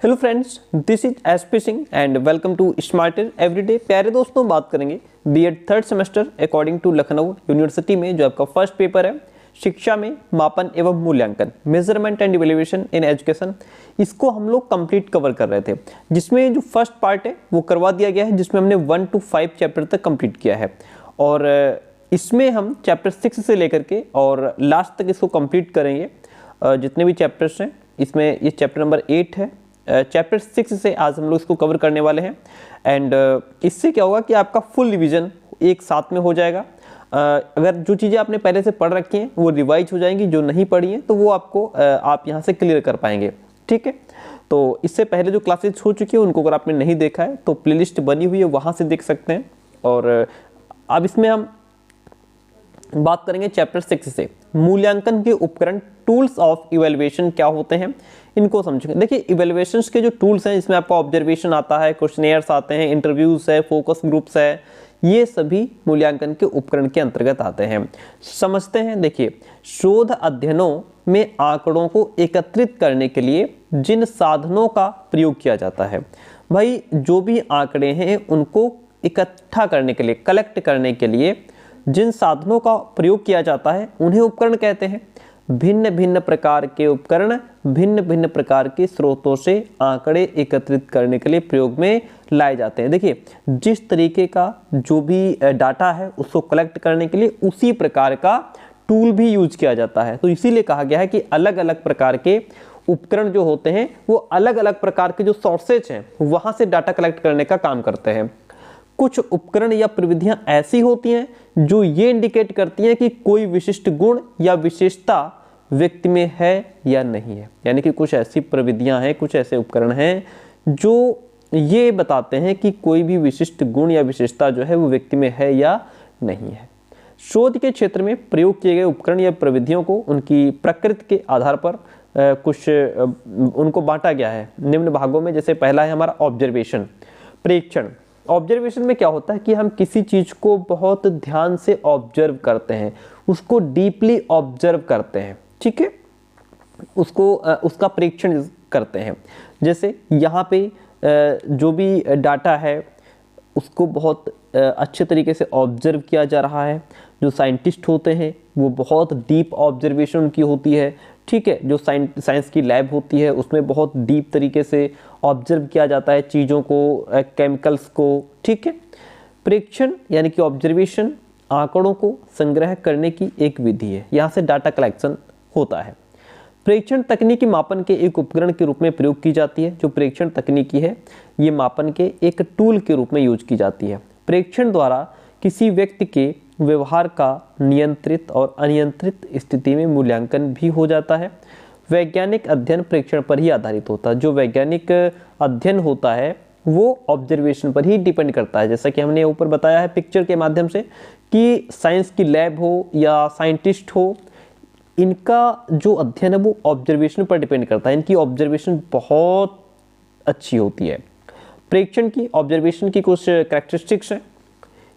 Hello friends, this is SP Singh and welcome to Smarter Everyday. प्यारे दोस्तों, बात करेंगे BEd third semester according to Lucknow university में जो आपका फर्स्ट पेपर है शिक्षा में मापन एवं मूल्यांकन, measurement and evaluation in education. इसको हम लोग कंप्लीट कवर कर रहे थे, जिसमें जो फर्स्ट पार्ट है वो करवा दिया गया है, जिसमें हमने 1 to 5 चैप्टर तक कंप्लीट किया है। और इसमें हम चैप्टर 6 से लेकर के और लास्ट तक इसको कंप्लीट करेंगे। जितने भी चैप्टर्स हैं इसमें ये चैप्टर नंबर 8 है। चैप्टर 6 से आज हम लोग इसको कवर करने वाले हैं। एंड इससे क्या होगा कि आपका फुल रिवीजन एक साथ में हो जाएगा। अगर जो चीज़ें आपने पहले से पढ़ रखी हैं वो रिवाइज हो जाएंगी, जो नहीं पढ़ी हैं तो वो आपको आप यहाँ से क्लियर कर पाएंगे। ठीक है, तो इससे पहले जो क्लासेज हो चुकी है उनको अगर आपने नहीं देखा है तो प्लेलिस्ट बनी हुई है, वहाँ से देख सकते हैं। और अब इसमें हम बात करेंगे चैप्टर 6 से मूल्यांकन के उपकरण, टूल्स ऑफ इवैल्यूएशन क्या होते हैं, इनको समझेंगे। देखिए, इवैल्यूएशंस के जो टूल्स हैं इसमें आपका ऑब्जर्वेशन आता है, क्वेश्चनेयर्स आते हैं, इंटरव्यूज है, फोकस ग्रुप्स है, ये सभी मूल्यांकन के उपकरण के अंतर्गत आते हैं। समझते हैं। देखिए, शोध अध्ययनों में आंकड़ों को एकत्रित करने के लिए जिन साधनों का प्रयोग किया जाता है, भाई जो भी आंकड़े हैं उनको इकट्ठा करने के लिए, कलेक्ट करने के लिए जिन साधनों का प्रयोग किया जाता है उन्हें उपकरण कहते हैं। भिन्न भिन्न प्रकार के उपकरण भिन्न भिन्न प्रकार के स्रोतों से आंकड़े एकत्रित करने के लिए प्रयोग में लाए जाते हैं। देखिए, जिस तरीके का जो भी डाटा है उसको कलेक्ट करने के लिए उसी प्रकार का टूल भी यूज किया जाता है। तो इसीलिए कहा गया है कि अलग अलग प्रकार के उपकरण जो होते हैं वो अलग अलग प्रकार के जो सोर्सेज हैं वहां से डाटा कलेक्ट करने का काम करते हैं। कुछ उपकरण या प्रविधियां ऐसी होती हैं जो ये इंडिकेट करती हैं कि कोई विशिष्ट गुण या विशेषता व्यक्ति में है या नहीं है। यानी कि कुछ ऐसी प्रविधियां हैं, कुछ ऐसे उपकरण हैं जो ये बताते हैं कि कोई भी विशिष्ट गुण या विशेषता जो है वो व्यक्ति में है या नहीं है। शोध के क्षेत्र में प्रयोग किए गए उपकरण या प्रविधियों को उनकी प्रकृति के आधार पर कुछ उनको बांटा गया है निम्न भागों में। जैसे पहला है हमारा ऑब्जर्वेशन, प्रेक्षण। ऑब्जर्वेशन में क्या होता है कि हम किसी चीज को बहुत ध्यान से ऑब्जर्व करते हैं, उसको डीपली ऑब्जर्व करते हैं। ठीक है, उसको उसका प्रेक्षण करते हैं। जैसे यहाँ पे जो भी डाटा है उसको बहुत अच्छे तरीके से ऑब्जर्व किया जा रहा है। जो साइंटिस्ट होते हैं वो बहुत डीप ऑब्जर्वेशन उनकी होती है। ठीक है, जो साइंस की लैब होती है उसमें बहुत डीप तरीके से ऑब्जर्व किया जाता है चीज़ों को, केमिकल्स को। ठीक है, प्रेक्षण यानी कि ऑब्जर्वेशन आंकड़ों को संग्रह करने की एक विधि है, यहाँ से डाटा कलेक्शन होता है। प्रेक्षण तकनीकी मापन के एक उपकरण के रूप में प्रयोग की जाती है। जो प्रेक्षण तकनीकी है ये मापन के एक टूल के रूप में यूज की जाती है। प्रेक्षण द्वारा किसी व्यक्ति के व्यवहार का नियंत्रित और अनियंत्रित स्थिति में मूल्यांकन भी हो जाता है। वैज्ञानिक अध्ययन प्रेक्षण पर ही आधारित होता है। जो वैज्ञानिक अध्ययन होता है वो ऑब्जर्वेशन पर ही डिपेंड करता है। जैसा कि हमने ऊपर बताया है पिक्चर के माध्यम से कि साइंस की लैब हो या साइंटिस्ट हो, इनका जो अध्ययन है वो ऑब्जर्वेशन पर डिपेंड करता है। इनकी ऑब्जर्वेशन बहुत अच्छी होती है। प्रेक्षण की, ऑब्जर्वेशन की कुछ कैरेक्टरिस्टिक्स हैं।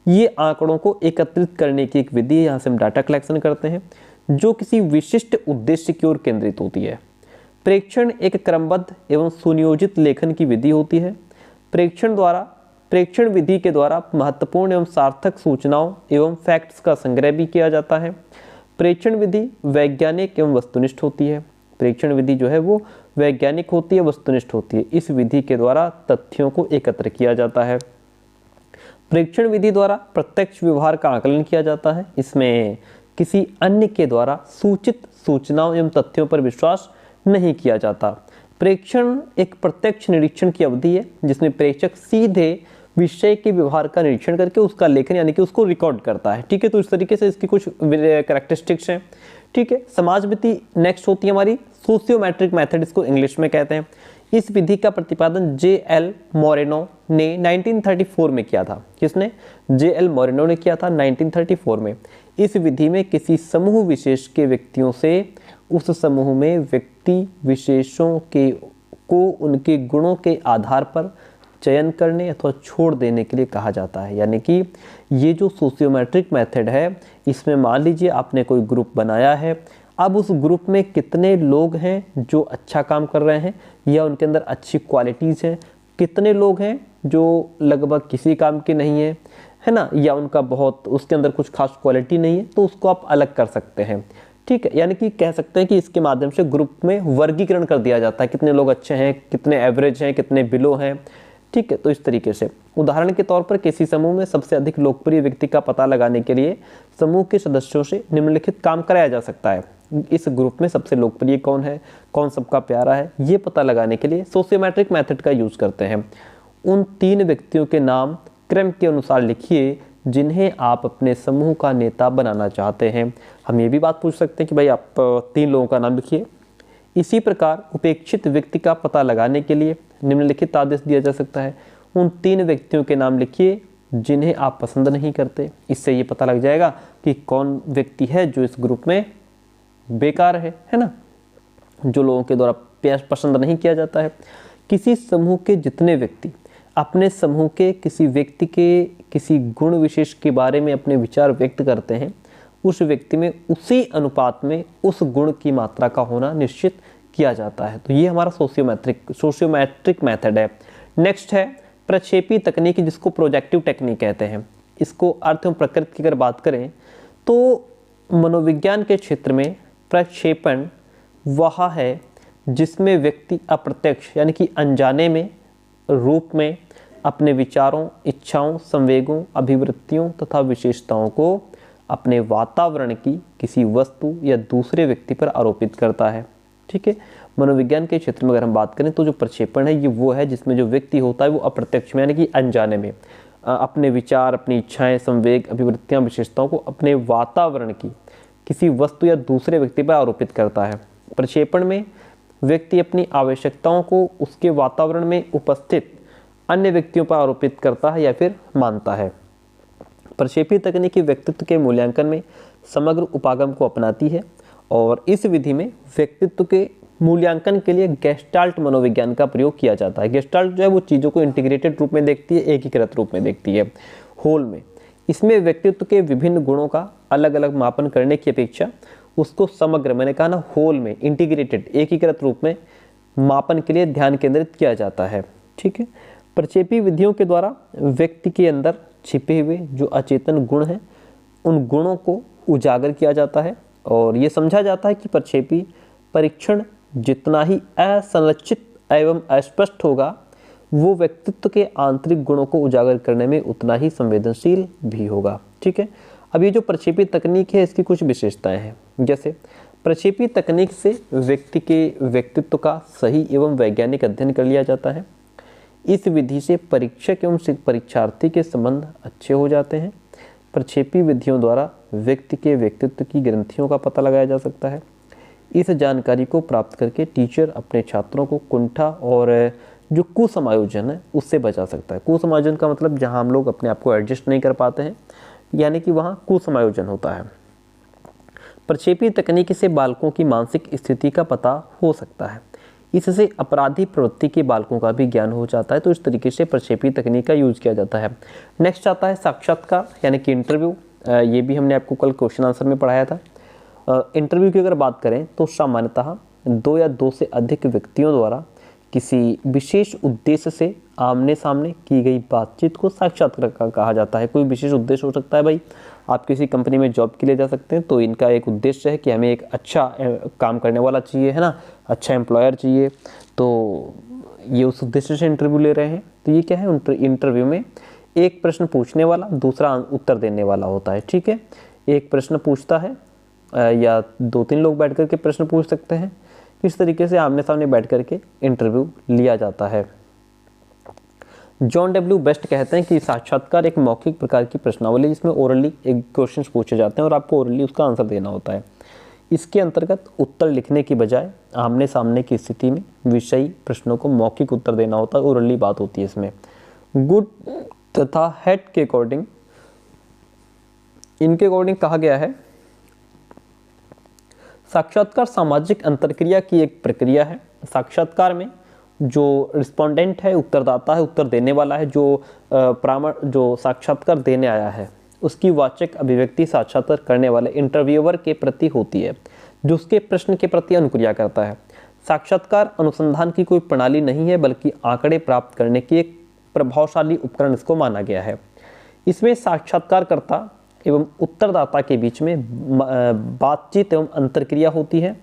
ये आंकड़ों को एकत्रित करने की एक विधि है, यहाँ से हम डाटा कलेक्शन करते हैं जो किसी विशिष्ट उद्देश्य की ओर केंद्रित होती है। प्रेक्षण एक क्रमबद्ध एवं सुनियोजित लेखन की विधि होती है। प्रेक्षण विधि के द्वारा महत्वपूर्ण एवं सार्थक सूचनाओं एवं फैक्ट्स का संग्रह भी किया जाता है। प्रेक्षण विधि वैज्ञानिक एवं वस्तुनिष्ठ होती है। प्रेक्षण विधि जो है वो वैज्ञानिक होती है, वस्तुनिष्ठ होती है। इस विधि के द्वारा तथ्यों को एकत्र किया जाता है। प्रेक्षण विधि द्वारा प्रत्यक्ष व्यवहार का आकलन किया जाता है। इसमें किसी अन्य के द्वारा सूचित सूचनाओं एवं तथ्यों पर विश्वास नहीं किया जाता। प्रेक्षण एक प्रत्यक्ष निरीक्षण की अवधि है जिसमें प्रेक्षक सीधे विषय के व्यवहार का निरीक्षण करके उसका लेखन यानी कि उसको रिकॉर्ड करता है। ठीक है, तो इस तरीके से इसकी कुछ कैरेक्टरिस्टिक्स हैं। ठीक है, समाजविधि नेक्स्ट होती है हमारी सोशियोमेट्रिक मेथड, इसको इंग्लिश में कहते हैं। इस विधि का प्रतिपादन J.L. मोरेनो ने 1934 में किया था। किसने? J.L. मोरेनो ने किया था 1934 में। इस विधि में किसी समूह विशेष के व्यक्तियों से उस समूह में व्यक्ति विशेषों को उनके गुणों के आधार पर चयन करने अथवा छोड़ देने के लिए कहा जाता है। यानी कि ये जो सोशियोमेट्रिक मेथड है इसमें मान लीजिए आपने कोई ग्रुप बनाया है, अब उस ग्रुप में कितने लोग हैं जो अच्छा काम कर रहे हैं या उनके अंदर अच्छी क्वालिटीज़ हैं, कितने लोग हैं जो लगभग किसी काम के नहीं है ना, या उनका बहुत उसके अंदर कुछ खास क्वालिटी नहीं है, तो उसको आप अलग कर सकते हैं। ठीक है, यानी कि कह सकते हैं कि इसके माध्यम से ग्रुप में वर्गीकरण कर दिया जाता है, कितने लोग अच्छे हैं, कितने एवरेज हैं, कितने बिलो हैं। ठीक है, तो इस तरीके से उदाहरण के तौर पर किसी समूह में सबसे अधिक लोकप्रिय व्यक्ति का पता लगाने के लिए समूह के सदस्यों से निम्नलिखित काम कराया जा सकता है। इस ग्रुप में सबसे लोकप्रिय कौन है, कौन सबका प्यारा है, ये पता लगाने के लिए सोशियोमेट्रिक मेथड का यूज करते हैं। उन 3 व्यक्तियों के नाम क्रम के अनुसार लिखिए जिन्हें आप अपने समूह का नेता बनाना चाहते हैं। हम ये भी बात पूछ सकते हैं कि भाई आप 3 लोगों का नाम लिखिए। इसी प्रकार उपेक्षित व्यक्ति का पता लगाने के लिए निम्नलिखित आदेश दिया जा सकता है। उन 3 व्यक्तियों के नाम लिखिए जिन्हें आप पसंद नहीं करते। इससे ये पता लग जाएगा कि कौन व्यक्ति है जो इस ग्रुप में बेकार है ना, जो लोगों के द्वारा पसंद नहीं किया जाता है। किसी समूह के जितने व्यक्ति अपने समूह के किसी व्यक्ति के किसी गुण विशेष के बारे में अपने विचार व्यक्त करते हैं, उस व्यक्ति में उसी अनुपात में उस गुण की मात्रा का होना निश्चित किया जाता है। तो ये हमारा सोशियोमेट्रिक मेथड है। नेक्स्ट है प्रक्षेपी तकनीक, जिसको प्रोजेक्टिव टेक्निक कहते हैं। इसको अर्थ एवं प्रकृति की अगर बात करें तो मनोविज्ञान के क्षेत्र में प्रक्षेपण वह है जिसमें व्यक्ति अप्रत्यक्ष यानी कि अनजाने में रूप में अपने विचारों, इच्छाओं, संवेगों, अभिवृत्तियों तथा विशेषताओं को अपने वातावरण की किसी वस्तु या दूसरे व्यक्ति पर आरोपित करता है। ठीक है, मनोविज्ञान के क्षेत्र में अगर हम बात करें तो जो प्रक्षेपण है ये वो है जिसमें जो व्यक्ति होता है वो अप्रत्यक्ष में यानी कि अनजाने में अपने विचार, अपनी इच्छाएं, संवेग, अभिवृत्तियां, विशेषताओं को अपने वातावरण की किसी वस्तु या दूसरे व्यक्ति पर आरोपित करता है। प्रक्षेपण में व्यक्ति अपनी आवश्यकताओं को उसके वातावरण में उपस्थित अन्य व्यक्तियों पर आरोपित करता है या फिर मानता है। प्रक्षेपी तकनीकी व्यक्तित्व के मूल्यांकन में समग्र उपागम को अपनाती है और इस विधि में व्यक्तित्व के मूल्यांकन के लिए गेस्टाल्ट मनोविज्ञान का प्रयोग किया जाता है। गेस्टाल्ट जो है वो चीज़ों को इंटीग्रेटेड रूप में देखती है, एकीकृत रूप में देखती है, होल में। इसमें व्यक्तित्व के विभिन्न गुणों का अलग अलग मापन करने की अपेक्षा उसको समग्र, मैंने कहा ना, होल में, इंटीग्रेटेड, एकीकृत रूप में मापन के लिए ध्यान केंद्रित किया जाता है। ठीक है, प्रक्षेपी विधियों के द्वारा व्यक्ति के अंदर छिपे हुए जो अचेतन गुण हैं उन गुणों को उजागर किया जाता है और ये समझा जाता है कि प्रक्षेपी परीक्षण जितना ही असंरचित एवं अस्पष्ट होगा वो व्यक्तित्व के आंतरिक गुणों को उजागर करने में उतना ही संवेदनशील भी होगा। ठीक है, अब ये जो प्रक्षेपी तकनीक है इसकी कुछ विशेषताएं हैं। जैसे प्रक्षेपी तकनीक से व्यक्ति के व्यक्तित्व का सही एवं वैज्ञानिक अध्ययन कर लिया जाता है। इस विधि से परीक्षक एवं परीक्षार्थी के संबंध अच्छे हो जाते हैं। प्रक्षेपी विधियों द्वारा व्यक्ति के व्यक्तित्व की ग्रंथियों का पता लगाया जा सकता है। इस जानकारी को प्राप्त करके टीचर अपने छात्रों को कुंठा और जो कुसमायोजन है उससे बचा सकता है। कुसमायोजन का मतलब जहां हम लोग अपने आप को एडजस्ट नहीं कर पाते हैं, यानी कि वहां कुसमायोजन होता है। प्रक्षेपी तकनीक से बालकों की मानसिक स्थिति का पता हो सकता है। इससे अपराधी प्रवृत्ति के बालकों का भी ज्ञान हो जाता है। तो इस तरीके से प्रक्षेपी तकनीक का यूज किया जाता है। नेक्स्ट आता है साक्षात्कार यानी कि इंटरव्यू। ये भी हमने आपको कल क्वेश्चन आंसर में पढ़ाया था। इंटरव्यू की अगर बात करें तो सामान्यतः 2 या 2 से अधिक व्यक्तियों द्वारा किसी विशेष उद्देश्य से आमने सामने की गई बातचीत को साक्षात्कार कहा जाता है। कोई विशेष उद्देश्य हो सकता है, भाई आप किसी कंपनी में जॉब के लिए जा सकते हैं तो इनका एक उद्देश्य है कि हमें एक अच्छा काम करने वाला चाहिए, है ना, अच्छा एम्प्लॉयर चाहिए, तो ये उस उद्देश्य से इंटरव्यू ले रहे हैं। तो ये क्या है, इंटरव्यू में एक प्रश्न पूछने वाला, दूसरा उत्तर देने वाला होता है। ठीक है, एक प्रश्न पूछता है या 2-3 लोग बैठ कर के प्रश्न पूछ सकते हैं। इस तरीके से आमने सामने बैठ करके इंटरव्यू लिया जाता है। जॉन डब्ल्यू बेस्ट कहते हैं कि साक्षात्कार एक मौखिक प्रकार की प्रश्नावली जिसमें ओरली एक क्वेश्चन पूछे जाते हैं और आपको ओरली उसका आंसर देना होता है। इसके अंतर्गत उत्तर लिखने की बजाय आमने सामने की स्थिति में विषयी प्रश्नों को मौखिक उत्तर देना होता है। ओरली बात होती है इसमें। गुड तथा हेड के अकॉर्डिंग, इनके अकॉर्डिंग कहा गया है साक्षात्कार सामाजिक अंतरक्रिया की एक प्रक्रिया है। साक्षात्कार में जो रिस्पोंडेंट है, उत्तरदाता है, उत्तर देने वाला है, जो साक्षात्कार देने आया है, उसकी वाचक अभिव्यक्ति साक्षात्कार करने वाले इंटरव्यूअर के प्रति होती है। जो उसके प्रश्न के प्रति अनुक्रिया करता है। साक्षात्कार अनुसंधान की कोई प्रणाली नहीं है, बल्कि आंकड़े प्राप्त करने की एक प्रभावशाली उपकरण इसको माना गया है। इसमें साक्षात्कारकर्ता एवं उत्तरदाता के बीच में बातचीत एवं अंतर्क्रिया होती है।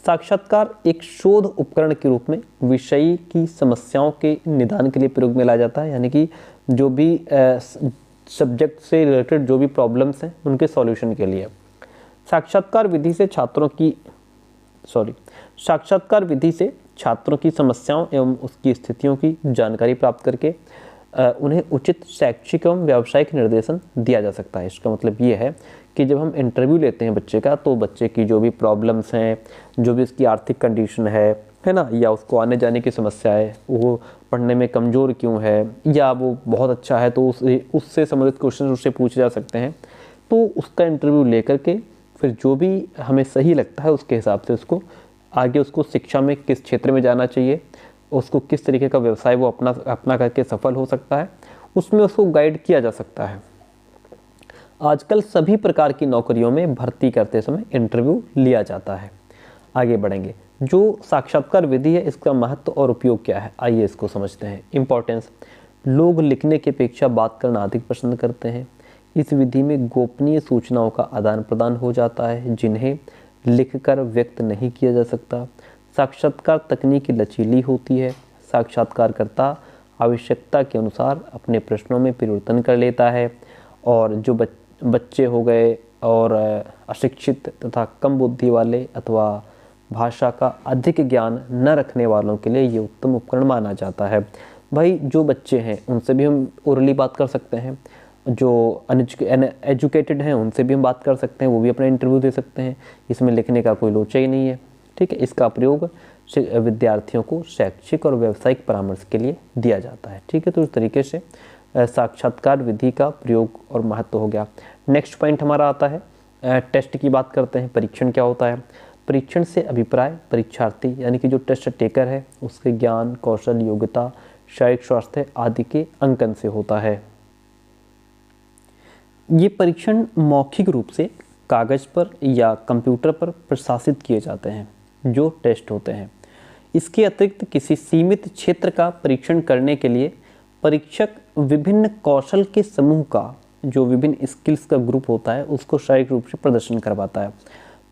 साक्षात्कार एक शोध उपकरण के रूप में विषय की समस्याओं के निदान के लिए प्रयोग में लाया जाता है, यानी कि जो भी सब्जेक्ट से रिलेटेड जो भी प्रॉब्लम्स हैं उनके सॉल्यूशन के लिए। साक्षात्कार विधि से छात्रों की समस्याओं एवं उसकी स्थितियों की जानकारी प्राप्त करके उन्हें उचित शैक्षिक एवं व्यावसायिक निर्देशन दिया जा सकता है। इसका मतलब ये है कि जब हम इंटरव्यू लेते हैं बच्चे का, तो बच्चे की जो भी प्रॉब्लम्स हैं, जो भी उसकी आर्थिक कंडीशन है ना, या उसको आने जाने की समस्या है, वो पढ़ने में कमज़ोर क्यों है, या वो बहुत अच्छा है तो उससे संबंधित क्वेश्चन उससे पूछे जा सकते हैं। तो उसका इंटरव्यू लेकर के फिर जो भी हमें सही लगता है उसके हिसाब से उसको आगे उसको शिक्षा में किस क्षेत्र में जाना चाहिए, उसको किस तरीके का व्यवसाय वो अपना करके सफल हो सकता है, उसमें उसको गाइड किया जा सकता है। आजकल सभी प्रकार की नौकरियों में भर्ती करते समय इंटरव्यू लिया जाता है। आगे बढ़ेंगे। जो साक्षात्कार विधि है इसका महत्व और उपयोग क्या है, आइए इसको समझते हैं। इम्पोर्टेंस। लोग लिखने की अपेक्षा बात करना अधिक पसंद करते हैं। इस विधि में गोपनीय सूचनाओं का आदान प्रदान हो जाता है, जिन्हें लिखकर व्यक्त नहीं किया जा सकता। साक्षात्कार तकनीक लचीली होती है। साक्षात्कारकर्ता आवश्यकता के अनुसार अपने प्रश्नों में परिवर्तन कर लेता है, और जो बच्चे हो गए और अशिक्षित तथा कम बुद्धि वाले अथवा भाषा का अधिक ज्ञान न रखने वालों के लिए ये उत्तम उपकरण माना जाता है। भाई जो बच्चे हैं उनसे भी हम ओरली बात कर सकते हैं, जो एजुकेटेड हैं उनसे भी हम बात कर सकते हैं, वो भी अपना इंटरव्यू दे सकते हैं। इसमें लिखने का कोई लोचा ही नहीं है। ठीक है, इसका प्रयोग विद्यार्थियों को शैक्षिक और व्यावसायिक परामर्श के लिए दिया जाता है। ठीक है, तो इस तरीके से साक्षात्कार विधि का प्रयोग और महत्व हो गया। नेक्स्ट पॉइंट हमारा आता है टेस्ट की बात करते हैं। परीक्षण क्या होता है? परीक्षण से अभिप्राय परीक्षार्थी यानी कि जो टेस्ट टेकर है उसके ज्ञान, कौशल, योग्यता, शारीरिक स्वास्थ्य आदि के अंकन से होता है। ये परीक्षण मौखिक रूप से कागज पर या कंप्यूटर पर प्रशासित किए जाते हैं, जो टेस्ट होते हैं। इसके अतिरिक्त किसी सीमित क्षेत्र का परीक्षण करने के लिए परीक्षक विभिन्न कौशल के समूह का, जो विभिन्न स्किल्स का ग्रुप होता है, उसको शारीरिक रूप से प्रदर्शन करवाता है।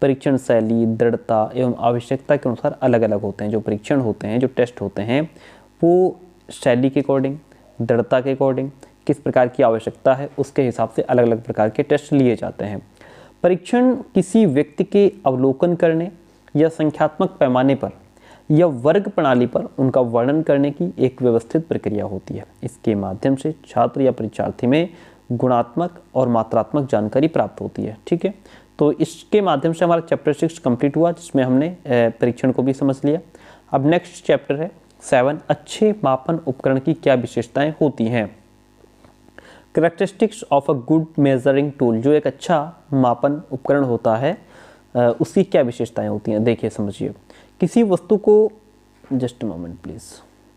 परीक्षण शैली, दृढ़ता एवं आवश्यकता के अनुसार अलग अलग होते हैं। जो परीक्षण होते हैं, जो टेस्ट होते हैं, वो शैली के अकॉर्डिंग, दृढ़ता के अकॉर्डिंग, किस प्रकार की आवश्यकता है उसके हिसाब से अलग अलग प्रकार के टेस्ट लिए जाते हैं। परीक्षण किसी व्यक्ति के अवलोकन करने या संख्यात्मक पैमाने पर या वर्ग प्रणाली पर उनका वर्णन करने की एक व्यवस्थित प्रक्रिया होती है। इसके माध्यम से छात्र या परीक्षार्थी में गुणात्मक और मात्रात्मक जानकारी प्राप्त होती है। ठीक है, तो इसके माध्यम से हमारा चैप्टर 6 कंप्लीट हुआ, जिसमें हमने परीक्षण को भी समझ लिया। अब नेक्स्ट चैप्टर है 7, अच्छे मापन उपकरण की क्या विशेषताएं होती हैं। Characteristics of a good measuring tool. जो एक अच्छा मापन उपकरण होता है उसकी क्या विशेषताएं होती हैं, देखिए समझिए। किसी वस्तु को, जस्ट मोमेंट प्लीज़।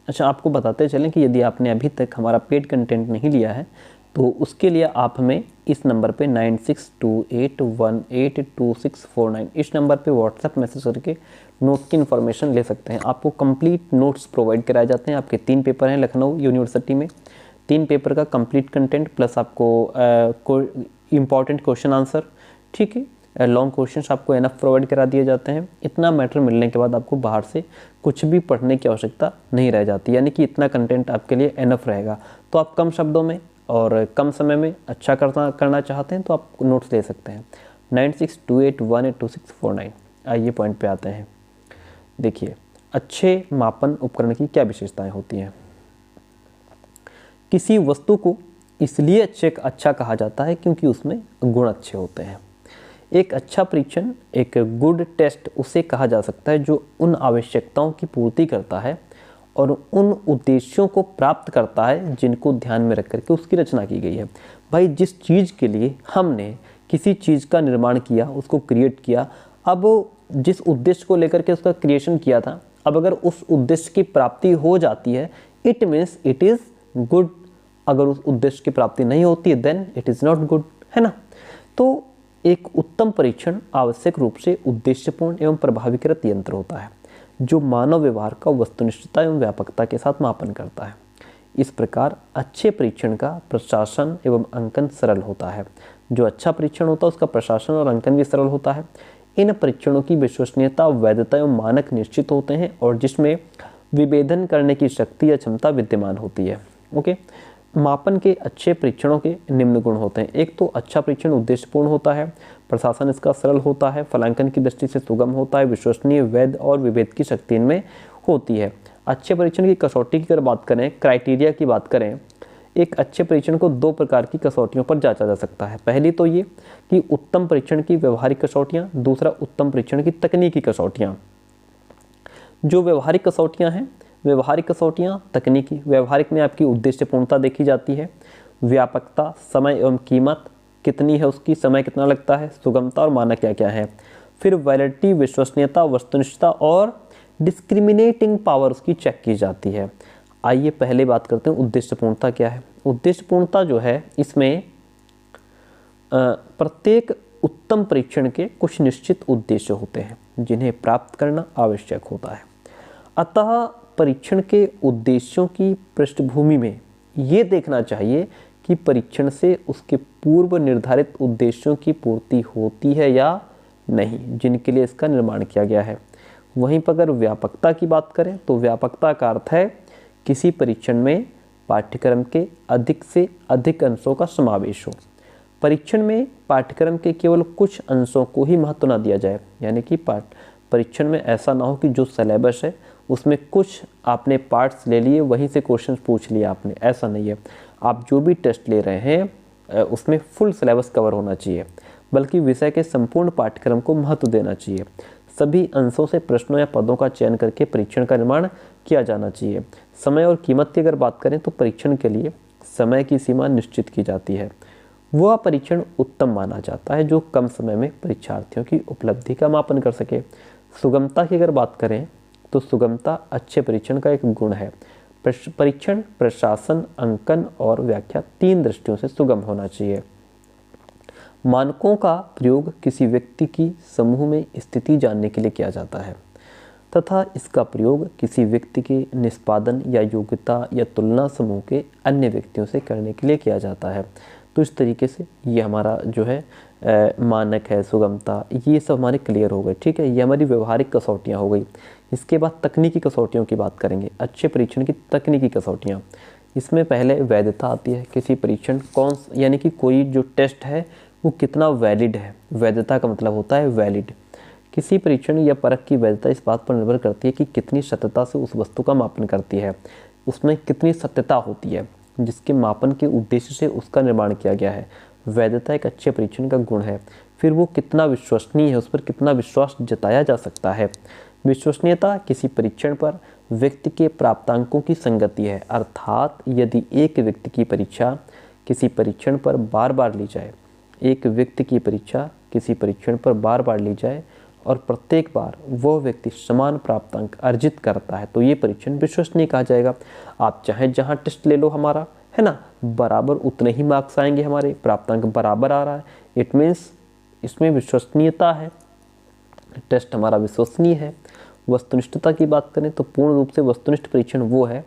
अच्छा, आपको बताते चलें कि यदि आपने अभी तक हमारा पेड कंटेंट नहीं लिया है तो उसके लिए आप हमें इस नंबर पे 9628182649 इस नंबर पे व्हाट्सएप मैसेज करके नोट की इन्फॉर्मेशन ले सकते हैं। आपको कंप्लीट नोट्स प्रोवाइड कराए जाते हैं। आपके 3 पेपर हैं लखनऊ यूनिवर्सिटी में, 3 पेपर का कंप्लीट कंटेंट प्लस आपको इम्पॉर्टेंट क्वेश्चन आंसर, ठीक है, लॉन्ग क्वेश्चंस आपको एनफ प्रोवाइड करा दिए जाते हैं। इतना मैटर मिलने के बाद आपको बाहर से कुछ भी पढ़ने की आवश्यकता नहीं रह जाती, यानी कि इतना कंटेंट आपके लिए एनफ रहेगा। तो आप कम शब्दों में और कम समय में अच्छा करना चाहते हैं तो आप नोट्स ले सकते हैं। 9628182649। आइए पॉइंट पे आते हैं। देखिए, अच्छे मापन उपकरण की क्या विशेषताएं होती हैं। किसी वस्तु को इसलिए अच्छा कहा जाता है क्योंकि उसमें गुण अच्छे होते हैं। एक अच्छा परीक्षण, एक गुड टेस्ट उसे कहा जा सकता है जो उन आवश्यकताओं की पूर्ति करता है और उन उद्देश्यों को प्राप्त करता है जिनको ध्यान में रख करके उसकी रचना की गई है। भाई, जिस चीज़ के लिए हमने किसी चीज़ का निर्माण किया, उसको क्रिएट किया, अब जिस उद्देश्य को लेकर के उसका क्रिएशन किया था, अब अगर उस उद्देश्य की प्राप्ति हो जाती है, it means it is good. अगर उस उद्देश्य की प्राप्ति नहीं होती है then it is not good, है ना। तो एक उत्तम परीक्षण आवश्यक रूप से उद्देश्यपूर्ण एवं प्रभावीकृत यंत्र होता है जो मानव व्यवहार का वस्तुनिष्ठता एवं व्यापकता के साथ मापन करता है। इस प्रकार अच्छे परीक्षण का प्रशासन एवं अंकन सरल होता है। जो अच्छा परीक्षण होता है उसका प्रशासन और अंकन भी सरल होता है। इन परीक्षणों की विश्वसनीयता, वैधता एवं मानक निश्चित होते हैं और जिसमें विभेदन करने की शक्ति या क्षमता विद्यमान होती है। ओके, मापन के अच्छे परीक्षणों के निम्न गुण होते हैं। एक तो अच्छा परीक्षण उद्देश्यपूर्ण होता है, प्रशासन इसका सरल होता है, फलांकन की दृष्टि से सुगम होता है, विश्वसनीय, वैध और विभेद की शक्ति इनमें होती है। अच्छे परीक्षण की कसौटी की अगर बात करें, क्राइटेरिया की बात करें, एक अच्छे परीक्षण को 2 प्रकार की कसौटियों पर जांचा जा सकता है। पहली तो ये कि उत्तम परीक्षण की व्यवहारिक कसौटियाँ, दूसरा उत्तम परीक्षण की तकनीकी कसौटियाँ। जो व्यवहारिक कसौटियाँ हैं, व्यवहारिक कसौटियाँ तकनीकी, व्यवहारिक में आपकी उद्देश्यपूर्णता देखी जाती है, व्यापकता, समय एवं कीमत कितनी है उसकी, समय कितना लगता है, सुगमता और मानक क्या क्या है। फिर वैलिडिटी, विश्वसनीयता, वस्तुनिष्ठता और डिस्क्रिमिनेटिंग पावर उसकी चेक की जाती है। आइए पहले बात करते हैं उद्देश्यपूर्णता क्या है। उद्देश्यपूर्णता जो है, इसमें प्रत्येक उत्तम परीक्षण के कुछ निश्चित उद्देश्य होते हैं जिन्हें प्राप्त करना आवश्यक होता है। अतः परीक्षण के उद्देश्यों की पृष्ठभूमि में ये देखना चाहिए कि परीक्षण से उसके पूर्व निर्धारित उद्देश्यों की पूर्ति होती है या नहीं, जिनके लिए इसका निर्माण किया गया है। वहीं पर अगर व्यापकता की बात करें तो व्यापकता का अर्थ है किसी परीक्षण में पाठ्यक्रम के अधिक से अधिक अंशों का समावेश हो। परीक्षण में पाठ्यक्रम के केवल कुछ अंशों को ही महत्व न दिया जाए, यानी कि परीक्षण में ऐसा ना हो कि जो सिलेबस है उसमें कुछ आपने पार्ट्स ले लिए, वहीं से क्वेश्चन पूछ लिया आपने, ऐसा नहीं है। आप जो भी टेस्ट ले रहे हैं उसमें फुल सिलेबस कवर होना चाहिए, बल्कि विषय के संपूर्ण पाठ्यक्रम को महत्व देना चाहिए। सभी अंशों से प्रश्नों या पदों का चयन करके परीक्षण का निर्माण किया जाना चाहिए। समय और कीमत की अगर बात करें तो परीक्षण के लिए समय की सीमा निश्चित की जाती है। वह परीक्षण उत्तम माना जाता है जो कम समय में परीक्षार्थियों की उपलब्धि का मापन कर सके। सुगमता की अगर बात करें तो सुगमता अच्छे परीक्षण का एक गुण है। परीक्षण, प्रशासन, अंकन और व्याख्या 3 दृष्टियों से सुगम होना चाहिए। मानकों का प्रयोग किसी व्यक्ति की समूह में स्थिति जानने के लिए किया जाता है तथा इसका प्रयोग किसी व्यक्ति के निष्पादन या योग्यता या तुलना समूह के अन्य व्यक्तियों से करने के लिए किया जाता है। तो इस तरीके से ये हमारा जो है मानक है, सुगमता, ये सब हमारे क्लियर हो गए। ठीक है, ये हमारी व्यवहारिक कसौटियाँ हो गई। इसके बाद तकनीकी कसौटियों की बात करेंगे। अच्छे परीक्षण की तकनीकी कसौटियाँ, इसमें पहले वैधता आती है। किसी परीक्षण यानी कि कोई जो टेस्ट है वो कितना वैलिड है। वैधता का मतलब होता है वैलिड। किसी परीक्षण या परख की वैधता इस बात पर निर्भर करती है कि कितनी सत्यता से उस वस्तु का मापन करती है, उसमें कितनी सत्यता होती है जिसके मापन के उद्देश्य से उसका निर्माण किया गया है। वैधता एक अच्छे परीक्षण का गुण है। फिर वो कितना विश्वसनीय है, उस पर कितना विश्वास जताया जा सकता है। विश्वसनीयता किसी परीक्षण पर व्यक्ति के प्राप्तांकों की संगति है, अर्थात यदि एक व्यक्ति की परीक्षा किसी परीक्षण पर बार बार ली जाए, एक व्यक्ति की परीक्षा किसी परीक्षण पर बार बार ली जाए और प्रत्येक बार वह व्यक्ति समान प्राप्तांक अर्जित करता है तो ये परीक्षण विश्वसनीय कहा जाएगा। आप चाहे जहाँ टेस्ट ले लो हमारा, है ना, बराबर उतने ही मार्क्स आएंगे, हमारे प्राप्तांक बराबर आ रहा है, इट मीन्स इसमें विश्वसनीयता है, टेस्ट हमारा विश्वसनीय है। वस्तुनिष्ठता की बात करें तो पूर्ण रूप से वस्तुनिष्ठ परीक्षण वो है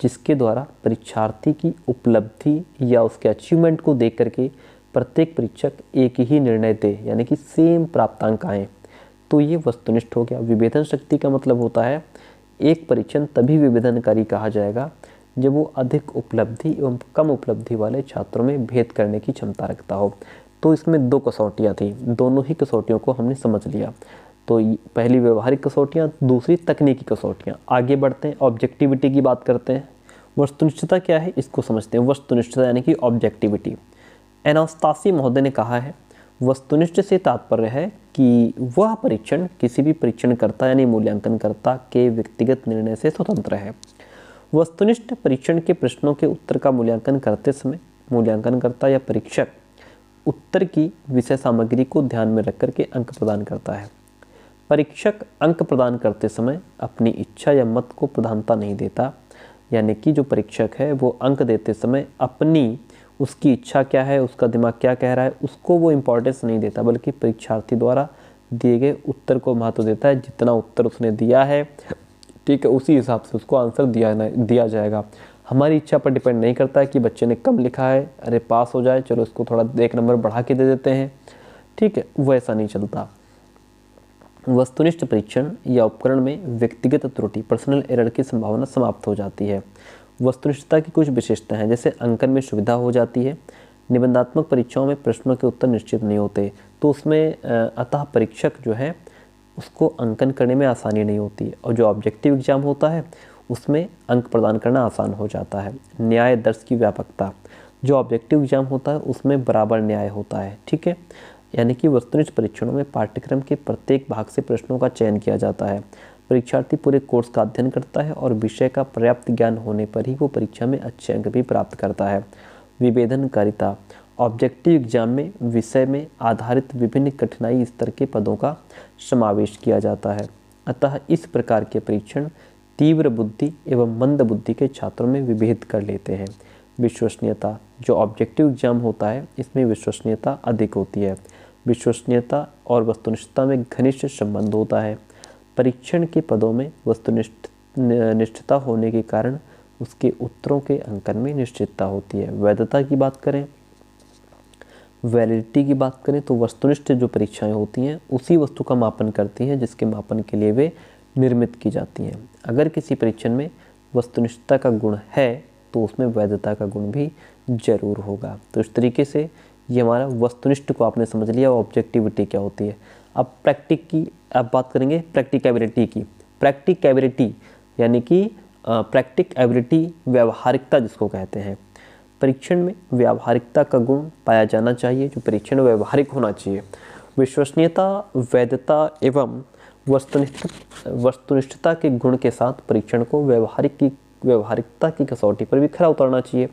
जिसके द्वारा परीक्षार्थी की उपलब्धि या उसके अचीवमेंट को देख करके प्रत्येक परीक्षक एक ही निर्णय दे, यानी कि सेम प्राप्तांक आए, तो ये वस्तुनिष्ठ हो गया। विभेदन शक्ति का मतलब होता है एक परीक्षण तभी विभेदनकारी कहा जाएगा जब वो अधिक उपलब्धि एवं कम उपलब्धि वाले छात्रों में भेद करने की क्षमता रखता हो। तो इसमें 2 कसौटियाँ थी, दोनों ही कसौटियों को हमने समझ लिया। तो पहली व्यवहारिक कसौटियाँ, दूसरी तकनीकी कसौटियाँ। आगे बढ़ते हैं, ऑब्जेक्टिविटी की बात करते हैं। वस्तुनिष्ठता क्या है इसको समझते हैं। वस्तुनिष्ठता यानी कि ऑब्जेक्टिविटी। एनास्तासी महोदय ने कहा है, वस्तुनिष्ठ से तात्पर्य है कि वह परीक्षण किसी भी परीक्षणकर्ता यानी मूल्यांकनकर्ता के व्यक्तिगत निर्णय से स्वतंत्र है। वस्तुनिष्ठ परीक्षण के प्रश्नों के उत्तर का मूल्यांकन करते समय मूल्यांकनकर्ता या परीक्षक उत्तर की विषय सामग्री को ध्यान में रख करके अंक प्रदान करता है। परीक्षक अंक प्रदान करते समय अपनी इच्छा या मत को प्रधानता नहीं देता, यानी कि जो परीक्षक है वो अंक देते समय अपनी उसकी इच्छा क्या है, उसका दिमाग क्या कह रहा है, उसको वो इम्पोर्टेंस नहीं देता, बल्कि परीक्षार्थी द्वारा दिए गए उत्तर को महत्व देता है। जितना उत्तर उसने दिया है, ठीक है, उसी हिसाब से उसको आंसर दिया जाएगा। हमारी इच्छा पर डिपेंड नहीं करता है कि बच्चे ने कम लिखा है, अरे पास हो जाए, चलो इसको थोड़ा 1 नंबर बढ़ा के दे देते हैं, ठीक है, वो ऐसा नहीं चलता। वस्तुनिष्ठ परीक्षण या उपकरण में व्यक्तिगत त्रुटि, पर्सनल एरर की संभावना समाप्त हो जाती है। वस्तुनिष्ठता की कुछ विशेषताएं हैं, जैसे अंकन में सुविधा हो जाती है। निबंधात्मक परीक्षाओं में प्रश्नों के उत्तर निश्चित नहीं होते, तो उसमें अतः परीक्षक जो है उसको अंकन करने में आसानी नहीं होती है। और जो ऑब्जेक्टिव एग्जाम होता है उसमें अंक प्रदान करना आसान हो जाता है। न्याय दर्श की व्यापकता, जो ऑब्जेक्टिव एग्जाम होता है उसमें बराबर न्याय होता है, ठीक है, यानी कि वस्तुनिष्ठ परीक्षणों में पाठ्यक्रम के प्रत्येक भाग से प्रश्नों का चयन किया जाता है। परीक्षार्थी पूरे कोर्स का अध्ययन करता है और विषय का पर्याप्त ज्ञान होने पर ही वो परीक्षा में अच्छे अंक भी प्राप्त करता है। विभेदनकारिता, ऑब्जेक्टिव एग्जाम में विषय में आधारित विभिन्न कठिनाई स्तर के पदों का समावेश किया जाता है, अतः इस प्रकार के परीक्षण तीव्र बुद्धि एवं मंद बुद्धि के छात्रों में विभेद कर लेते हैं। विश्वसनीयता, जो ऑब्जेक्टिव एग्जाम होता है इसमें विश्वसनीयता अधिक होती है। विश्वसनीयता और वस्तुनिष्ठता में घनिष्ठ संबंध होता है। परीक्षण के पदों में वस्तुनिष्ठता होने के कारण उसके उत्तरों के अंकन में निश्चितता होती है। वैधता की बात करें, वैलिडिटी की बात करें तो वस्तुनिष्ठ जो परीक्षाएं होती हैं उसी वस्तु का मापन करती हैं जिसके मापन के लिए वे निर्मित की जाती हैं। अगर किसी परीक्षण में वस्तुनिष्ठता का गुण है तो उसमें वैधता का गुण भी जरूर होगा। तो इस तरीके से ये हमारा वस्तुनिष्ठ को आपने समझ लिया, ऑब्जेक्टिविटी क्या होती है। अब अब बात करेंगे प्रैक्टिकबिलिटी की। प्रैक्टिकबिलिटी यानी कि प्रैक्टिकबिलिटी व्यवहारिकता जिसको कहते हैं। परीक्षण में व्यवहारिकता का गुण पाया जाना चाहिए, जो परीक्षण व्यवहारिक होना चाहिए। विश्वसनीयता, वैधता एवं वस्तुनिष्ठता के गुण के साथ परीक्षण को व्यवहारिकता की कसौटी पर भी खरा उतरना चाहिए।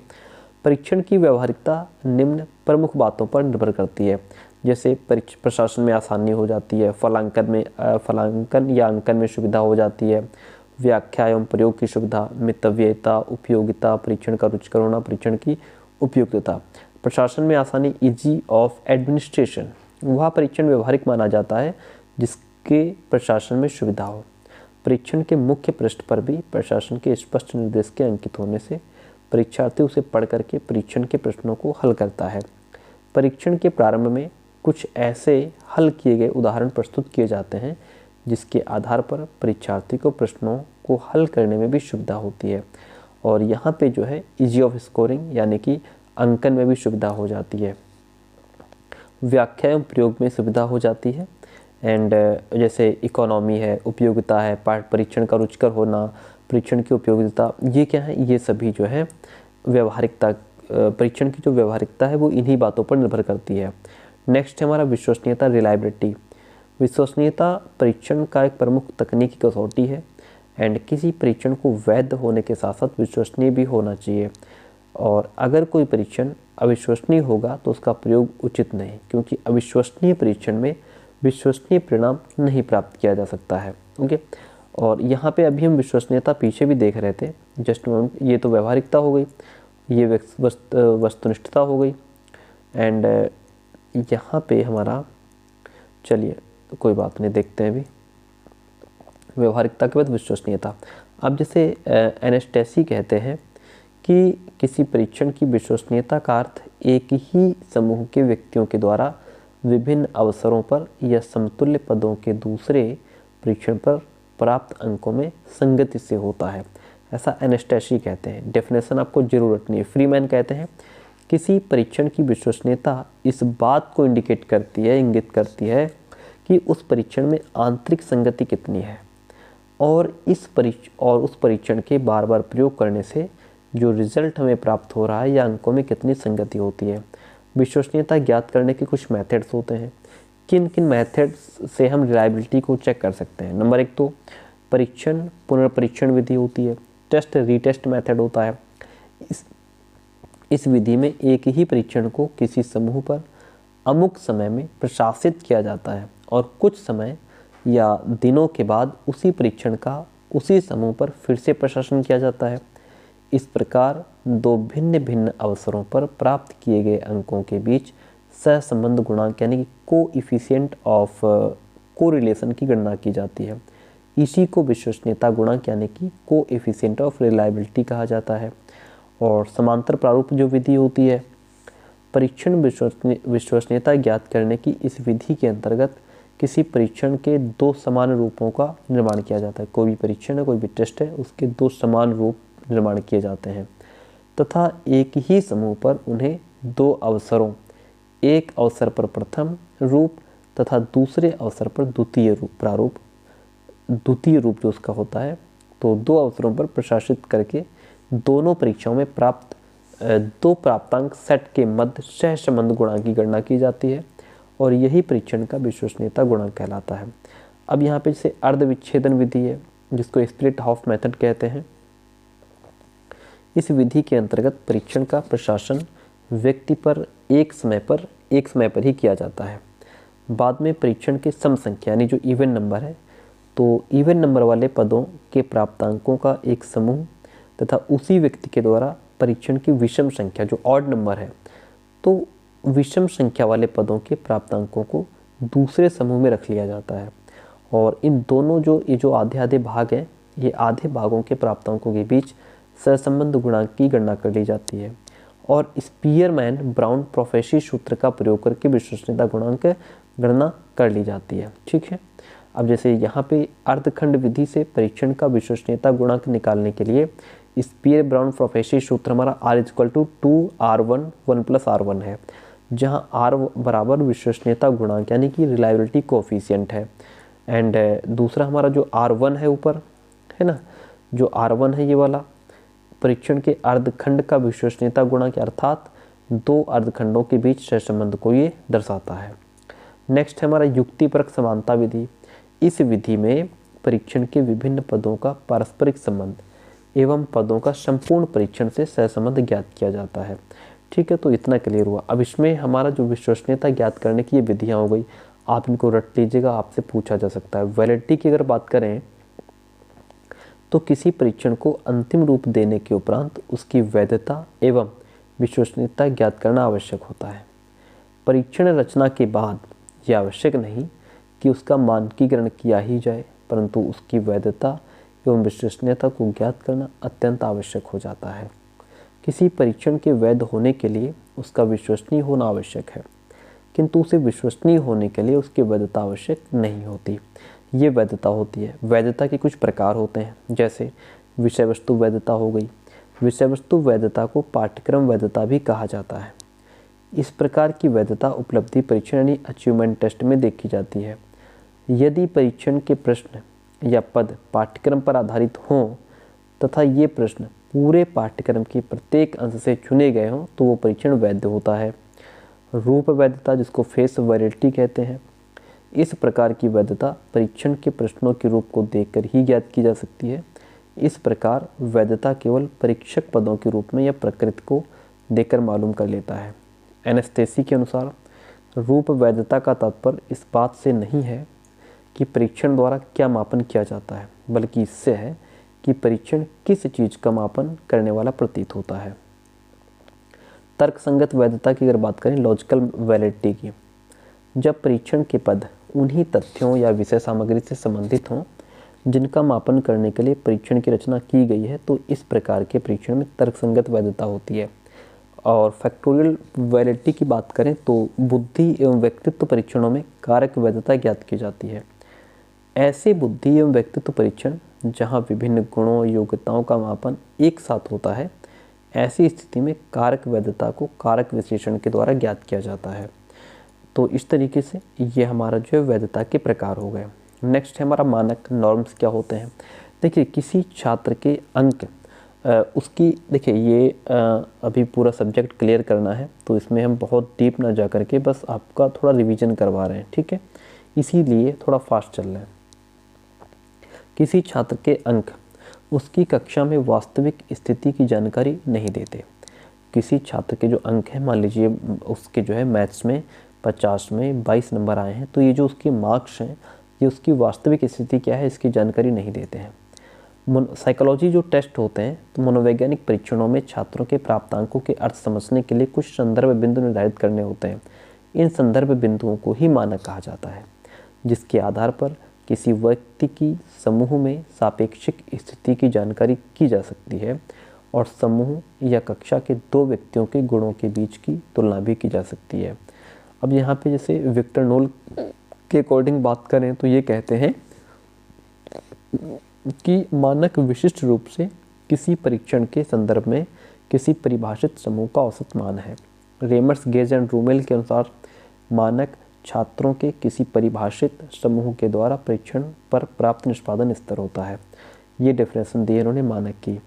परीक्षण की व्यवहारिकता निम्न प्रमुख बातों पर निर्भर करती है, जैसे प्रशासन में आसानी हो जाती है, फलांकन या अंकन में सुविधा हो जाती है, व्याख्या एवं प्रयोग की सुविधा, मितव्ययता, उपयोगिता, परीक्षण का रुचिकर होना, परीक्षण की उपयुक्तता। प्रशासन में आसानी, इजी ऑफ एडमिनिस्ट्रेशन, वह परीक्षण व्यवहारिक माना जाता है जिसके प्रशासन में सुविधा हो। परीक्षण के मुख्य पृष्ठ पर भी प्रशासन के स्पष्ट निर्देश के अंकित होने से परीक्षार्थी उसे पढ़ करके परीक्षण के प्रश्नों को हल करता है। परीक्षण के प्रारंभ में कुछ ऐसे हल किए गए उदाहरण प्रस्तुत किए जाते हैं जिसके आधार पर परीक्षार्थी को प्रश्नों को हल करने में भी सुविधा होती है। और यहाँ पे जो है इजी ऑफ स्कोरिंग यानी कि अंकन में भी सुविधा हो जाती है। व्याख्या एवं प्रयोग में सुविधा हो जाती है। एंड जैसे इकोनॉमी है, उपयोगिता है, पाठ परीक्षण का रुचिकर होना, परीक्षण की उपयोगिता, ये क्या है, ये सभी जो है व्यवहारिकता, परीक्षण की जो व्यवहारिकता है वो इन्हीं बातों पर निर्भर करती है। नेक्स्ट है हमारा विश्वसनीयता, रिलायबिलिटी। विश्वसनीयता परीक्षण का एक प्रमुख तकनीकी कसौटी है एंड किसी परीक्षण को वैध होने के साथ साथ विश्वसनीय भी होना चाहिए। और अगर कोई परीक्षण अविश्वसनीय होगा तो उसका प्रयोग उचित नहीं, क्योंकि अविश्वसनीय परीक्षण में विश्वसनीय परिणाम नहीं प्राप्त किया जा सकता है। ओके, और यहाँ पे अभी हम विश्वसनीयता पीछे भी देख रहे थे, जस्ट ये तो व्यवहारिकता हो गई, ये वस्तुनिष्ठता हो गई, एंड यहाँ पे हमारा, चलिए कोई बात नहीं, देखते हैं अभी व्यवहारिकता के बाद विश्वसनीयता। अब जैसे एनेस्टेसी कहते हैं कि किसी परीक्षण की विश्वसनीयता का अर्थ एक ही समूह के व्यक्तियों के द्वारा विभिन्न अवसरों पर या समतुल्य पदों के दूसरे परीक्षण पर प्राप्त अंकों में संगति से होता है, ऐसा एनेस्टेसी कहते हैं। डेफिनेशन आपको जरूरत नहीं है। फ्रीमैन कहते हैं किसी परीक्षण की विश्वसनीयता इस बात को इंडिकेट करती है, इंगित करती है कि उस परीक्षण में आंतरिक संगति कितनी है और उस परीक्षण के बार बार प्रयोग करने से जो रिजल्ट हमें प्राप्त हो रहा है या अंकों में कितनी संगति होती है। विश्वसनीयता ज्ञात करने के कुछ मेथड्स होते हैं। किन किन मेथड्स से हम रिलायबिलिटी को चेक कर सकते हैं? नंबर 1 तो परीक्षण पुनर्परीक्षण विधि होती है, टेस्ट रीटेस्ट मेथड होता है। इस विधि में एक ही परीक्षण को किसी समूह पर अमुक समय में प्रशासित किया जाता है और कुछ समय या दिनों के बाद उसी परीक्षण का उसी समूह पर फिर से प्रशासन किया जाता है। इस प्रकार दो भिन्न भिन्न अवसरों पर प्राप्त किए गए अंकों के बीच सहसंबंध गुणांक यानी कि कोएफिशिएंट ऑफ कोरिलेशन की गणना की जाती है। इसी को विश्वसनीयता गुणांक यानी कि कोएफिशिएंट ऑफ रिलायबिलिटी कहा जाता है। और समांतर प्रारूप जो विधि होती है, परीक्षण विश्वसनीयता ज्ञात करने की इस विधि के अंतर्गत किसी परीक्षण के दो समान रूपों का निर्माण किया जाता है। कोई भी परीक्षण है, कोई भी टेस्ट है, उसके दो समान रूप निर्माण किए जाते हैं तथा एक ही समूह पर उन्हें दो अवसरों, एक अवसर पर प्रथम रूप तथा दूसरे अवसर पर द्वितीय रूप जो उसका होता है, तो दो अवसरों पर प्रशासित करके दोनों परीक्षाओं में प्राप्त दो प्राप्तांक सेट के मध्य सहसंबंध गुणांक की गणना की जाती है और यही परीक्षण का विश्वसनीयता गुणांक कहलाता है। अब यहाँ पे जैसे अर्ध विच्छेदन विधि है जिसको स्प्लिट हाफ मेथड कहते हैं। इस विधि के अंतर्गत परीक्षण का प्रशासन व्यक्ति पर एक समय पर ही किया जाता है। बाद में परीक्षण के सम संख्या यानी जो इवन नंबर है, तो इवन नंबर वाले पदों के प्राप्तांकों का एक समूह तथा उसी व्यक्ति के द्वारा परीक्षण की विषम संख्या जो ऑड नंबर है, तो विषम संख्या वाले पदों के प्राप्तांकों को दूसरे समूह में रख लिया जाता है और इन दोनों ये जो आधे आधे भाग हैं, ये आधे भागों के प्राप्तांकों के बीच सहसंबंध गुणांक की गणना कर ली जाती है और स्पीयरमैन ब्राउन प्रोफेसी सूत्र का प्रयोग करके विश्वसनीयता गुणांक गणना कर ली जाती है। ठीक है। अब जैसे यहाँ पे अर्धखंड विधि से परीक्षण का विश्वसनीयता गुणांक निकालने के लिए स्पीयर ब्राउन प्रोफेसी सूत्र हमारा R = 2R1 1 + R1 है, जहाँ R बराबर विश्वसनीयता गुणांक यानी कि रिलायबिलिटी कोएफिशिएंट है एंड दूसरा हमारा जो R1 है ऊपर है ना, जो R1 है ये वाला परीक्षण के अर्धखंड का विश्वसनीयता गुणांक अर्थात दो अर्धखंडों के बीच सहसंबंध को ये दर्शाता है। नेक्स्ट है हमारा युक्तिपरक समानता विधि। इस विधि में परीक्षण के विभिन्न पदों का पारस्परिक संबंध एवं पदों का संपूर्ण परीक्षण से सहसंबंध ज्ञात किया जाता है। ठीक है, तो इतना क्लियर हुआ। अब इसमें हमारा जो विश्वसनीयता ज्ञात करने की ये विधियाँ हो गई, आप इनको रट लीजिएगा, आपसे पूछा जा सकता है। वैलिडिटी की अगर बात करें तो किसी परीक्षण को अंतिम रूप देने के उपरांत उसकी वैधता एवं विश्वसनीयता ज्ञात करना आवश्यक होता है। परीक्षण रचना के बाद यह आवश्यक नहीं कि उसका मानकीकरण किया ही जाए, परंतु उसकी वैधता एवं विश्वसनीयता को ज्ञात करना अत्यंत आवश्यक हो जाता है। किसी परीक्षण के वैध होने के लिए उसका विश्वसनीय होना आवश्यक है, किंतु उसे विश्वसनीय होने के लिए उसकी वैधता आवश्यक नहीं होती। ये वैधता होती है। वैधता के कुछ प्रकार होते हैं, जैसे विषय वस्तु वैधता हो गई। विषय वस्तु वैधता को पाठ्यक्रम वैधता भी कहा जाता है। इस प्रकार की वैधता उपलब्धि परीक्षण यानी अचीवमेंट टेस्ट में देखी जाती है। यदि परीक्षण के प्रश्न या पद पाठ्यक्रम पर आधारित हों तथा ये प्रश्न पूरे पाठ्यक्रम के प्रत्येक अंश से चुने गए हों तो वो परीक्षण वैध होता है। रूप वैधता जिसको फेस वैलिडिटी कहते हैं, इस प्रकार की वैधता परीक्षण के प्रश्नों के रूप को देखकर ही ज्ञात की जा सकती है। इस प्रकार वैधता केवल परीक्षक पदों के रूप में या प्रकृति को देखकर मालूम कर लेता है। एनेस्थेसी के अनुसार रूप वैधता का तात्पर्य इस बात से नहीं है कि परीक्षण द्वारा क्या मापन किया जाता है, बल्कि इससे है कि परीक्षण किस चीज़ का मापन करने वाला प्रतीत होता है। तर्कसंगत वैधता की अगर बात करें, लॉजिकल वैलिडिटी की, जब परीक्षण के पद उन्हीं तथ्यों या विषय सामग्री से संबंधित हों जिनका मापन करने के लिए परीक्षण की रचना की गई है, तो इस प्रकार के परीक्षण में तर्कसंगत वैधता होती है। और फैक्टोरियल वैलिडिटी की बात करें तो बुद्धि एवं व्यक्तित्व परीक्षणों में कारक वैधता ज्ञात की जाती है। ऐसे बुद्धि एवं व्यक्तित्व परीक्षण जहां विभिन्न गुणों योग्यताओं का मापन एक साथ होता है, ऐसी स्थिति में कारक वैधता को कारक विश्लेषण के द्वारा ज्ञात किया जाता है। तो इस तरीके से ये हमारा जो है वैधता के प्रकार हो गए। नेक्स्ट है हमारा मानक नॉर्म्स क्या होते हैं। देखिए, किसी छात्र के अंक उसकी देखिए ये अभी पूरा सब्जेक्ट क्लियर करना है, तो इसमें हम बहुत डीप ना जा करके बस आपका थोड़ा रिवीजन करवा रहे हैं, ठीक है, इसीलिए थोड़ा फास्ट चल रहे हैं। किसी छात्र के अंक उसकी कक्षा में वास्तविक स्थिति की जानकारी नहीं देते। किसी छात्र के जो अंक हैं, मान लीजिए उसके जो है मैथ्स में 50 में 22 नंबर आए हैं, तो ये जो उसके मार्क्स हैं ये उसकी वास्तविक स्थिति क्या है इसकी जानकारी नहीं देते हैं। साइकोलॉजी जो टेस्ट होते हैं तो मनोवैज्ञानिक परीक्षणों में छात्रों के प्राप्तांकों के अर्थ समझने के लिए कुछ संदर्भ बिंदु निर्धारित करने होते हैं। इन संदर्भ बिंदुओं को ही मानक कहा जाता है, जिसके आधार पर किसी व्यक्ति की समूह में सापेक्षिक स्थिति की जानकारी की जा सकती है और समूह या कक्षा के दो व्यक्तियों के गुणों के बीच की तुलना भी की जा सकती है। अब यहाँ पे जैसे विक्टर नोल के अकॉर्डिंग बात करें तो ये कहते हैं कि मानक विशिष्ट रूप से किसी परीक्षण के संदर्भ में किसी परिभाषित समूह का औसत मान है। रेमर्स, गेज एंड रूमेल के अनुसार मानक छात्रों के किसी परिभाषित समूह के द्वारा परीक्षण पर प्राप्त निष्पादन स्तर होता है। ये डेफिनेशन दी इन्होंने मानक की।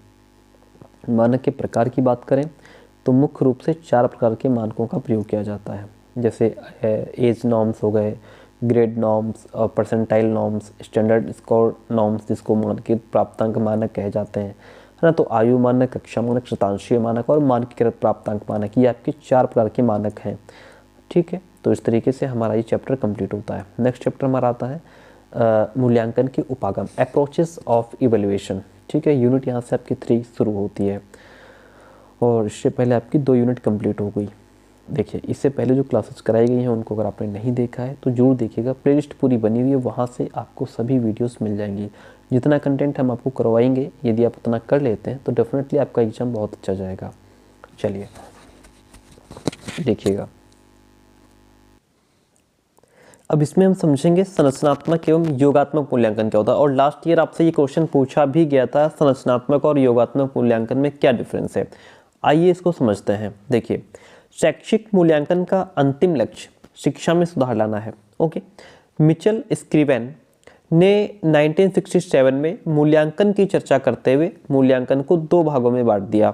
मानक के प्रकार की बात करें तो मुख्य रूप से 4 प्रकार के मानकों का प्रयोग किया जाता है, जैसे एज नॉर्म्स हो गए, ग्रेड नॉर्म्स और percentile norms, standard score norms जिसको मानकीकृत प्राप्तांक मानक कहे जाते हैं, है ना। तो आयु मानक, कक्षा मानक, शतांशीय मानक और मानकीकृत प्राप्तांक मानक, ये आपके 4 प्रकार के मानक हैं। ठीक है, तो इस तरीके से हमारा ये चैप्टर कंप्लीट होता है। नेक्स्ट चैप्टर हमारा आता है मूल्यांकन के उपागम, अप्रोचेस ऑफ इवैल्यूएशन। ठीक है, यूनिट यहाँ से आपकी 3 शुरू होती है और इससे पहले आपकी 2 यूनिट कंप्लीट हो गई। देखिए, इससे पहले जो क्लासेस कराई गई हैं उनको अगर आपने नहीं देखा है तो जरूर देखिएगा, प्लेलिस्ट पूरी बनी हुई है, वहाँ से आपको सभी वीडियोस मिल जाएंगी। जितना कंटेंट हम आपको करवाएंगे यदि आप उतना कर लेते हैं तो डेफिनेटली आपका एग्जाम बहुत अच्छा जाएगा। चलिए देखिएगा, अब इसमें हम समझेंगे संरचनात्मक एवं योगात्मक मूल्यांकन क्या होता है। और लास्ट ईयर आपसे ये क्वेश्चन पूछा भी गया था, संरचनात्मक और योगात्मक मूल्यांकन में क्या डिफरेंस है। आइए इसको समझते हैं। देखिए, शैक्षिक मूल्यांकन का अंतिम लक्ष्य शिक्षा में सुधार लाना है। ओके, मिचेल स्क्रीवेन ने 1967 में मूल्यांकन की चर्चा करते हुए मूल्यांकन को 2 भागों में बांट दिया।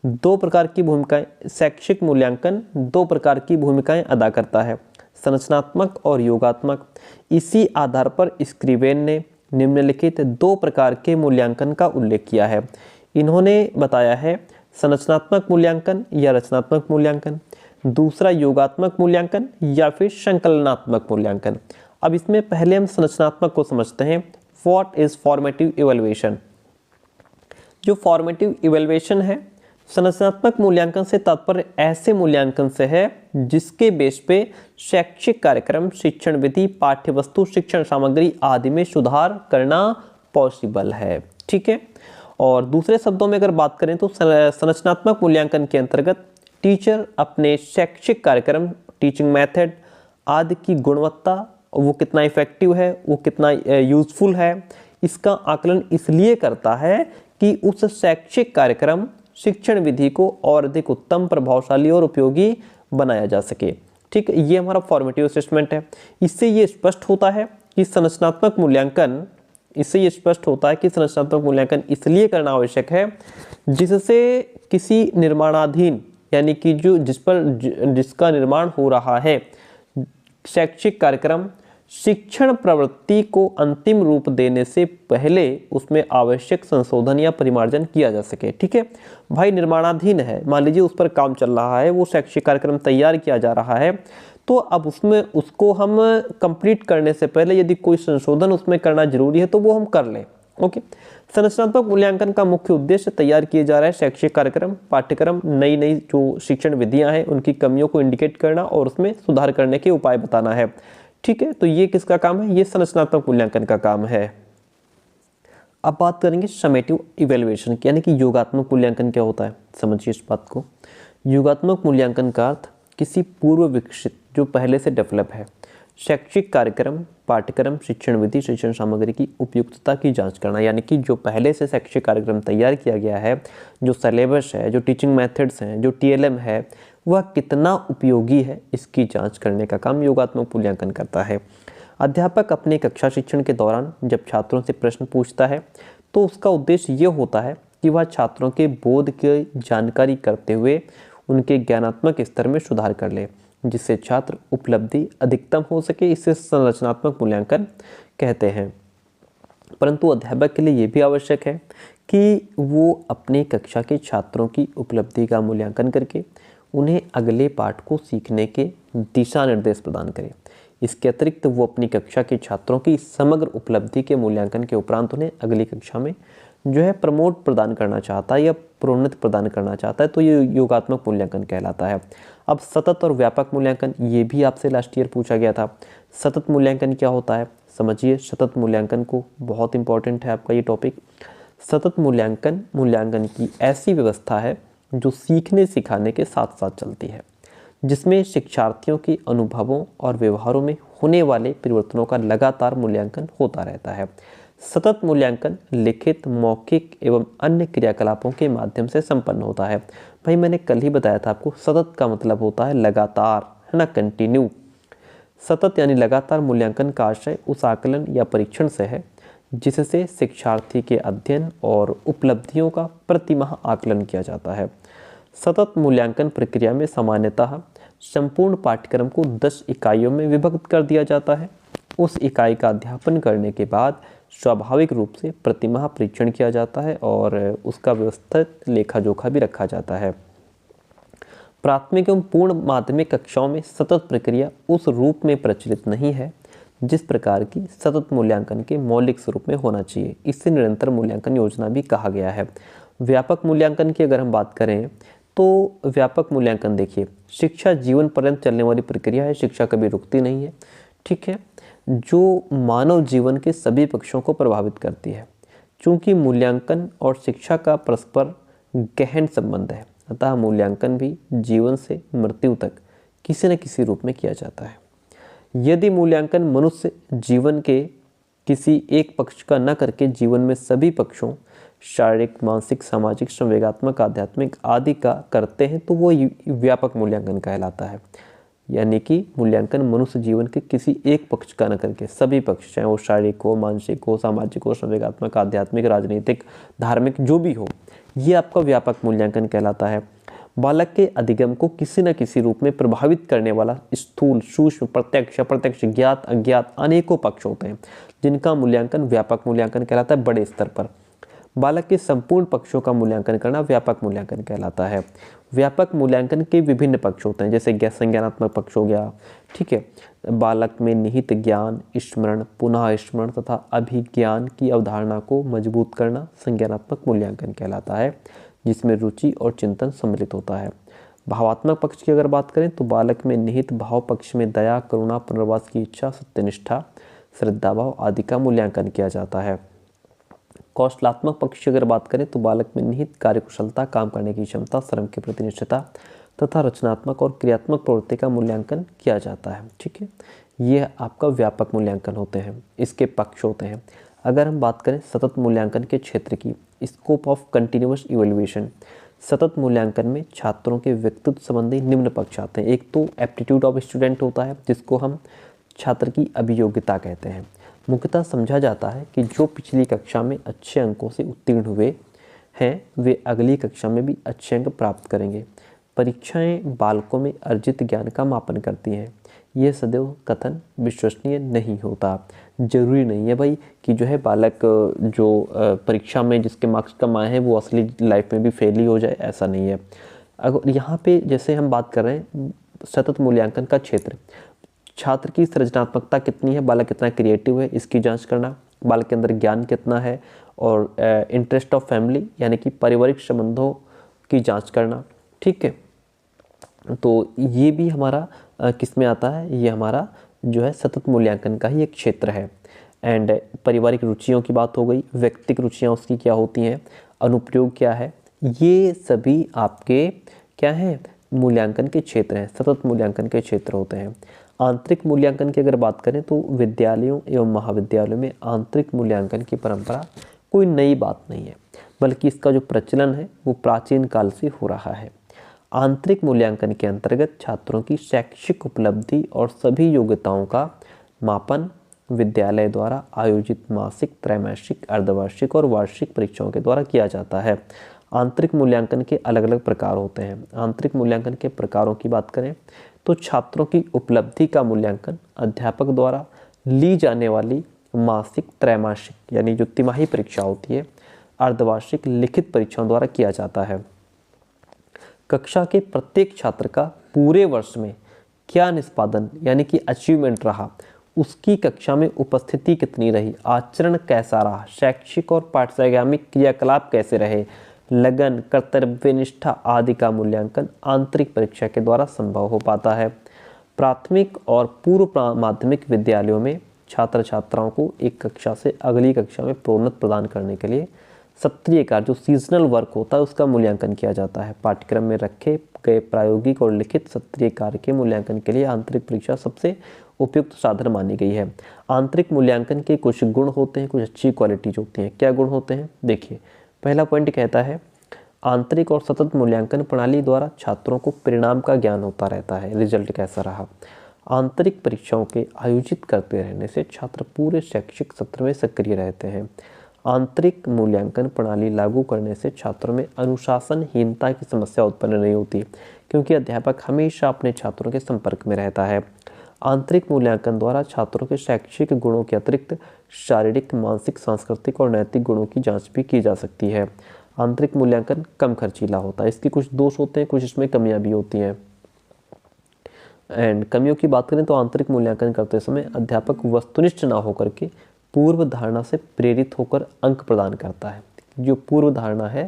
2 प्रकार की भूमिकाएं, शैक्षिक मूल्यांकन 2 प्रकार की भूमिकाएं अदा करता है, संरचनात्मक और योगात्मक। इसी आधार पर स्क्रीवेन ने निम्नलिखित 2 प्रकार के मूल्यांकन का उल्लेख किया है। इन्होंने बताया है संरचनात्मक मूल्यांकन या रचनात्मक मूल्यांकन, दूसरा योगात्मक मूल्यांकन या फिर संकलनात्मक मूल्यांकन। अब इसमें पहले हम संरचनात्मक को समझते हैं। What is formative evaluation. जो फॉर्मेटिव इवैल्यूएशन है, संरचनात्मक मूल्यांकन से तात्पर्य ऐसे मूल्यांकन से है जिसके बेस पे शैक्षिक कार्यक्रम, शिक्षण विधि, पाठ्यवस्तु, शिक्षण सामग्री आदि में सुधार करना पॉसिबल है। ठीक है, और दूसरे शब्दों में अगर बात करें तो संरचनात्मक मूल्यांकन के अंतर्गत टीचर अपने शैक्षिक कार्यक्रम, टीचिंग मेथड आदि की गुणवत्ता, वो कितना इफेक्टिव है, वो कितना यूजफुल है, इसका आकलन इसलिए करता है कि उस शैक्षिक कार्यक्रम, शिक्षण विधि को और अधिक उत्तम, प्रभावशाली और उपयोगी बनाया जा सके। ठीक है, ये हमारा फॉर्मेटिव असेसमेंट है। इससे ये स्पष्ट होता है कि संरचनात्मक मूल्यांकन इसलिए करना आवश्यक है जिससे किसी निर्माणाधीन, यानी कि जिसका निर्माण हो रहा है शैक्षिक कार्यक्रम, शिक्षण प्रवृत्ति को अंतिम रूप देने से पहले उसमें आवश्यक संशोधन या परिमार्जन किया जा सके। ठीक है भाई, निर्माणाधीन है, मान लीजिए उस पर काम चल रहा है, वो शैक्षिक कार्यक्रम तैयार किया जा रहा है, तो अब उसको हम कंप्लीट करने से पहले यदि कोई संशोधन उसमें करना जरूरी है तो वो हम कर लें। ओके, संरचनात्मक मूल्यांकन का मुख्य उद्देश्य तैयार किए जा रहे शैक्षिक कार्यक्रम, पाठ्यक्रम, नई जो शिक्षण विधियां हैं उनकी कमियों को इंडिकेट करना और उसमें सुधार करने के उपाय बताना है। ठीक है, तो ये किसका काम है, ये संरचनात्मक मूल्यांकन का काम है। अब बात करेंगे समेटिव इवैल्यूएशन की, यानी कि योगात्मक मूल्यांकन क्या होता है। समझिए इस बात को। योगात्मक मूल्यांकन का अर्थ किसी पूर्व विकसित, जो पहले से डेवलप है, शैक्षिक कार्यक्रम, पाठ्यक्रम, शिक्षण विधि, शिक्षण सामग्री की उपयुक्तता की जांच करना, यानी कि जो पहले से शैक्षिक कार्यक्रम तैयार किया गया है, जो सिलेबस है, जो टीचिंग मेथड्स हैं, जो TLM है, वह कितना उपयोगी है, इसकी जांच करने का काम योगात्मक मूल्यांकन करता है। अध्यापक अपने कक्षा शिक्षण के दौरान जब छात्रों से प्रश्न पूछता है तो उसका उद्देश्य ये होता है कि वह छात्रों के बोध की जानकारी करते हुए उनके ज्ञानात्मक स्तर में सुधार कर ले, जिससे छात्र उपलब्धि अधिकतम हो सके। इसे संरचनात्मक मूल्यांकन कहते हैं। परंतु अध्यापक के लिए ये भी आवश्यक है कि वो अपने कक्षा के छात्रों की उपलब्धि का मूल्यांकन करके उन्हें अगले पाठ को सीखने के दिशा निर्देश प्रदान करे। इसके अतिरिक्त वो अपनी कक्षा के छात्रों की समग्र उपलब्धि के मूल्यांकन के उपरांत उन्हें अगली कक्षा में जो है प्रमोट प्रदान करना चाहता है या प्रोन्नति प्रदान करना चाहता है तो ये योगात्मक मूल्यांकन कहलाता है। अब सतत और व्यापक मूल्यांकन, ये भी आपसे लास्ट ईयर पूछा गया था। सतत मूल्यांकन क्या होता है समझिए। सतत मूल्यांकन को बहुत इंपॉर्टेंट है आपका ये टॉपिक। सतत मूल्यांकन की ऐसी व्यवस्था है जो सीखने सिखाने के साथ साथ चलती है, जिसमें शिक्षार्थियों के अनुभवों और व्यवहारों में होने वाले परिवर्तनों का लगातार मूल्यांकन होता रहता है। सतत मूल्यांकन लिखित, मौखिक एवं अन्य क्रियाकलापों के माध्यम से संपन्न होता है। भाई मैंने कल ही बताया था आपको, सतत का मतलब होता है लगातार, है ना, कंटिन्यू। सतत यानी लगातार मूल्यांकन का आशय उस आकलन या परीक्षण से है जिससे शिक्षार्थी के अध्ययन और उपलब्धियों का प्रतिमाह आकलन किया जाता है। सतत मूल्यांकन प्रक्रिया में सामान्यतः संपूर्ण पाठ्यक्रम को 10 इकाइयों में विभक्त कर दिया जाता है। उस इकाई का अध्यापन करने के बाद स्वाभाविक रूप से प्रतिमाह परीक्षण किया जाता है और उसका व्यवस्थित लेखा जोखा भी रखा जाता है। प्राथमिक एवं पूर्ण माध्यमिक कक्षाओं में सतत प्रक्रिया उस रूप में प्रचलित नहीं है जिस प्रकार की सतत मूल्यांकन के मौलिक स्वरूप में होना चाहिए। इससे निरंतर मूल्यांकन योजना भी कहा गया है। व्यापक मूल्यांकन की अगर हम बात करें तो व्यापक मूल्यांकन देखिए, शिक्षा जीवन पर्यंत चलने वाली प्रक्रिया है, शिक्षा कभी रुकती नहीं है, ठीक है, जो मानव जीवन के सभी पक्षों को प्रभावित करती है। चूँकि मूल्यांकन और शिक्षा का परस्पर गहन संबंध है, अतः मूल्यांकन भी जीवन से मृत्यु तक किसी न किसी रूप में किया जाता है। यदि मूल्यांकन मनुष्य जीवन के किसी एक पक्ष का न करके जीवन में सभी पक्षों, शारीरिक, मानसिक, सामाजिक, संवेगात्मक, आध्यात्मिक आदि का करते हैं तो वो व्यापक मूल्यांकन कहलाता है। यानी कि मूल्यांकन मनुष्य जीवन के किसी एक पक्ष का न करके सभी पक्ष, चाहे वो शारीरिक हो, मानसिक हो, सामाजिक हो, संवेगात्मक, आध्यात्मिक, राजनीतिक, धार्मिक, जो भी हो, ये आपका व्यापक मूल्यांकन कहलाता है। बालक के अधिगम को किसी न किसी रूप में प्रभावित करने वाला स्थूल, सूक्ष्म, प्रत्यक्ष, अप्रत्यक्ष, ज्ञात, अज्ञात अनेकों पक्ष होते हैं जिनका मूल्यांकन व्यापक मूल्यांकन कहलाता है बड़े स्तर पर। बालक के संपूर्ण पक्षों का मूल्यांकन करना व्यापक मूल्यांकन कहलाता है। व्यापक मूल्यांकन के विभिन्न पक्ष होते हैं, जैसे संज्ञानात्मक पक्ष हो गया, ठीक है, बालक में निहित ज्ञान, स्मरण, पुनः स्मरण तथा अभिज्ञान की अवधारणा को मजबूत करना संज्ञानात्मक मूल्यांकन कहलाता है, जिसमें रुचि और चिंतन सम्मिलित होता है। भावात्मक पक्ष की अगर बात करें तो बालक में निहित भाव पक्ष में दया, करुणा, पुनर्वास की इच्छा, सत्यनिष्ठा, श्रद्धाभाव आदि का मूल्यांकन किया जाता है। कौशलात्मक पक्ष की अगर बात करें तो बालक में निहित कार्यकुशलता, काम करने की क्षमता, श्रम के प्रति निष्ठता तथा रचनात्मक और क्रियात्मक प्रवृत्ति का मूल्यांकन किया जाता है, ठीक है। ये आपका व्यापक मूल्यांकन होते हैं, इसके पक्ष होते हैं। अगर हम बात करें सतत मूल्यांकन के क्षेत्र की, स्कोप ऑफ कंटिन्यूअस इवैल्यूएशन, सतत मूल्यांकन में छात्रों के व्यक्तित्व संबंधी निम्न पक्ष आते हैं। एक तो एप्टीट्यूड ऑफ स्टूडेंट होता है, जिसको हम छात्र की अभियोग्यता कहते हैं। मुख्यतः समझा जाता है कि जो पिछली कक्षा में अच्छे अंकों से उत्तीर्ण हुए हैं वे अगली कक्षा में भी अच्छे अंक प्राप्त करेंगे। परीक्षाएं बालकों में अर्जित ज्ञान का मापन करती हैं। ये सदैव कथन विश्वसनीय नहीं होता। जरूरी नहीं है भाई कि जो है बालक जो परीक्षा में जिसके मार्क्स कम आए हैं वो असली लाइफ में भी फेल ही हो जाए, ऐसा नहीं है। अगर यहाँ पे जैसे हम बात कर रहे हैं सतत मूल्यांकन का क्षेत्र, छात्र की सृजनात्मकता कितनी है, बालक कितना क्रिएटिव है, इसकी जांच करना, बालक के अंदर ज्ञान कितना है, और इंटरेस्ट ऑफ फैमिली यानी कि पारिवारिक संबंधों की जांच करना, ठीक है। तो ये भी हमारा किस में आता है, ये हमारा जो है सतत मूल्यांकन का ही एक क्षेत्र है। एंड पारिवारिक रुचियों की बात हो गई, व्यक्तिगत रुचियाँ उसकी क्या होती हैं, अनुप्रयोग क्या है, ये सभी आपके क्या हैं, मूल्यांकन के क्षेत्र हैं, सतत मूल्यांकन के क्षेत्र होते हैं। आंतरिक मूल्यांकन की अगर बात करें तो विद्यालयों एवं महाविद्यालयों में आंतरिक मूल्यांकन की परंपरा कोई नई बात नहीं है, बल्कि इसका जो प्रचलन है वो प्राचीन काल से हो रहा है। आंतरिक मूल्यांकन के अंतर्गत छात्रों की शैक्षिक उपलब्धि और सभी योग्यताओं का मापन विद्यालय द्वारा आयोजित मासिक, त्रैमासिक, अर्धवार्षिक और वार्षिक परीक्षाओं के द्वारा किया जाता है। आंतरिक मूल्यांकन के अलग अलग प्रकार होते हैं। आंतरिक मूल्यांकन के प्रकारों की बात करें तो छात्रों की उपलब्धि का मूल्यांकन अध्यापक द्वारा ली जाने वाली मासिक, त्रैमासिक यानी जो तिमाही परीक्षा होती है, अर्धवार्षिक लिखित परीक्षाओं द्वारा किया जाता है। कक्षा के प्रत्येक छात्र का पूरे वर्ष में क्या निष्पादन यानी कि अचीवमेंट रहा, उसकी कक्षा में उपस्थिति कितनी रही, आचरण कैसा रहा, शैक्षिक और पाठ्यक्रमिक क्रियाकलाप कैसे रहे, लगन, कर्तव्यनिष्ठा आदि का मूल्यांकन आंतरिक परीक्षा के द्वारा संभव हो पाता है। प्राथमिक और पूर्व माध्यमिक विद्यालयों में छात्र छात्राओं को एक कक्षा से अगली कक्षा में प्रोन्नति प्रदान करने के लिए सत्रीय कार्य जो सीजनल वर्क होता है उसका मूल्यांकन किया जाता है। पाठ्यक्रम में रखे गए प्रायोगिक और लिखित सत्रीय कार्य के मूल्यांकन के लिए आंतरिक परीक्षा सबसे उपयुक्त साधन मानी गई है। आंतरिक मूल्यांकन के कुछ गुण होते हैं, कुछ अच्छी क्वालिटीज होती हैं। क्या गुण होते हैं देखिए, पहला पॉइंट कहता है आंतरिक और सतत मूल्यांकन प्रणाली द्वारा छात्रों को परिणाम का ज्ञान होता रहता है, रिजल्ट कैसा रहा। आंतरिक परीक्षाओं के आयोजित करते रहने से छात्र पूरे शैक्षिक सत्र में सक्रिय रहते हैं। आंतरिक मूल्यांकन प्रणाली लागू करने से छात्रों में अनुशासनहीनता की समस्या उत्पन्न नहीं होती, क्योंकि अध्यापक हमेशा अपने छात्रों के संपर्क में रहता है। आंतरिक मूल्यांकन द्वारा छात्रों के शैक्षिक गुणों के अतिरिक्त शारीरिक, मानसिक, सांस्कृतिक और नैतिक गुणों की जांच भी की जा सकती है। आंतरिक मूल्यांकन कम खर्चीला होता है। इसके कुछ दोष होते हैं, कुछ इसमें कमियां भी होती हैं। एंड कमियों की बात करें तो आंतरिक मूल्यांकन करते समय अध्यापक वस्तुनिष्ठ ना होकर के पूर्व धारणा से प्रेरित होकर अंक प्रदान करता है। जो पूर्व धारणा है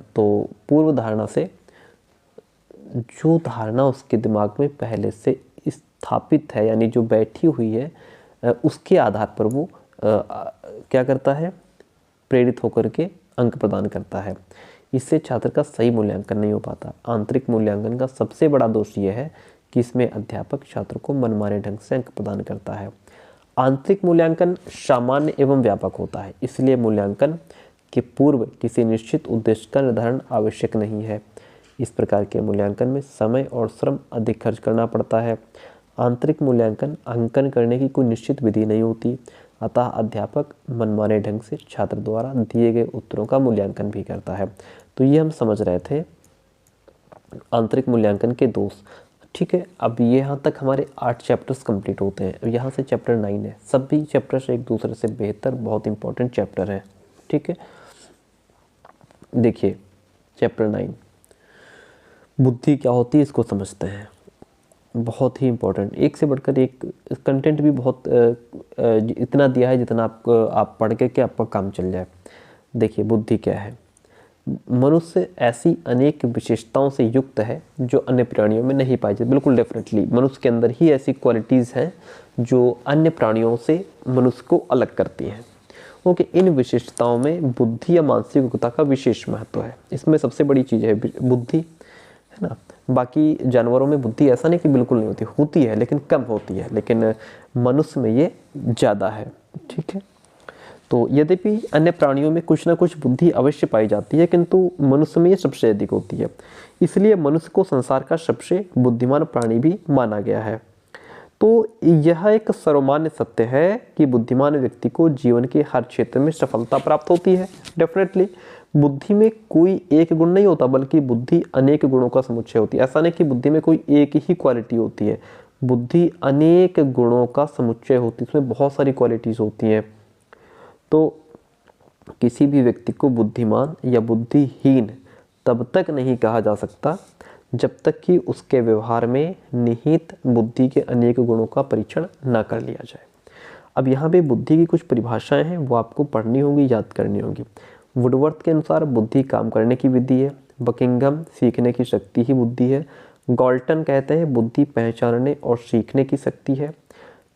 तो पूर्व धारणा से जो धारणा उसके दिमाग में पहले से स्थापित है, यानी जो बैठी हुई है, उसके आधार पर वो क्या करता है, प्रेरित होकर के अंक प्रदान करता है। इससे छात्र का सही मूल्यांकन नहीं हो पाता। आंतरिक मूल्यांकन का सबसे बड़ा दोष यह है कि इसमें अध्यापक छात्र को मनमाने ढंग से अंक प्रदान करता है। आंतरिक मूल्यांकन सामान्य एवं व्यापक होता है, इसलिए मूल्यांकन के पूर्व किसी निश्चित उद्देश्य का निर्धारण आवश्यक नहीं है। इस प्रकार के मूल्यांकन में समय और श्रम अधिक खर्च करना पड़ता है। आंतरिक मूल्यांकन अंकन करने की कोई निश्चित विधि नहीं होती, अतः अध्यापक मनमाने ढंग से छात्र द्वारा दिए गए उत्तरों का मूल्यांकन भी करता है। तो ये हम समझ रहे थे आंतरिक मूल्यांकन के दोष। ठीक है, अब ये यहाँ तक हमारे 8 चैप्टर्स कंप्लीट होते हैं। यहाँ से चैप्टर 9 है। सभी चैप्टर्स एक दूसरे से बेहतर, बहुत इंपॉर्टेंट चैप्टर है। ठीक है, देखिए चैप्टर 9 बुद्धि क्या होती है, इसको समझते हैं। बहुत ही इंपॉर्टेंट, एक से बढ़कर एक, कंटेंट भी बहुत इतना दिया है जितना आप पढ़ के आपका काम चल जाए। देखिए बुद्धि क्या है। मनुष्य ऐसी अनेक विशेषताओं से युक्त है जो अन्य प्राणियों में नहीं पाई जाती। बिल्कुल डेफिनेटली मनुष्य के अंदर ही ऐसी क्वालिटीज़ हैं जो अन्य प्राणियों से मनुष्य को अलग करती हैं। ओके, इन विशेषताओं में बुद्धि या मानसिक योग्यता का विशेष महत्व है। इसमें सबसे बड़ी चीज़ है बुद्धि, है ना। बाकी जानवरों में बुद्धि ऐसा नहीं कि बिल्कुल नहीं होती, होती है लेकिन कम होती है, लेकिन मनुष्य में ये ज़्यादा है। ठीक है, तो यद्यपि अन्य प्राणियों में कुछ ना कुछ बुद्धि अवश्य पाई जाती है, किंतु मनुष्य में ये सबसे अधिक होती है। इसलिए मनुष्य को संसार का सबसे बुद्धिमान प्राणी भी माना गया है। तो यह एक सर्वमान्य सत्य है कि बुद्धिमान व्यक्ति को जीवन के हर क्षेत्र में सफलता प्राप्त होती है। डेफिनेटली बुद्धि में कोई एक गुण नहीं होता, बल्कि बुद्धि अनेक गुणों का समुच्चय होती है। ऐसा नहीं कि बुद्धि में कोई एक ही क्वालिटी होती है, बुद्धि अनेक गुणों का समुच्चय होती है, उसमें बहुत सारी क्वालिटीज़ होती हैं। तो किसी भी व्यक्ति को बुद्धिमान या बुद्धिहीन तब तक नहीं कहा जा सकता जब तक कि उसके व्यवहार में निहित बुद्धि के अनेक गुणों का परीक्षण न कर लिया जाए। अब यहाँ पे बुद्धि की कुछ परिभाषाएं हैं, वो आपको पढ़नी होंगी, याद करनी होंगी। वुडवर्थ के अनुसार बुद्धि काम करने की विधि है। बकिंघम सीखने की शक्ति ही बुद्धि है। गॉल्टन कहते हैं बुद्धि पहचानने और सीखने की शक्ति है।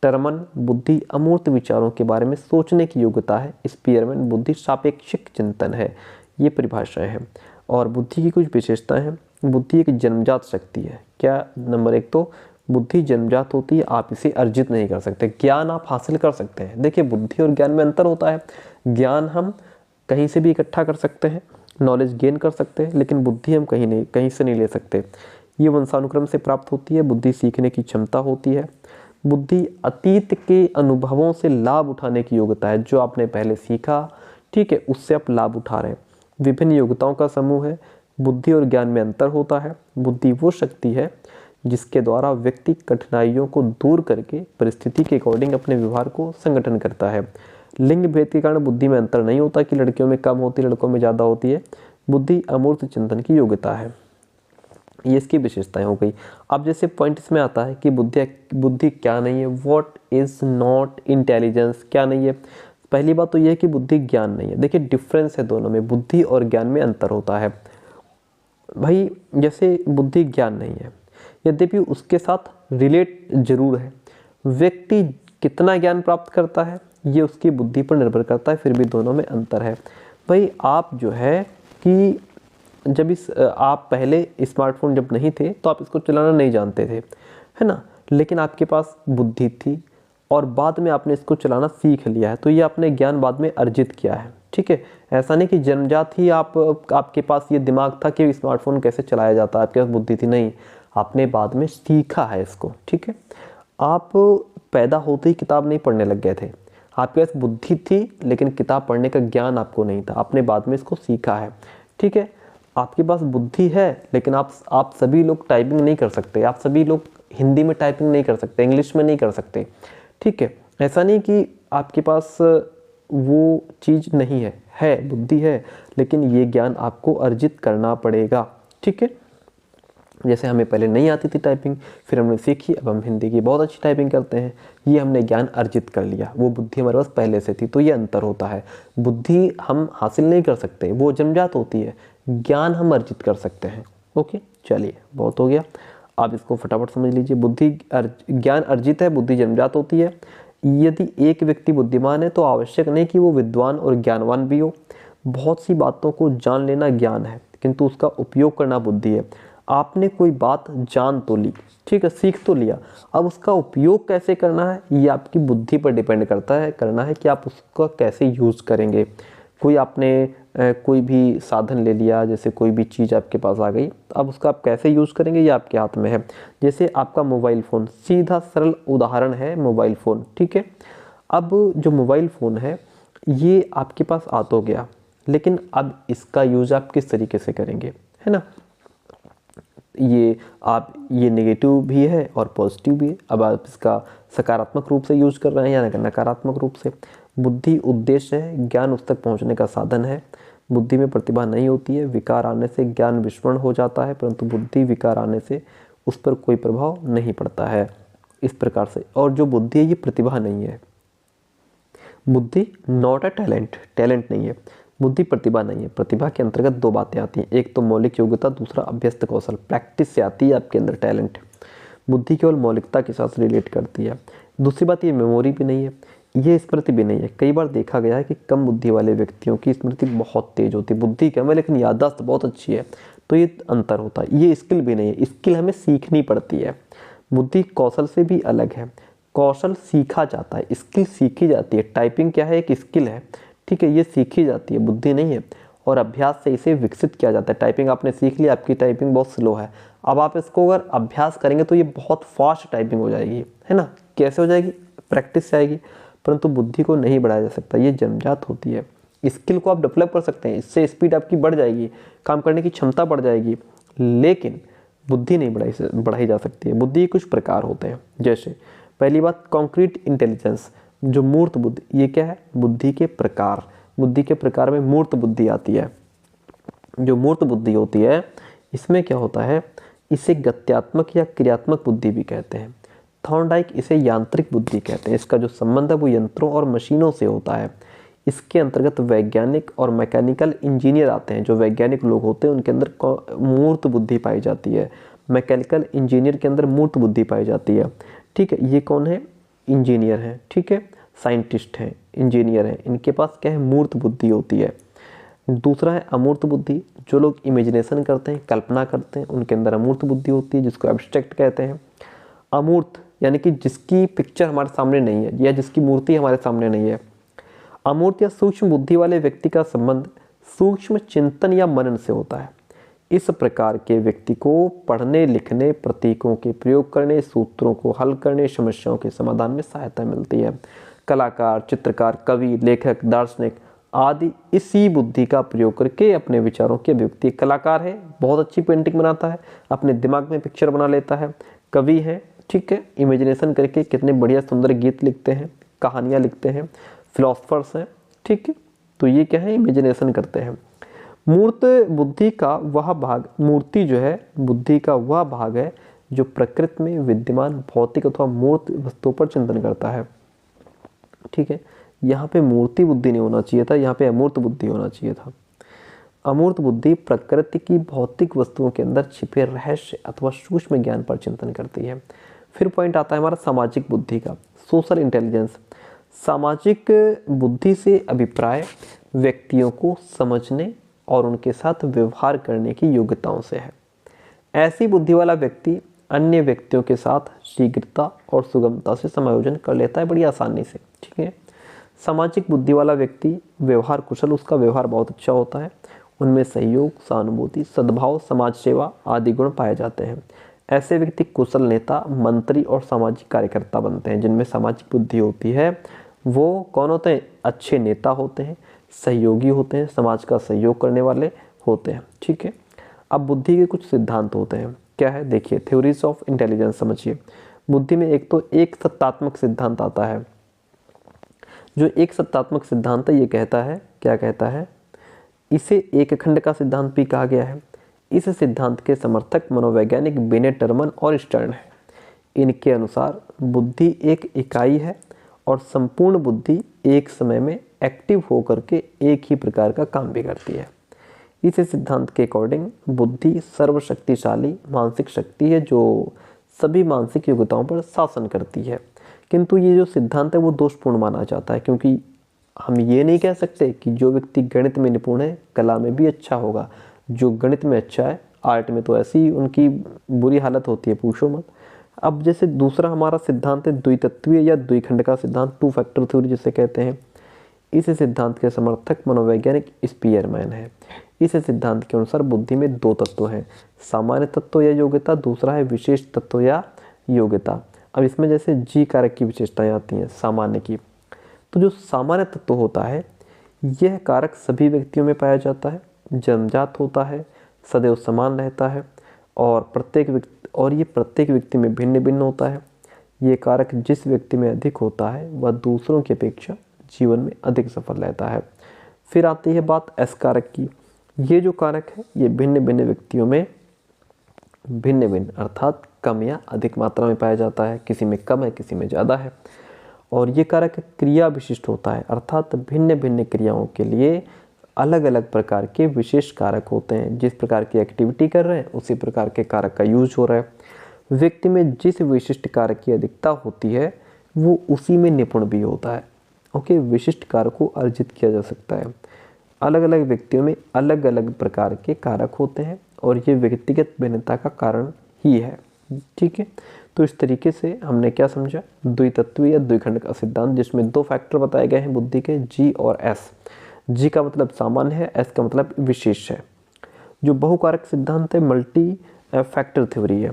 टर्मन बुद्धि अमूर्त विचारों के बारे में सोचने की योग्यता है। स्पीयरमैन बुद्धि सापेक्षिक चिंतन है। ये परिभाषाएं हैं। और बुद्धि की कुछ विशेषताएं हैं। बुद्धि एक जन्मजात शक्ति है। क्या, नंबर 1 तो बुद्धि जन्मजात होती है, आप इसे अर्जित नहीं कर सकते। ज्ञान आप हासिल कर सकते हैं। देखिए बुद्धि और ज्ञान में अंतर होता है। ज्ञान हम कहीं से भी इकट्ठा कर सकते हैं, नॉलेज गेन कर सकते हैं, लेकिन बुद्धि हम कहीं से नहीं ले सकते। ये वंशानुक्रम से प्राप्त होती है। बुद्धि सीखने की क्षमता होती है। बुद्धि अतीत के अनुभवों से लाभ उठाने की योग्यता है। जो आपने पहले सीखा, ठीक है, उससे आप लाभ उठा रहे हैं। विभिन्न योग्यताओं का समूह है। बुद्धि और ज्ञान में अंतर होता है। बुद्धि वो शक्ति है जिसके द्वारा व्यक्ति कठिनाइयों को दूर करके परिस्थिति के अकॉर्डिंग अपने व्यवहार को संगठन करता है। लिंग भेद के कारण बुद्धि में अंतर नहीं होता कि लड़कियों में कम होती, लड़कों में ज़्यादा होती है। बुद्धि अमूर्त चिंतन की योग्यता है। ये इसकी विशेषताएं हो गई। अब जैसे पॉइंट इसमें आता है कि बुद्धि क्या नहीं है, व्हाट इज नॉट इंटेलिजेंस, क्या नहीं है। पहली बात तो ये है कि बुद्धि ज्ञान नहीं है। देखिए डिफरेंस है दोनों में, बुद्धि और ज्ञान में अंतर होता है भाई। जैसे बुद्धि ज्ञान नहीं है, यद्यपि उसके साथ रिलेट जरूर है। व्यक्ति कितना ज्ञान प्राप्त करता है ये उसकी बुद्धि पर निर्भर करता है, फिर भी दोनों में अंतर है भाई। आप जो है कि जब आप पहले स्मार्टफोन जब नहीं थे तो आप इसको चलाना नहीं जानते थे, है ना, लेकिन आपके पास बुद्धि थी और बाद में आपने इसको चलाना सीख लिया है, तो ये आपने ज्ञान बाद में अर्जित किया है, ठीक है। ऐसा नहीं कि जन्मजात ही आपके पास ये दिमाग था कि स्मार्टफोन कैसे चलाया जाता है, आपके पास बुद्धि थी, नहीं, आपने बाद में सीखा है इसको, ठीक है। आप पैदा होते ही किताब नहीं पढ़ने लग गए थे, आपके पास बुद्धि थी लेकिन किताब पढ़ने का ज्ञान आपको नहीं था, आपने बाद में इसको सीखा है, ठीक है। आपके पास बुद्धि है लेकिन आप सभी लोग टाइपिंग नहीं कर सकते, आप सभी लोग हिंदी में टाइपिंग नहीं कर सकते, इंग्लिश में नहीं कर सकते, ठीक है। ऐसा नहीं कि आपके पास वो चीज़ नहीं है बुद्धि है, लेकिन ये ज्ञान आपको अर्जित करना पड़ेगा, ठीक है। जैसे हमें पहले नहीं आती थी टाइपिंग, फिर हमने सीखी, अब हम हिंदी की बहुत अच्छी टाइपिंग करते हैं, ये हमने ज्ञान अर्जित कर लिया, वो बुद्धि हमारे पास पहले से थी। तो ये अंतर होता है, बुद्धि हम हासिल नहीं कर सकते, वो जन्मजात होती है, ज्ञान हम अर्जित कर सकते हैं। ओके, चलिए बहुत हो गया, आप इसको फटाफट समझ लीजिए। ज्ञान अर्जित है, बुद्धि जन्मजात होती है। यदि एक व्यक्ति बुद्धिमान है तो आवश्यक नहीं कि वो विद्वान और ज्ञानवान भी हो। बहुत सी बातों को जान लेना ज्ञान है, किंतु उसका उपयोग करना बुद्धि है। आपने कोई बात जान तो ली, ठीक है, सीख तो लिया, अब उसका उपयोग कैसे करना है ये आपकी बुद्धि पर डिपेंड करना है कि आप उसका कैसे यूज़ करेंगे। कोई आपने कोई भी साधन ले लिया, जैसे कोई भी चीज़ आपके पास आ गई, तो अब उसका आप कैसे यूज़ करेंगे ये आपके हाथ में है। जैसे आपका मोबाइल फ़ोन, सीधा सरल उदाहरण है मोबाइल फ़ोन, ठीक है। अब जो मोबाइल फ़ोन है ये आपके पास आ तो गया, लेकिन अब इसका यूज़ आप किस तरीके से करेंगे, है ना। ये नेगेटिव भी है और पॉजिटिव भी है। अब आप इसका सकारात्मक रूप से यूज़ कर रहे हैं या नकारात्मक रूप से। बुद्धि उद्देश्य है, ज्ञान उस तक पहुंचने का साधन है। बुद्धि में प्रतिभा नहीं होती है, विकार आने से ज्ञान विस्मरण हो जाता है, परंतु बुद्धि विकार आने से उस पर कोई प्रभाव नहीं पड़ता है, इस प्रकार से। और जो बुद्धि है ये प्रतिभा नहीं है, बुद्धि नॉट अ टैलेंट नहीं है, बुद्धि प्रतिभा नहीं है। प्रतिभा के अंतर्गत दो बातें आती हैं, एक तो मौलिक योग्यता, दूसरा अभ्यस्त कौशल, प्रैक्टिस से आती है आपके अंदर टैलेंट। बुद्धि केवल मौलिकता के साथ रिलेट करती है। दूसरी बात, ये मेमोरी भी नहीं है, ये स्मृति भी नहीं है। कई बार देखा गया है कि कम बुद्धि वाले व्यक्तियों की स्मृति बहुत तेज होती है, बुद्धि कम है लेकिन याददाश्त बहुत अच्छी है, तो ये अंतर होता है। ये स्किल भी नहीं है, स्किल हमें सीखनी पड़ती है। बुद्धि कौशल से भी अलग है, कौशल सीखा जाता है, स्किल सीखी जाती है। टाइपिंग क्या है, एक स्किल है, ठीक है, ये सीखी जाती है, बुद्धि नहीं है, और अभ्यास से इसे विकसित किया जाता है। टाइपिंग आपने सीख लिया, आपकी टाइपिंग बहुत स्लो है, अब आप इसको अगर अभ्यास करेंगे तो ये बहुत फास्ट टाइपिंग हो जाएगी, है ना। कैसे हो जाएगी, प्रैक्टिस से आएगी, परंतु बुद्धि को नहीं बढ़ाया जा सकता, ये जन्मजात होती है। स्किल को आप डेवलप कर सकते हैं, इससे स्पीड आपकी बढ़ जाएगी, काम करने की क्षमता बढ़ जाएगी, लेकिन बुद्धि नहीं बढ़ाई जा सकती है। बुद्धि कुछ प्रकार होते हैं, जैसे पहली बात कॉन्क्रीट इंटेलिजेंस, जो मूर्त बुद्धि, ये क्या है, बुद्धि के प्रकार। बुद्धि के प्रकार में मूर्त बुद्धि आती है। जो मूर्त बुद्धि होती है इसमें क्या होता है, इसे गत्यात्मक या क्रियात्मक बुद्धि भी कहते हैं। थॉर्नडाइक इसे यांत्रिक बुद्धि कहते हैं। इसका जो संबंध है वो यंत्रों और मशीनों से होता है। इसके अंतर्गत वैज्ञानिक और मैकेनिकल इंजीनियर आते हैं। जो वैज्ञानिक लोग होते हैं उनके अंदर मूर्त बुद्धि पाई जाती है, मैकेनिकल इंजीनियर के अंदर मूर्त बुद्धि पाई जाती है, ठीक है। ये कौन है, इंजीनियर हैं, ठीक है, साइंटिस्ट हैं, इंजीनियर हैं, इनके पास क्या है, मूर्त बुद्धि होती है। दूसरा है अमूर्त बुद्धि, जो लोग इमेजिनेशन करते हैं, कल्पना करते हैं, उनके अंदर अमूर्त बुद्धि होती है, जिसको एब्स्ट्रैक्ट कहते हैं। अमूर्त यानी कि जिसकी पिक्चर हमारे सामने नहीं है या जिसकी मूर्ति हमारे सामने नहीं है। अमूर्त या सूक्ष्म बुद्धि वाले व्यक्ति का संबंध सूक्ष्म चिंतन या मनन से होता है। इस प्रकार के व्यक्ति को पढ़ने लिखने, प्रतीकों के प्रयोग करने, सूत्रों को हल करने, समस्याओं के समाधान में सहायता मिलती है। कलाकार, चित्रकार, कवि, लेखक, दार्शनिक आदि इसी बुद्धि का प्रयोग करके अपने विचारों की अभिव्यक्ति। कलाकार है, बहुत अच्छी पेंटिंग बनाता है, अपने दिमाग में पिक्चर बना लेता है। कवि है, ठीक है, इमेजिनेशन करके कितने बढ़िया सुंदर गीत लिखते हैं, कहानियाँ लिखते हैं। फिलोसफर्स हैं, ठीक है, तो ये क्या है, इमेजिनेशन करते हैं। मूर्त बुद्धि का वह भाग, मूर्ति जो है बुद्धि का वह भाग है जो प्रकृति में विद्यमान भौतिक अथवा मूर्त वस्तुओं पर चिंतन करता है। ठीक है, यहाँ पे मूर्ति बुद्धि नहीं होना चाहिए था, यहाँ पे अमूर्त बुद्धि होना चाहिए था। अमूर्त बुद्धि प्रकृति की भौतिक वस्तुओं के अंदर छिपे रहस्य अथवा सूक्ष्म ज्ञान पर चिंतन करती है। फिर पॉइंट आता है हमारा सामाजिक बुद्धि का, सोशल इंटेलिजेंस। सामाजिक बुद्धि से अभिप्राय व्यक्तियों को समझने और उनके साथ व्यवहार करने की योग्यताओं से है। ऐसी बुद्धि वाला व्यक्ति अन्य व्यक्तियों के साथ शीघ्रता और सुगमता से समायोजन कर लेता है, बड़ी आसानी से। ठीक है, सामाजिक बुद्धि वाला व्यक्ति व्यवहार कुशल, उसका व्यवहार बहुत अच्छा होता है, उनमें सहयोग, सहानुभूति, सद्भाव, समाज सेवा आदि गुण पाए जाते हैं। ऐसे व्यक्ति कुशल नेता, मंत्री और सामाजिक कार्यकर्ता बनते हैं। जिनमें सामाजिक बुद्धि होती है वो कौन होते हैं? अच्छे नेता होते हैं, सहयोगी होते हैं, समाज का सहयोग करने वाले होते हैं। ठीक है, अब बुद्धि के कुछ सिद्धांत होते हैं। क्या है? देखिए, थ्योरीज ऑफ इंटेलिजेंस समझिए। बुद्धि में एक तो एक सत्तात्मक सिद्धांत आता है। जो एक सत्तात्मक सिद्धांत है ये कहता है, क्या कहता है? इसे एक खंड का सिद्धांत भी कहा गया है। इस सिद्धांत के समर्थक मनोवैज्ञानिक बेनेट टर्मन और स्टर्न है। इनके अनुसार बुद्धि एक इकाई है और संपूर्ण बुद्धि एक समय में एक्टिव होकर के एक ही प्रकार का काम भी करती है। इस सिद्धांत के अकॉर्डिंग बुद्धि सर्वशक्तिशाली मानसिक शक्ति है जो सभी मानसिक योग्यताओं पर शासन करती है। किंतु ये जो सिद्धांत है वो दोषपूर्ण माना जाता है, क्योंकि हम ये नहीं कह सकते कि जो व्यक्ति गणित में निपुण है कला में भी अच्छा होगा। जो गणित में अच्छा है आर्ट में तो ऐसी उनकी बुरी हालत होती है, पूछो मत। अब जैसे दूसरा हमारा सिद्धांत है द्वितत्वीय या द्विखंड का सिद्धांत, टू फैक्टर थ्योरी जिसे कहते हैं। इस सिद्धांत के समर्थक मनोवैज्ञानिक स्पीयरमैन है। इस सिद्धांत के अनुसार बुद्धि में दो तत्व हैं, सामान्य तत्व या योग्यता, दूसरा है विशेष तत्व या योग्यता। अब इसमें जैसे जी कारक की विशेषताएं आती हैं सामान्य की। तो जो सामान्य तत्व होता है यह कारक सभी व्यक्तियों में पाया जाता है, जन्मजात होता है, सदैव समान रहता है और ये प्रत्येक व्यक्ति में भिन्न भिन्न होता है। ये कारक जिस व्यक्ति में अधिक होता है वह दूसरों की अपेक्षा जीवन में अधिक सफल रहता है। फिर आती है बात एस कारक की। ये जो कारक है ये भिन्न भिन्न व्यक्तियों में भिन्न भिन्न अर्थात कम या अधिक मात्रा में पाया जाता है, किसी में कम है किसी में ज़्यादा है। और ये कारक क्रिया विशिष्ट होता है, अर्थात भिन्न भिन्न क्रियाओं के लिए अलग अलग प्रकार के विशेष कारक होते हैं। जिस प्रकार की एक्टिविटी कर रहे हैं उसी प्रकार के कारक का यूज हो रहा है। व्यक्ति में जिस विशिष्ट कारक की अधिकता होती है वो उसी में निपुण भी होता है। ओके, विशिष्ट कारक को अर्जित किया जा सकता है। अलग अलग व्यक्तियों में अलग अलग प्रकार के कारक होते हैं और ये व्यक्तिगत भिन्नता का कारण ही है। ठीक है, तो इस तरीके से हमने क्या समझा, द्वितत्वीय या द्विखंड का सिद्धांत, जिसमें दो फैक्टर बताए गए हैं बुद्धि के, जी और एस। जी का मतलब सामान्य है, एस का मतलब विशेष है। जो बहुकारक सिद्धांत है मल्टी फैक्टर थ्योरी है।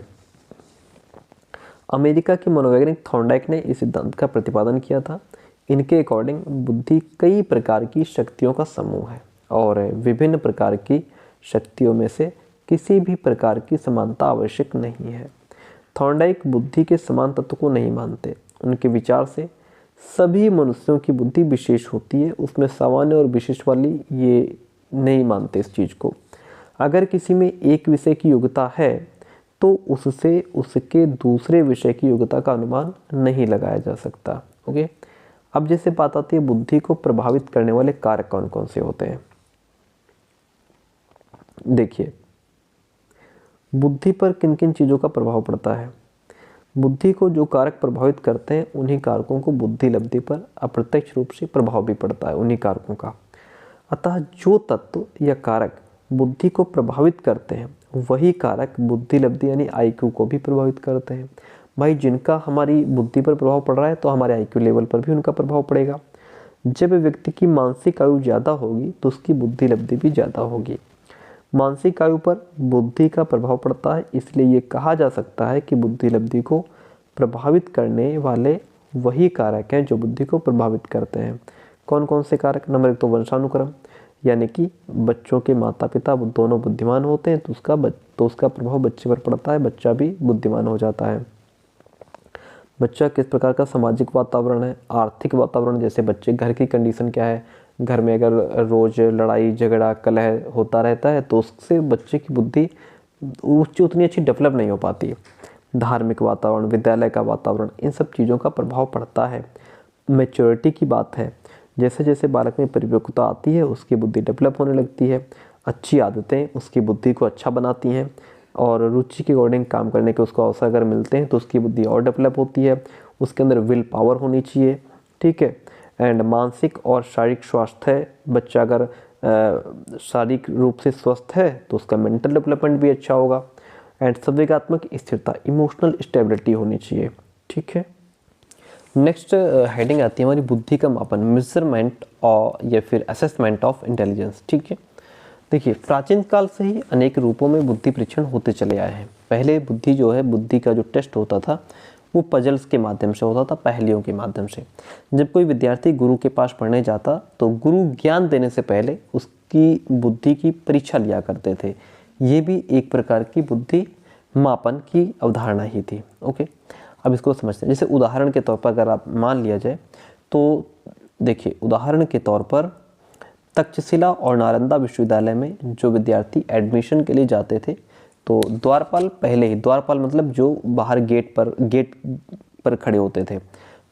अमेरिका के मनोवैज्ञानिक थॉर्नडाइक ने इस सिद्धांत का प्रतिपादन किया था। इनके अकॉर्डिंग बुद्धि कई प्रकार की शक्तियों का समूह है और विभिन्न प्रकार की शक्तियों में से किसी भी प्रकार की समानता आवश्यक नहीं है। थॉर्नडाइक बुद्धि के समान तत्व को नहीं मानते। उनके विचार से सभी मनुष्यों की बुद्धि विशेष होती है, उसमें सामान्य और विशेष वाली ये नहीं मानते इस चीज़ को। अगर किसी में एक विषय की योग्यता है तो उससे उसके दूसरे विषय की योग्यता का अनुमान नहीं लगाया जा सकता। ओके, अब जैसे बात आती है बुद्धि को प्रभावित करने वाले कारक कौन कौन से होते हैं। देखिए, बुद्धि पर किन किन चीज़ों का प्रभाव पड़ता है। बुद्धि को जो कारक प्रभावित करते हैं उन्हीं कारकों को बुद्धि लब्धि पर अप्रत्यक्ष रूप से प्रभाव भी पड़ता है, उन्हीं कारकों का। अतः जो तत्व या कारक बुद्धि को प्रभावित करते हैं वही कारक बुद्धि लब्धि यानी IQ को भी प्रभावित करते हैं। भाई, जिनका हमारी बुद्धि पर प्रभाव पड़ रहा है तो हमारे IQ लेवल पर भी उनका प्रभाव पड़ेगा। जब व्यक्ति की मानसिक आयु ज़्यादा होगी तो उसकी बुद्धि लब्धि भी ज़्यादा होगी। मानसिक आयु पर बुद्धि का प्रभाव पड़ता है, इसलिए ये कहा जा सकता है कि बुद्धि लब्धि को प्रभावित करने वाले वही कारक हैं जो बुद्धि को प्रभावित करते हैं। कौन कौन से कारक? नंबर 1 तो वंशानुक्रम, यानी कि बच्चों के माता पिता दोनों बुद्धिमान होते हैं तो उसका प्रभाव बच्चे पर पड़ता है, बच्चा भी बुद्धिमान हो जाता है। बच्चा किस प्रकार का सामाजिक वातावरण है, आर्थिक वातावरण, जैसे बच्चे घर की कंडीशन क्या है, घर में अगर रोज़ लड़ाई झगड़ा कलह होता रहता है तो उससे बच्चे की बुद्धि उतनी अच्छी डेवलप नहीं हो पाती है। धार्मिक वातावरण, विद्यालय का वातावरण, इन सब चीज़ों का प्रभाव पड़ता है। मैच्योरिटी की बात है, जैसे जैसे बालक में परिपक्वता आती है उसकी बुद्धि डेवलप होने लगती है। अच्छी आदतें उसकी बुद्धि को अच्छा बनाती हैं और रुचि के अकॉर्डिंग काम करने के उसको अवसर अगर मिलते हैं तो उसकी बुद्धि और डेवलप होती है। उसके अंदर विल पावर होनी चाहिए, ठीक है। एंड मानसिक और शारीरिक स्वास्थ्य है, बच्चा अगर शारीरिक रूप से स्वस्थ है तो उसका मेंटल डेवलपमेंट भी अच्छा होगा। एंड संवेगात्मक स्थिरता, इमोशनल स्टेबिलिटी होनी चाहिए, ठीक है। नेक्स्ट हेडिंग आती है हमारी बुद्धि का मापन, मेजरमेंट और या फिर असेसमेंट ऑफ इंटेलिजेंस, ठीक है। देखिए, प्राचीन काल से ही अनेक रूपों में बुद्धि परीक्षण होते चले आए हैं। पहले बुद्धि जो है, बुद्धि का जो टेस्ट होता था वो पजल्स के माध्यम से होता था, पहेलियों के माध्यम से। जब कोई विद्यार्थी गुरु के पास पढ़ने जाता तो गुरु ज्ञान देने से पहले उसकी बुद्धि की परीक्षा लिया करते थे। ये भी एक प्रकार की बुद्धि मापन की अवधारणा ही थी। ओके, अब इसको समझते हैं। जैसे उदाहरण के तौर पर अगर आप मान लिया जाए तो देखिए, उदाहरण के तौर पर तक्षशिला और नालंदा विश्वविद्यालय में जो विद्यार्थी एडमिशन के लिए जाते थे तो द्वारपाल पहले ही, द्वारपाल मतलब जो बाहर गेट पर खड़े होते थे,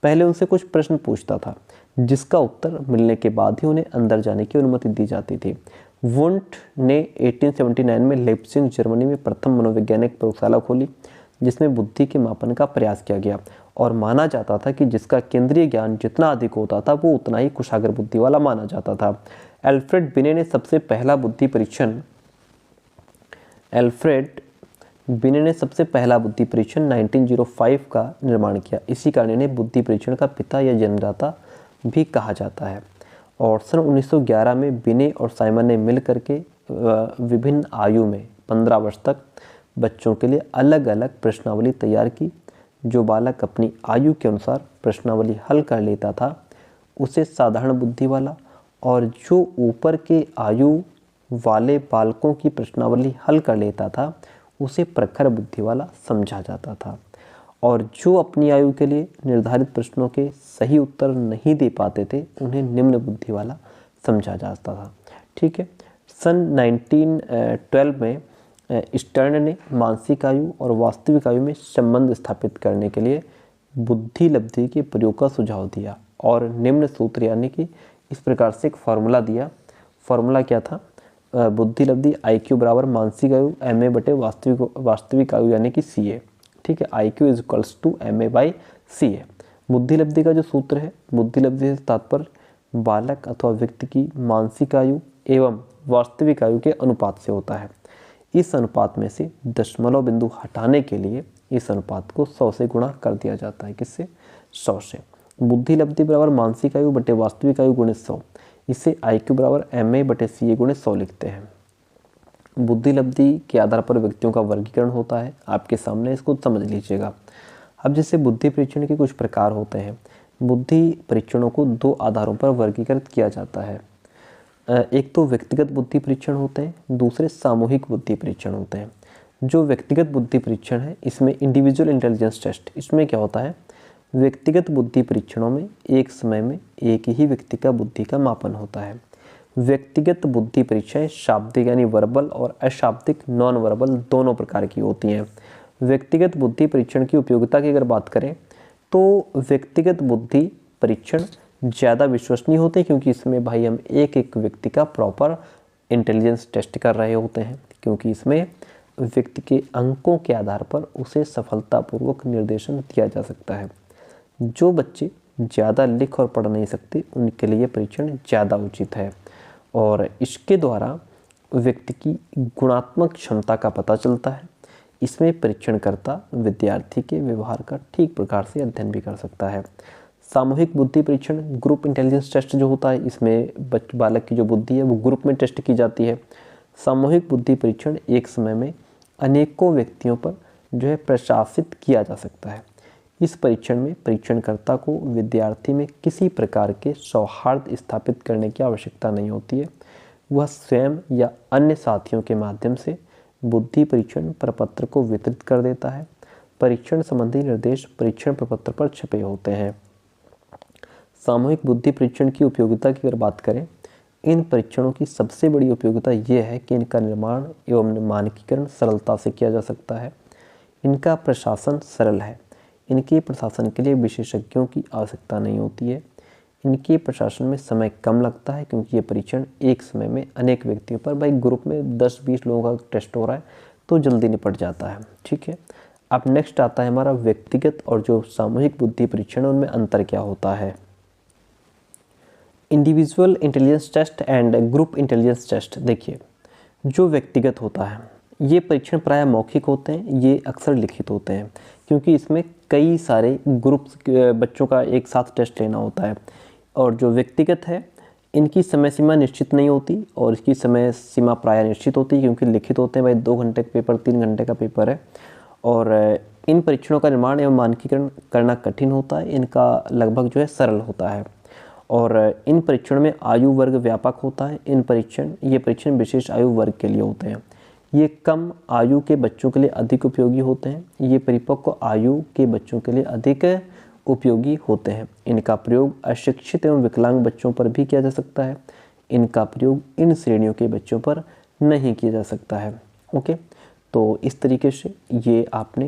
पहले उनसे कुछ प्रश्न पूछता था जिसका उत्तर मिलने के बाद ही उन्हें अंदर जाने की अनुमति दी जाती थी। वुंट ने 1879 में लेप्सिंग जर्मनी में प्रथम मनोवैज्ञानिक प्रयोगशाला खोली जिसमें बुद्धि के मापन का प्रयास किया गया और माना जाता था कि जिसका केंद्रीय ज्ञान जितना अधिक होता था वो उतना ही कुशाग्र बुद्धि वाला माना जाता था। एल्फ्रेड बिने ने सबसे पहला बुद्धि परीक्षण 1905 का निर्माण किया। इसी कारण इन्हें बुद्धि परीक्षण का पिता या जन्मदाता भी कहा जाता है। और सन 1911 में बिने और साइमन ने मिल करके विभिन्न आयु में 15 वर्ष तक बच्चों के लिए अलग अलग प्रश्नावली तैयार की। जो बालक अपनी आयु के अनुसार प्रश्नावली हल कर लेता था उसे साधारण बुद्धि वाला, और जो ऊपर के आयु वाले बालकों की प्रश्नावली हल कर लेता था उसे प्रखर बुद्धि वाला समझा जाता था। और जो अपनी आयु के लिए निर्धारित प्रश्नों के सही उत्तर नहीं दे पाते थे उन्हें निम्न बुद्धि वाला समझा जाता था, ठीक है। सन 1912 में स्टर्न ने मानसिक आयु और वास्तविक आयु में संबंध स्थापित करने के लिए बुद्धि लब्धि के प्रयोग का सुझाव दिया और निम्न सूत्र यानी कि इस प्रकार से एक फॉर्मूला दिया। फॉर्मूला क्या था? बुद्धि लब्धि IQ बराबर मानसिक आयु MA बटे वास्तविक आयु यानी कि CA, ठीक है। IQ is equals to MA by CA। बुद्धि लब्धि का जो सूत्र है, बुद्धि लब्धि से तात्पर्य बालक अथवा व्यक्ति की मानसिक आयु एवं वास्तविक आयु के अनुपात से होता है। इस अनुपात में से दशमलव बिंदु हटाने के लिए इस अनुपात को 100 से गुणा कर दिया जाता है। किससे? 100 से। बुद्धि लब्धि बराबर मानसिक आयु बटे वास्तविक आयु गुणे 100। इसे IQ बराबर MA बटे CA गुणे 100 लिखते हैं। बुद्धि लब्धि के आधार पर व्यक्तियों का वर्गीकरण होता है आपके सामने, इसको समझ लीजिएगा। अब जैसे बुद्धि परीक्षण के कुछ प्रकार होते हैं। बुद्धि परीक्षणों को 2 आधारों पर वर्गीकृत किया जाता है। एक तो व्यक्तिगत बुद्धि परीक्षण होते हैं, दूसरे सामूहिक बुद्धि परीक्षण होते हैं। जो व्यक्तिगत बुद्धि परीक्षण है इसमें इंडिविजुअल इंटेलिजेंस टेस्ट, इसमें क्या होता है, व्यक्तिगत बुद्धि परीक्षणों में एक समय में एक ही व्यक्ति का बुद्धि का मापन होता है। व्यक्तिगत बुद्धि परीक्षाएं शाब्दिक यानी वर्बल और अशाब्दिक नॉन वर्बल दोनों प्रकार की होती हैं। व्यक्तिगत बुद्धि परीक्षण की उपयोगिता की अगर बात करें तो व्यक्तिगत बुद्धि परीक्षण ज़्यादा विश्वसनीय होते हैं क्योंकि इसमें भाई हम एक एक व्यक्ति का प्रॉपर इंटेलिजेंस टेस्ट कर रहे होते हैं, क्योंकि इसमें व्यक्ति के अंकों के आधार पर उसे सफलतापूर्वक निर्देशन दिया जा सकता है। जो बच्चे ज़्यादा लिख और पढ़ नहीं सकते उनके लिए परीक्षण ज़्यादा उचित है और इसके द्वारा व्यक्ति की गुणात्मक क्षमता का पता चलता है। इसमें परीक्षणकर्ता विद्यार्थी के व्यवहार का ठीक प्रकार से अध्ययन भी कर सकता है। सामूहिक बुद्धि परीक्षण ग्रुप इंटेलिजेंस टेस्ट जो होता है, इसमें बालक की जो बुद्धि है वो ग्रुप में टेस्ट की जाती है। सामूहिक बुद्धि परीक्षण एक समय में अनेकों व्यक्तियों पर जो है प्रशासित किया जा सकता है। इस परीक्षण में परीक्षणकर्ता को विद्यार्थी में किसी प्रकार के सौहार्द स्थापित करने की आवश्यकता नहीं होती है। वह स्वयं या अन्य साथियों के माध्यम से बुद्धि परीक्षण प्रपत्र को वितरित कर देता है। परीक्षण संबंधी निर्देश परीक्षण प्रपत्र पर छपे होते हैं। सामूहिक बुद्धि परीक्षण की उपयोगिता की अगर बात करें, इन परीक्षणों की सबसे बड़ी उपयोगिता ये है कि इनका निर्माण एवं मानकीकरण सरलता से किया जा सकता है। इनका प्रशासन सरल है। इनके प्रशासन के लिए विशेषज्ञों की आवश्यकता नहीं होती है। इनके प्रशासन में समय कम लगता है क्योंकि ये परीक्षण एक समय में अनेक व्यक्तियों पर, भाई ग्रुप में 10-20 लोगों का टेस्ट हो रहा है तो जल्दी निपट जाता है। ठीक है, अब नेक्स्ट आता है हमारा व्यक्तिगत और जो सामूहिक बुद्धि परीक्षण, उनमें अंतर क्या होता है। Individual intelligence test and group intelligence test. देखिए, जो व्यक्तिगत होता है ये परीक्षण प्रायः मौखिक होते हैं, ये अक्सर लिखित होते हैं क्योंकि इसमें कई सारे ग्रुप्स बच्चों का एक साथ टेस्ट लेना होता है। और जो व्यक्तिगत है इनकी समय सीमा निश्चित नहीं होती और इसकी समय सीमा प्रायः निश्चित होती है क्योंकि लिखित होते हैं। भाई 2 घंटे का पेपर, 3 घंटे का पेपर है और इन परीक्षणों का निर्माण एवं मानकीकरण करना कठिन होता है। इनका लगभग जो है सरल होता है और इन परीक्षणों में आयु वर्ग व्यापक होता है। ये परीक्षण विशेष आयु वर्ग के लिए होते हैं। ये कम आयु के बच्चों के लिए अधिक उपयोगी होते हैं। ये परिपक्व आयु के बच्चों के लिए अधिक उपयोगी होते हैं। इनका प्रयोग अशिक्षित एवं विकलांग बच्चों पर भी किया जा सकता है। इनका प्रयोग इन श्रेणियों के बच्चों पर नहीं किया जा सकता है। ओके, तो इस तरीके से ये आपने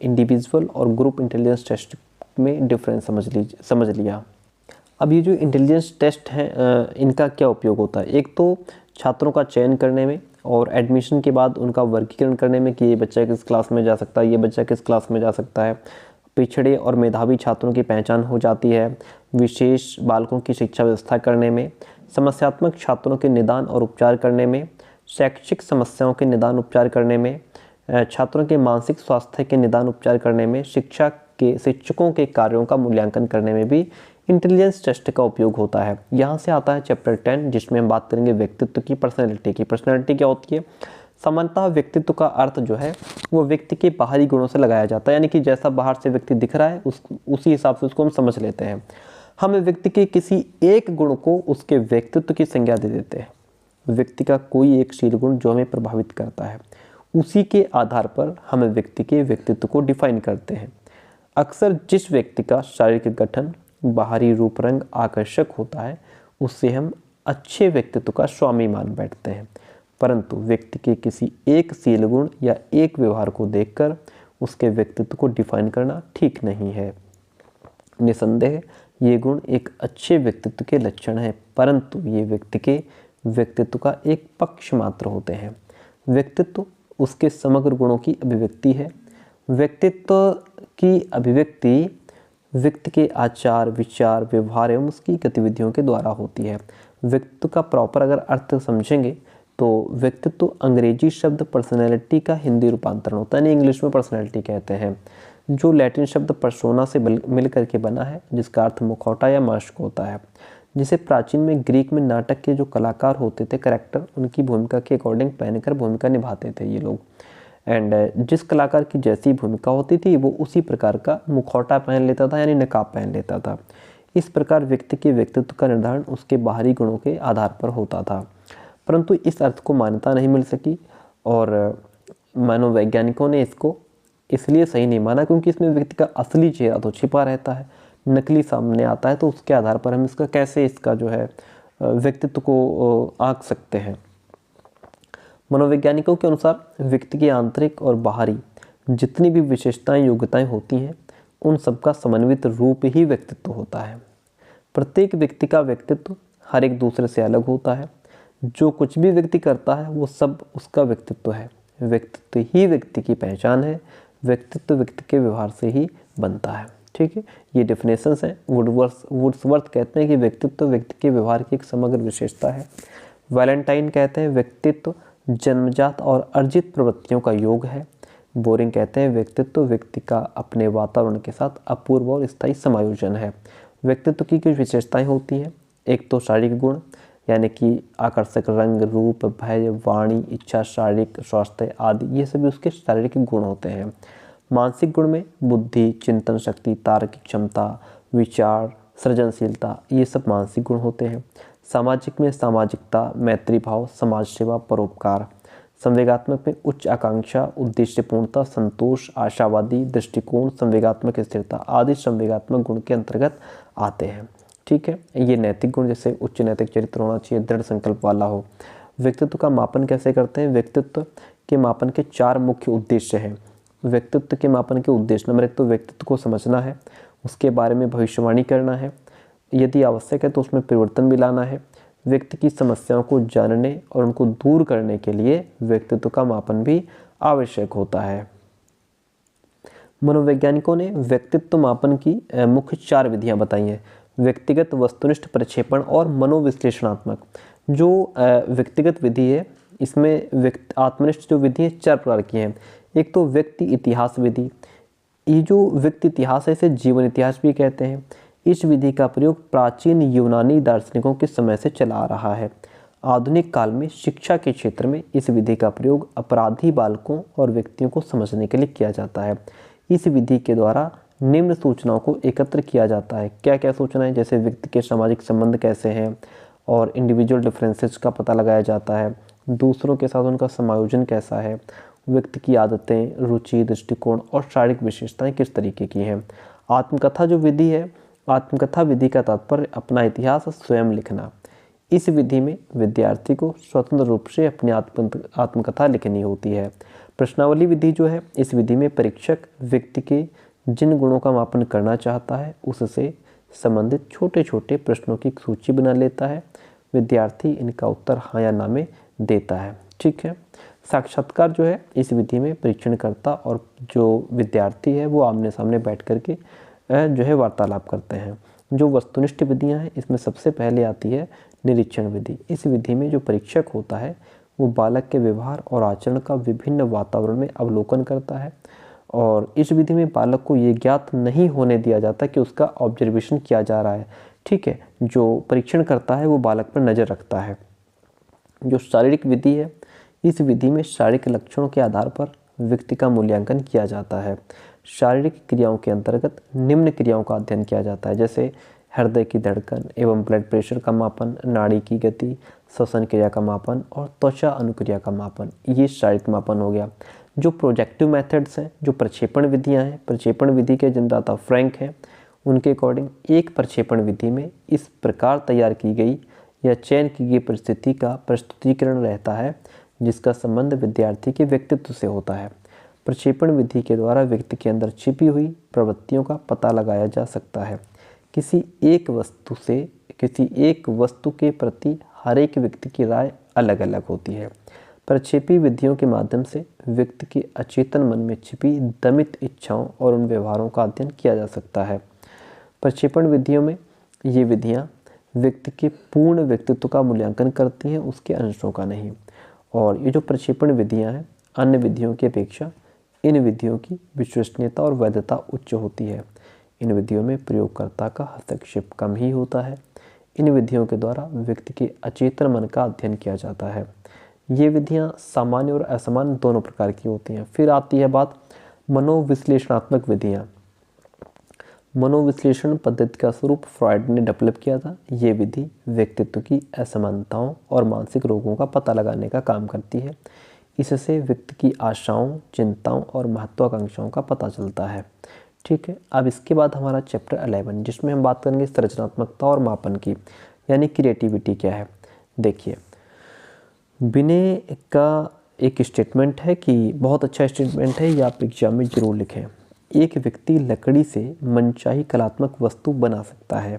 इंडिविजुअल और ग्रुप इंटेलिजेंस टेस्ट में डिफरेंस समझ लिया। अब ये जो इंटेलिजेंस टेस्ट हैं इनका क्या उपयोग होता है। एक तो छात्रों का चयन करने में और एडमिशन के बाद उनका वर्गीकरण करने में कि ये बच्चा किस क्लास में जा सकता है, ये बच्चा किस क्लास में जा सकता है। पिछड़े और मेधावी छात्रों की पहचान हो जाती है। विशेष बालकों की शिक्षा व्यवस्था करने में, समस्यात्मक छात्रों के निदान और उपचार करने में, शैक्षिक समस्याओं के निदान उपचार करने में, छात्रों के मानसिक स्वास्थ्य के निदान उपचार करने में, शिक्षकों के कार्यों का मूल्यांकन करने में भी इंटेलिजेंस टेस्ट का उपयोग होता है। यहाँ से आता है चैप्टर 10 जिसमें हम बात करेंगे व्यक्तित्व की, पर्सनैलिटी की। पर्सनैलिटी क्या होती है। सामान्यतः व्यक्तित्व का अर्थ जो है वो व्यक्ति के बाहरी गुणों से लगाया जाता है, यानी कि जैसा बाहर से व्यक्ति दिख रहा है उसी हिसाब से उसको हम समझ लेते हैं। हम व्यक्ति के किसी एक गुण को उसके व्यक्तित्व की संज्ञा दे देते हैं। व्यक्ति का कोई एक शील गुण जो हमें प्रभावित करता है, उसी के आधार पर हम व्यक्ति के व्यक्तित्व को डिफाइन करते हैं। अक्सर जिस व्यक्ति का शारीरिक गठन, बाहरी रूप रंग आकर्षक होता है उससे हम अच्छे व्यक्तित्व का स्वामी मान बैठते हैं, परंतु व्यक्ति के किसी एक शील गुण या एक व्यवहार को देखकर उसके व्यक्तित्व को डिफाइन करना ठीक नहीं है। निसंदेह ये गुण एक अच्छे व्यक्तित्व के लक्षण हैं, परंतु ये व्यक्ति के व्यक्तित्व का एक पक्ष मात्र होते हैं। व्यक्तित्व उसके समग्र गुणों की अभिव्यक्ति है। व्यक्तित्व की अभिव्यक्ति व्यक्ति के आचार, विचार, व्यवहार एवं उसकी गतिविधियों के द्वारा होती है। व्यक्तित्व का प्रॉपर अगर अर्थ समझेंगे तो व्यक्तित्व अंग्रेजी शब्द पर्सनैलिटी का हिंदी रूपांतरण होता है, इंग्लिश में पर्सनैलिटी कहते हैं, जो लैटिन शब्द पर्सोना से मिल करके बना है जिसका अर्थ मुखौटा या मास्क होता है। जिसे प्राचीन में ग्रीक में नाटक के जो कलाकार होते थे, कैरेक्टर, उनकी भूमिका के अकॉर्डिंग पहनकर भूमिका निभाते थे ये लोग। एंड जिस कलाकार की जैसी भूमिका होती थी वो उसी प्रकार का मुखौटा पहन लेता था, यानी नकाब पहन लेता था। इस प्रकार व्यक्ति के व्यक्तित्व का निर्धारण उसके बाहरी गुणों के आधार पर होता था, परंतु इस अर्थ को मान्यता नहीं मिल सकी और मनोवैज्ञानिकों ने इसको इसलिए सही नहीं माना क्योंकि इसमें व्यक्ति का असली चेहरा तो छिपा रहता है, नकली सामने आता है, तो उसके आधार पर हम इसका जो है व्यक्तित्व को आंक सकते हैं। मनोवैज्ञानिकों के अनुसार व्यक्ति की आंतरिक और बाहरी जितनी भी विशेषताएं, योग्यताएं होती हैं उन सबका समन्वित रूप ही व्यक्तित्व होता है। प्रत्येक व्यक्ति का व्यक्तित्व हर एक दूसरे से अलग होता है। जो कुछ भी व्यक्ति करता है वो सब उसका व्यक्तित्व है। व्यक्तित्व ही व्यक्ति की पहचान है। व्यक्तित्व व्यक्ति के व्यवहार से ही बनता है। ठीक है, ये डेफिनेशंस हैं। वुड्सवर्थ कहते हैं कि व्यक्तित्व व्यक्ति के व्यवहार की एक समग्र विशेषता है। वैलेंटाइन कहते हैं व्यक्तित्व जन्मजात और अर्जित प्रवृत्तियों का योग है। बोरिंग कहते हैं व्यक्तित्व व्यक्ति का अपने वातावरण के साथ अपूर्व और स्थायी समायोजन है। व्यक्तित्व की कुछ विशेषताएं होती हैं। एक तो शारीरिक गुण, यानी कि आकर्षक रंग, रूप, भय, वाणी, इच्छा, शारीरिक स्वास्थ्य आदि, ये सभी उसके शारीरिक गुण होते हैं। मानसिक गुण में बुद्धि, चिंतन शक्ति, तार्किक क्षमता, विचार, सृजनशीलता, ये सब मानसिक गुण होते हैं। सामाजिक में सामाजिकता, मैत्री भाव, समाज सेवा, परोपकार। संवेगात्मक में उच्च आकांक्षा, उद्देश्यपूर्णता, संतोष, आशावादी दृष्टिकोण, संवेगात्मक स्थिरता आदि संवेगात्मक गुण के अंतर्गत आते हैं। ठीक है। ये नैतिक गुण, जैसे उच्च नैतिक चरित्र होना चाहिए, दृढ़ संकल्प वाला हो। व्यक्तित्व का मापन कैसे करते हैं? व्यक्तित्व के मापन के 4 मुख्य उद्देश्य हैं। व्यक्तित्व के मापन के उद्देश्य, नंबर 1 तो व्यक्तित्व को समझना है, उसके बारे में भविष्यवाणी करना है, यदि आवश्यक है तो उसमें परिवर्तन भी लाना है। व्यक्ति की समस्याओं को जानने और उनको दूर करने के लिए व्यक्तित्व का मापन भी आवश्यक होता है। मनोवैज्ञानिकों ने व्यक्तित्व मापन की मुख्य 4 विधियां बताई हैं। व्यक्तिगत, वस्तुनिष्ठ, प्रक्षेपण और मनोविश्लेषणात्मक। जो व्यक्तिगत विधि है, इसमें आत्मनिष्ठ जो विधि है 4 प्रकार की हैं। एक तो व्यक्ति इतिहास विधि। ये जो व्यक्ति इतिहास है इसे जीवन इतिहास भी कहते हैं। इस विधि का प्रयोग प्राचीन यूनानी दार्शनिकों के समय से चला आ रहा है। आधुनिक काल में शिक्षा के क्षेत्र में इस विधि का प्रयोग अपराधी बालकों और व्यक्तियों को समझने के लिए किया जाता है। इस विधि के द्वारा निम्न सूचनाओं को एकत्र किया जाता है। क्या क्या सूचनाएं? जैसे व्यक्ति के सामाजिक संबंध कैसे हैं और इंडिविजुअल डिफरेंसेस का पता लगाया जाता है, दूसरों के साथ उनका समायोजन कैसा है, व्यक्ति की आदतें, रुचि, दृष्टिकोण और शारीरिक विशेषताएं किस तरीके की हैं। आत्मकथा जो विधि है, आत्मकथा विधि का तात्पर्य अपना इतिहास स्वयं लिखना। इस विधि में विद्यार्थी को स्वतंत्र रूप से अपनी आत्मकथा लिखनी होती है। प्रश्नावली विधि जो है, इस विधि में परीक्षक व्यक्ति के जिन गुणों का मापन करना चाहता है उससे संबंधित छोटे छोटे प्रश्नों की सूची बना लेता है। विद्यार्थी इनका उत्तर हाँ या ना में देता है। ठीक है। साक्षात्कार जो है, इस विधि में परीक्षणकर्ता और जो विद्यार्थी है वो आमने सामने बैठ करके जो है वार्तालाप करते हैं। जो वस्तुनिष्ठ विधियां हैं, इसमें सबसे पहले आती है निरीक्षण विधि। इस विधि में जो परीक्षक होता है वो बालक के व्यवहार और आचरण का विभिन्न वातावरण में अवलोकन करता है और इस विधि में बालक को ये ज्ञात नहीं होने दिया जाता कि उसका ऑब्जर्वेशन किया जा रहा है। ठीक है। जो परीक्षण करता है वो बालक पर नज़र रखता है। जो शारीरिक विधि है, इस विधि में शारीरिक लक्षणों के आधार पर व्यक्ति का मूल्यांकन किया जाता है। शारीरिक क्रियाओं के अंतर्गत निम्न क्रियाओं का अध्ययन किया जाता है, जैसे हृदय की धड़कन एवं ब्लड प्रेशर का मापन, नाड़ी की गति, श्वसन क्रिया का मापन और त्वचा अनुक्रिया का मापन। ये शारीरिक मापन हो गया। जो प्रोजेक्टिव मेथड्स हैं, जो प्रक्षेपण विधियां हैं, प्रक्षेपण विधि के जन्मदाता फ्रैंक हैं। उनके अकॉर्डिंग एक प्रक्षेपण विधि में इस प्रकार तैयार की गई या चयन की गई परिस्थिति का प्रस्तुतिकरण रहता है जिसका संबंध विद्यार्थी के व्यक्तित्व से होता है। प्रक्षेपण विधि के द्वारा व्यक्ति के अंदर छिपी हुई प्रवृत्तियों का पता लगाया जा सकता है। किसी एक वस्तु के प्रति हर एक व्यक्ति की राय अलग अलग होती है। प्रक्षेपी विधियों के माध्यम से व्यक्ति के अचेतन मन में छिपी दमित इच्छाओं और उन व्यवहारों का अध्ययन किया जा सकता है। प्रक्षेपण विधियों में ये विधियाँ व्यक्ति के पूर्ण व्यक्तित्व का मूल्यांकन करती हैं, उसके अंशों का नहीं। और ये जो प्रक्षेपण विधियाँ हैं, अन्य विधियों की अपेक्षा इन विधियों की विश्वसनीयता और वैधता उच्च होती है। इन विधियों में प्रयोगकर्ता का हस्तक्षेप कम ही होता है। इन विधियों के द्वारा व्यक्ति के अचेतन मन का अध्ययन किया जाता है। ये विधियाँ सामान्य और असामान्य दोनों प्रकार की होती हैं। फिर आती है बात मनोविश्लेषणात्मक विधियाँ। मनोविश्लेषण पद्धति का स्वरूप फ्रॉइड ने डेवलप किया था। ये विधि व्यक्तित्व की असमानताओं और मानसिक रोगों का पता लगाने का काम करती है। इससे व्यक्ति की आशाओं, चिंताओं और महत्वाकांक्षाओं का पता चलता है। ठीक है। अब इसके बाद हमारा चैप्टर 11 जिसमें हम बात करेंगे सृजनात्मकता और मापन की, यानी क्रिएटिविटी क्या है। देखिए, विनय का एक स्टेटमेंट है कि बहुत अच्छा स्टेटमेंट है, ये आप एग्जाम में जरूर लिखें। एक व्यक्ति लकड़ी से मनचाही कलात्मक वस्तु बना सकता है।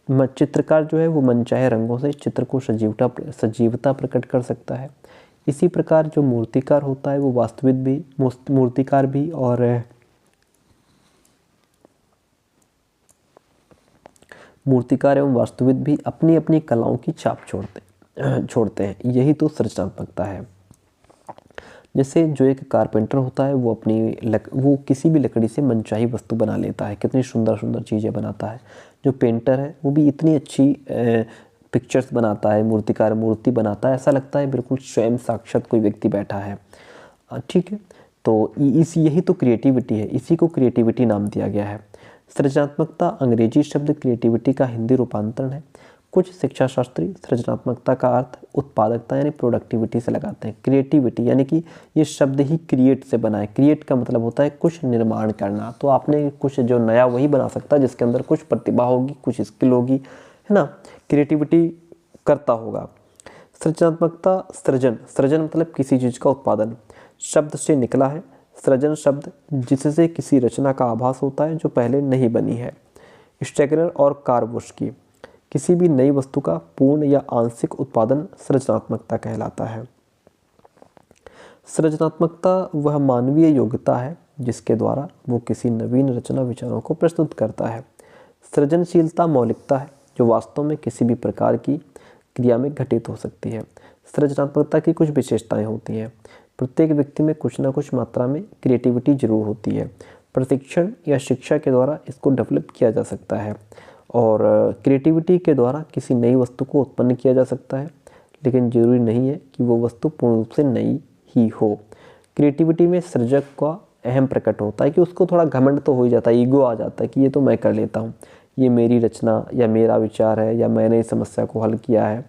चित्रकार जो है वो मनचाहे रंगों से चित्र को सजीवता प्रकट कर सकता है। इसी प्रकार जो मूर्तिकार होता है वो वास्तविक भी, मूर्तिकार भी और मूर्तिकार एवं वास्तविक भी अपनी अपनी कलाओं की छाप छोड़ते हैं। यही तो सृजनात्मकता है। जैसे जो एक कारपेंटर होता है वो वो किसी भी लकड़ी से मनचाही वस्तु बना लेता है, कितनी सुंदर सुंदर चीज़ें बनाता है। जो पेंटर है वो भी इतनी अच्छी पिक्चर्स बनाता है, मूर्तिकार मूर्ति बनाता है, ऐसा लगता है बिल्कुल स्वयं साक्षात कोई व्यक्ति बैठा है। ठीक है। तो यही तो क्रिएटिविटी है, इसी को क्रिएटिविटी नाम दिया गया है। सृजनात्मकता अंग्रेजी शब्द क्रिएटिविटी का हिंदी रूपांतरण है। कुछ शिक्षा शास्त्री सृजनात्मकता का अर्थ उत्पादकता यानी प्रोडक्टिविटी से लगाते हैं। क्रिएटिविटी यानी कि ये शब्द ही क्रिएट से बना है। क्रिएट का मतलब होता है कुछ निर्माण करना, तो आपने कुछ जो नया वही बना सकता है जिसके अंदर कुछ प्रतिभा होगी, कुछ स्किल होगी, है ना, क्रिएटिविटी करता होगा। सृजनात्मकता सृजन, सृजन मतलब किसी चीज़ का उत्पादन, शब्द से निकला है। सृजन शब्द जिससे किसी रचना का आभास होता है जो पहले नहीं बनी है। स्टेगनर और कार्वोस्की, किसी भी नई वस्तु का पूर्ण या आंशिक उत्पादन सृजनात्मकता कहलाता है। सृजनात्मकता वह मानवीय योग्यता है जिसके द्वारा वो किसी नवीन रचना विचारों को प्रस्तुत करता है। सृजनशीलता मौलिकता है जो वास्तव में किसी भी प्रकार की क्रिया में घटित हो सकती है। सृजनात्मकता की कुछ विशेषताएं होती हैं। प्रत्येक व्यक्ति में कुछ न कुछ मात्रा में क्रिएटिविटी जरूर होती है। प्रशिक्षण या शिक्षा के द्वारा इसको डेवलप किया जा सकता है और क्रिएटिविटी के द्वारा किसी नई वस्तु को उत्पन्न किया जा सकता है, लेकिन जरूरी नहीं है कि वो वस्तु पूर्ण रूप से नई ही हो। क्रिएटिविटी में सृजक का अहम प्रकट होता है कि उसको थोड़ा घमंड तो हो ही जाता है, ईगो आ जाता है कि ये तो मैं कर लेता हूँ, ये मेरी रचना या मेरा विचार है या मैंने इस समस्या को हल किया है।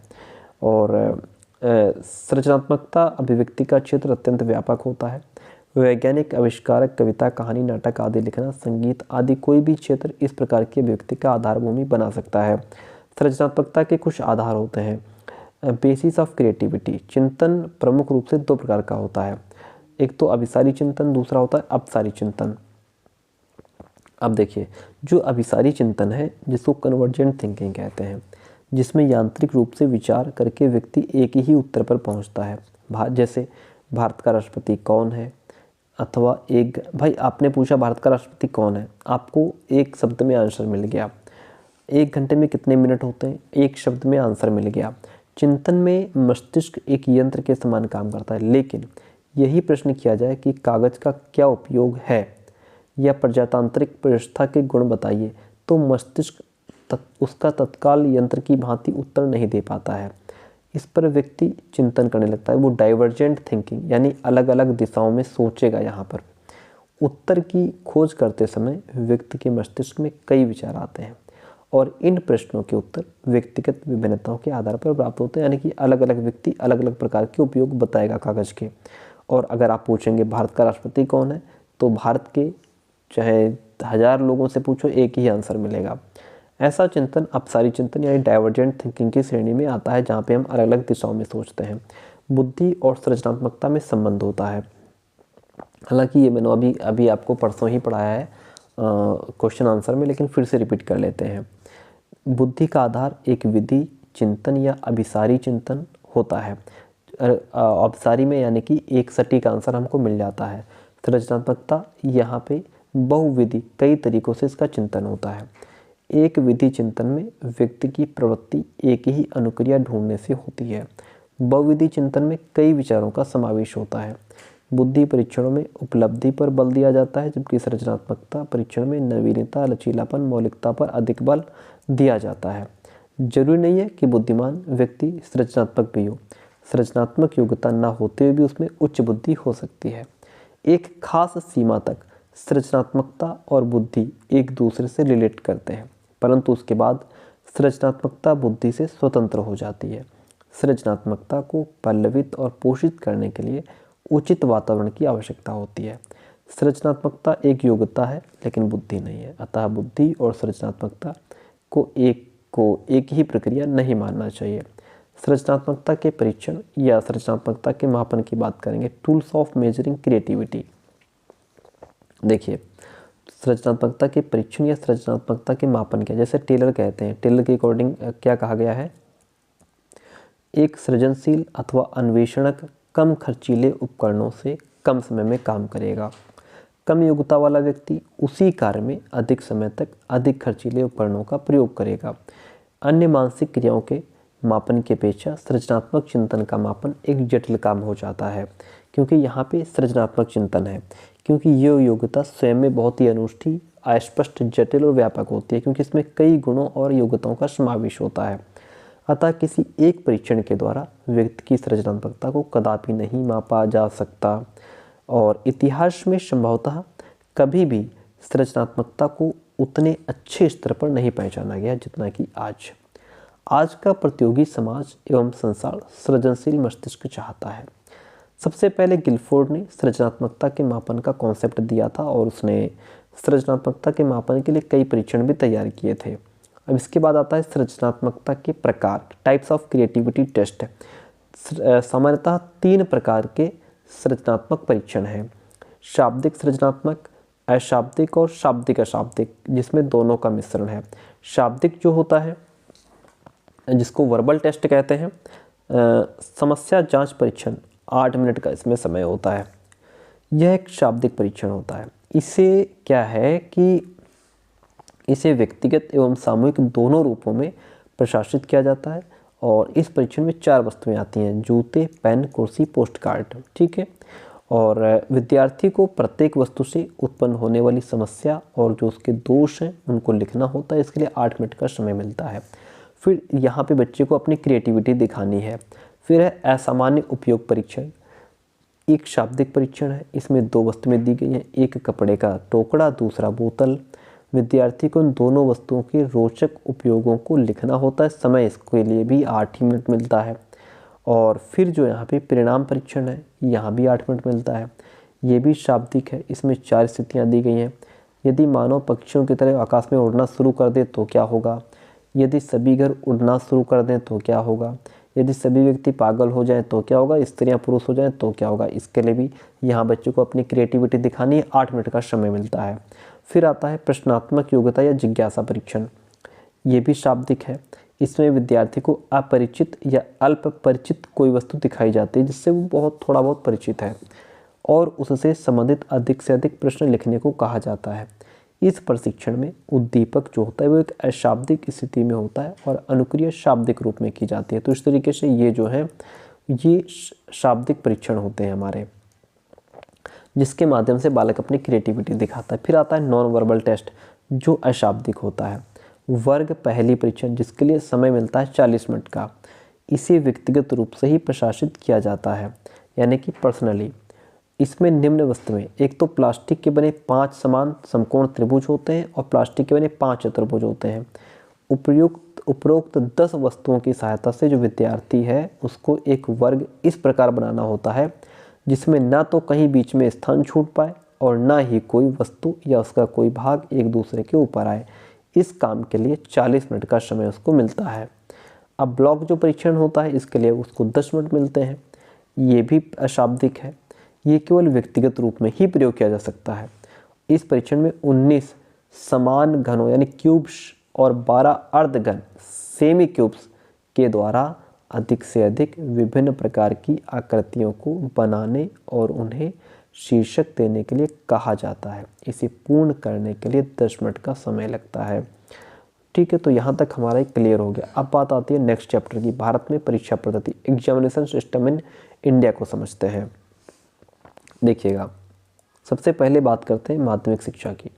और सृजनात्मकता अभिव्यक्ति का क्षेत्र अत्यंत व्यापक होता है। वैज्ञानिक, आविष्कारक, कविता, कहानी, नाटक आदि लिखना, संगीत आदि कोई भी क्षेत्र इस प्रकार की अभिव्यक्ति का आधारभूमि बना सकता है। सृजनात्मकता के कुछ आधार होते हैं। बेसिस ऑफ क्रिएटिविटी, चिंतन प्रमुख रूप से दो प्रकार का होता है। एक तो अभिसारी चिंतन, दूसरा होता है अपसारी चिंतन। अब देखिए, जो अभिसारी चिंतन है जिसको कन्वर्जेंट थिंकिंग कहते हैं, जिसमें यांत्रिक रूप से विचार करके व्यक्ति एक ही उत्तर पर पहुंचता है। जैसे भारत का राष्ट्रपति कौन है, अथवा एक भाई आपने पूछा भारत का राष्ट्रपति कौन है, आपको एक शब्द में आंसर मिल गया। 1 घंटे में कितने मिनट होते हैं, एक शब्द में आंसर मिल गया। चिंतन में मस्तिष्क एक यंत्र के समान काम करता है, लेकिन यही प्रश्न किया जाए कि कागज का क्या उपयोग है या प्रजातांत्रिक व्यवस्था के गुण बताइए, तो मस्तिष्क उसका तत्काल यंत्र की भांति उत्तर नहीं दे पाता है। इस पर व्यक्ति चिंतन करने लगता है। वो डाइवर्जेंट थिंकिंग यानी अलग अलग दिशाओं में सोचेगा। यहाँ पर उत्तर की खोज करते समय व्यक्ति के मस्तिष्क में कई विचार आते हैं और इन प्रश्नों के उत्तर व्यक्तिगत विभिन्नताओं के आधार पर प्राप्त होते हैं, यानी कि अलग अलग व्यक्ति अलग अलग प्रकार के उपयोग बताएगा कागज़ के। और अगर आप पूछेंगे भारत का राष्ट्रपति कौन है, तो भारत के चाहे 1000 लोगों से पूछो एक ही आंसर मिलेगा। ऐसा चिंतन अपसारी चिंतन यानी डाइवर्जेंट थिंकिंग की श्रेणी में आता है, जहाँ पे हम अलग अलग दिशाओं में सोचते हैं। बुद्धि और सृजनात्मकता में संबंध होता है। हालांकि ये मैंने अभी आपको परसों ही पढ़ाया है क्वेश्चन आंसर में, लेकिन फिर से रिपीट कर लेते हैं। बुद्धि का आधार एक विधि चिंतन या अभिसारी चिंतन होता है। अभिसारी में यानी कि एक सटीक आंसर हमको मिल जाता है। सृजनात्मकता यहाँ पे बहुविधि कई तरीकों से इसका चिंतन होता है। एक विधि चिंतन में व्यक्ति की प्रवृत्ति एक ही अनुक्रिया ढूंढने से होती है। बहुविधि चिंतन में कई विचारों का समावेश होता है। बुद्धि परीक्षणों में उपलब्धि पर बल दिया जाता है, जबकि सृजनात्मकता परीक्षण में नवीनता, लचीलापन, मौलिकता पर अधिक बल दिया जाता है। जरूरी नहीं है कि बुद्धिमान व्यक्ति सृजनात्मक भी हो। सृजनात्मक योग्यता न होते हुए भी उसमें उच्च बुद्धि हो सकती है। एक खास सीमा तक सृजनात्मकता और बुद्धि एक दूसरे से रिलेट करते हैं, परंतु उसके बाद सृजनात्मकता बुद्धि से स्वतंत्र हो जाती है। सृजनात्मकता को पल्लवित और पोषित करने के लिए उचित वातावरण की आवश्यकता होती है। सृजनात्मकता एक योग्यता है लेकिन बुद्धि नहीं है, अतः बुद्धि और सृजनात्मकता को एक ही प्रक्रिया नहीं मानना चाहिए। सृजनात्मकता के परीक्षण या सृजनात्मकता के मापन की बात करेंगे। Tools of measuring creativity. देखिए, सृजनात्मकता के परीक्षण या सृजनात्मकता के मापन क्या, जैसे टेलर कहते हैं, टेलर के अकॉर्डिंग क्या कहा गया है, एक सृजनशील अथवा अन्वेषणक कम खर्चीले उपकरणों से कम समय में काम करेगा। कम योग्यता वाला व्यक्ति उसी कार्य में अधिक समय तक अधिक खर्चीले उपकरणों का प्रयोग करेगा। अन्य मानसिक क्रियाओं के मापन की अपेक्षा सृजनात्मक चिंतन का मापन एक जटिल काम हो जाता है, क्योंकि यहाँ पे सृजनात्मक चिंतन है, क्योंकि ये योग्यता स्वयं में बहुत ही अनूठी, अस्पष्ट, जटिल और व्यापक होती है, क्योंकि इसमें कई गुणों और योग्यताओं का समावेश होता है। अतः किसी एक परीक्षण के द्वारा व्यक्ति की सृजनात्मकता को कदापि नहीं मापा जा सकता और इतिहास में संभवतः कभी भी सृजनात्मकता को उतने अच्छे स्तर पर नहीं पहचाना गया जितना कि आज। आज का प्रतियोगी समाज एवं संसार सृजनशील मस्तिष्क चाहता है। सबसे पहले गिलफोर्ड ने सृजनात्मकता के मापन का कॉन्सेप्ट दिया था और उसने सृजनात्मकता के मापन के लिए कई परीक्षण भी तैयार किए थे। अब इसके बाद आता है सृजनात्मकता के प्रकार, टाइप्स ऑफ क्रिएटिविटी टेस्ट। सामान्यतः 3 प्रकार के सृजनात्मक परीक्षण हैं, शाब्दिक सृजनात्मक, अशाब्दिक और शाब्दिक अशाब्दिक, जिसमें दोनों का मिश्रण है। शाब्दिक जो होता है जिसको वर्बल टेस्ट कहते हैं, समस्या जांच परीक्षण 8 मिनट का इसमें समय होता है। यह एक शाब्दिक परीक्षण होता है। इसे क्या है कि इसे व्यक्तिगत एवं सामूहिक दोनों रूपों में प्रशासित किया जाता है और इस परीक्षण में 4 वस्तुएं आती हैं, जूते, पेन, कुर्सी, पोस्ट कार्ड। ठीक है। और विद्यार्थी को प्रत्येक वस्तु से उत्पन्न होने वाली समस्या और जो उसके दोष हैं उनको लिखना होता है। इसके लिए 8 मिनट का समय मिलता है। फिर यहाँ पे बच्चे को अपनी क्रिएटिविटी दिखानी है। फिर है असामान्य उपयोग परीक्षण, एक शाब्दिक परीक्षण है। इसमें 2 वस्तुएं दी गई हैं, एक कपड़े का टोकरा, दूसरा बोतल। विद्यार्थी को इन दोनों वस्तुओं के रोचक उपयोगों को लिखना होता है। समय इसके लिए भी 8 ही मिनट मिलता है। और फिर जो यहाँ पे परिणाम परीक्षण है, यहाँ भी 8 मिनट मिलता है। ये भी शाब्दिक है। इसमें 4 स्थितियाँ दी गई हैं। यदि मानव पक्षियों की तरह आकाश में उड़ना शुरू कर दे तो क्या होगा, यदि सभी घर उड़ना शुरू कर दें तो क्या होगा, यदि सभी व्यक्ति पागल हो जाएं तो क्या होगा, स्त्रियां पुरुष हो जाएं तो क्या होगा। इसके लिए भी यहाँ बच्चों को अपनी क्रिएटिविटी दिखानी है। 8 मिनट का समय मिलता है। फिर आता है प्रश्नात्मक योग्यता या जिज्ञासा परीक्षण। ये भी शाब्दिक है। इसमें विद्यार्थी को अपरिचित या अल्प परिचित कोई वस्तु दिखाई जाती है जिससे वो थोड़ा बहुत परिचित है और उससे संबंधित अधिक से अधिक प्रश्न लिखने को कहा जाता है। इस प्रशिक्षण में उद्दीपक जो होता है वो एक अशाब्दिक स्थिति में होता है और अनुक्रिया शाब्दिक रूप में की जाती है। तो इस तरीके से ये जो है ये शाब्दिक परीक्षण होते हैं हमारे, जिसके माध्यम से बालक अपनी क्रिएटिविटी दिखाता है। फिर आता है नॉन वर्बल टेस्ट जो अशाब्दिक होता है। वर्ग पहली परीक्षण जिसके लिए समय मिलता है 40 मिनट का। इसे व्यक्तिगत रूप से ही प्रशासित किया जाता है, यानी कि पर्सनली। इसमें निम्न वस्तुएं, एक तो प्लास्टिक के बने 5 समान समकोण त्रिभुज होते हैं और प्लास्टिक के बने 5 चतुर्भुज होते हैं। उपरोक्त 10 वस्तुओं की सहायता से जो विद्यार्थी है उसको एक वर्ग इस प्रकार बनाना होता है जिसमें ना तो कहीं बीच में स्थान छूट पाए और ना ही कोई वस्तु या उसका कोई भाग एक दूसरे के ऊपर आए। इस काम के लिए 40 मिनट का समय उसको मिलता है। अब ब्लॉक जो परीक्षण होता है इसके लिए उसको 10 मिनट मिलते हैं। ये भी अशाब्दिक है। ये केवल व्यक्तिगत रूप में ही प्रयोग किया जा सकता है। इस परीक्षण में 19 समान घनों यानी क्यूब्स और 12 अर्धघन सेमी क्यूब्स के द्वारा अधिक से अधिक विभिन्न प्रकार की आकृतियों को बनाने और उन्हें शीर्षक देने के लिए कहा जाता है। इसे पूर्ण करने के लिए 10 मिनट का समय लगता है। ठीक है, तो यहाँ तक हमारा क्लियर हो गया। अब बात आती है नेक्स्ट चैप्टर की, भारत में परीक्षा पद्धति, एग्जामिनेशन सिस्टम इन इंडिया को समझते हैं। देखिएगा, सबसे पहले बात करते हैं माध्यमिक शिक्षा की।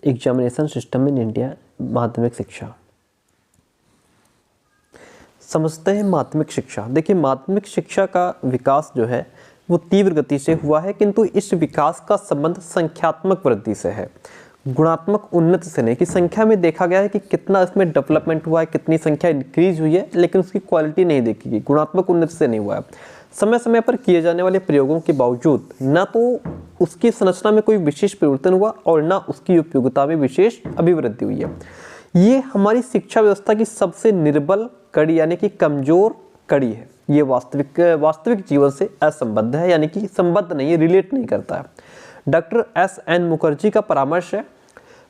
एग्जामिनेशन सिस्टम इन इंडिया, माध्यमिक शिक्षा समझते हैं। माध्यमिक शिक्षा, देखिए माध्यमिक शिक्षा का विकास जो है वो तीव्र गति से हुआ है, किंतु इस विकास का संबंध संख्यात्मक वृद्धि से है, गुणात्मक उन्नति से नहीं। कि संख्या में देखा गया है कि कितना इसमें डेवलपमेंट हुआ है, कितनी संख्या इंक्रीज हुई है, लेकिन उसकी क्वालिटी नहीं देखी गई, गुणात्मक उन्नति से नहीं हुआ है। समय समय पर किए जाने वाले प्रयोगों के बावजूद ना तो उसकी संरचना में कोई विशेष परिवर्तन हुआ और ना उसकी उपयोगिता में विशेष अभिवृद्धि हुई है। ये हमारी शिक्षा व्यवस्था की सबसे निर्बल कड़ी यानी कि कमजोर कड़ी है। ये वास्तविक जीवन से असंबद्ध है, यानी कि संबद्ध नहीं है, रिलेट नहीं करता है। Doctor S.N. मुखर्जी का परामर्श है,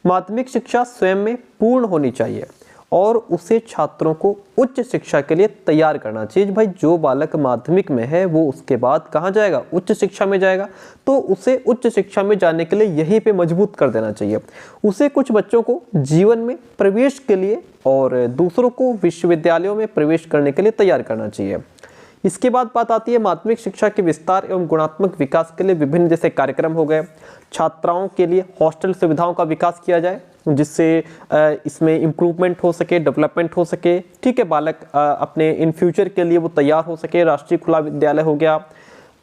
माध्यमिक शिक्षा स्वयं में पूर्ण होनी चाहिए और उसे छात्रों को उच्च शिक्षा के लिए तैयार करना चाहिए। भाई जो बालक माध्यमिक में है वो उसके बाद कहाँ जाएगा, उच्च शिक्षा में जाएगा, तो उसे उच्च शिक्षा में जाने के लिए यहीं पे मजबूत कर देना चाहिए। उसे कुछ बच्चों को जीवन में प्रवेश के लिए और दूसरों को विश्वविद्यालयों में प्रवेश करने के लिए तैयार करना चाहिए। इसके बाद बात आती है माध्यमिक शिक्षा के विस्तार एवं गुणात्मक विकास के लिए विभिन्न जैसे कार्यक्रम हो गए। छात्राओं के लिए हॉस्टल सुविधाओं का विकास किया जाए जिससे इसमें इम्प्रूवमेंट हो सके, डेवलपमेंट हो सके। ठीक है, बालक अपने इन फ्यूचर के लिए वो तैयार हो सके। राष्ट्रीय खुला विद्यालय हो गया।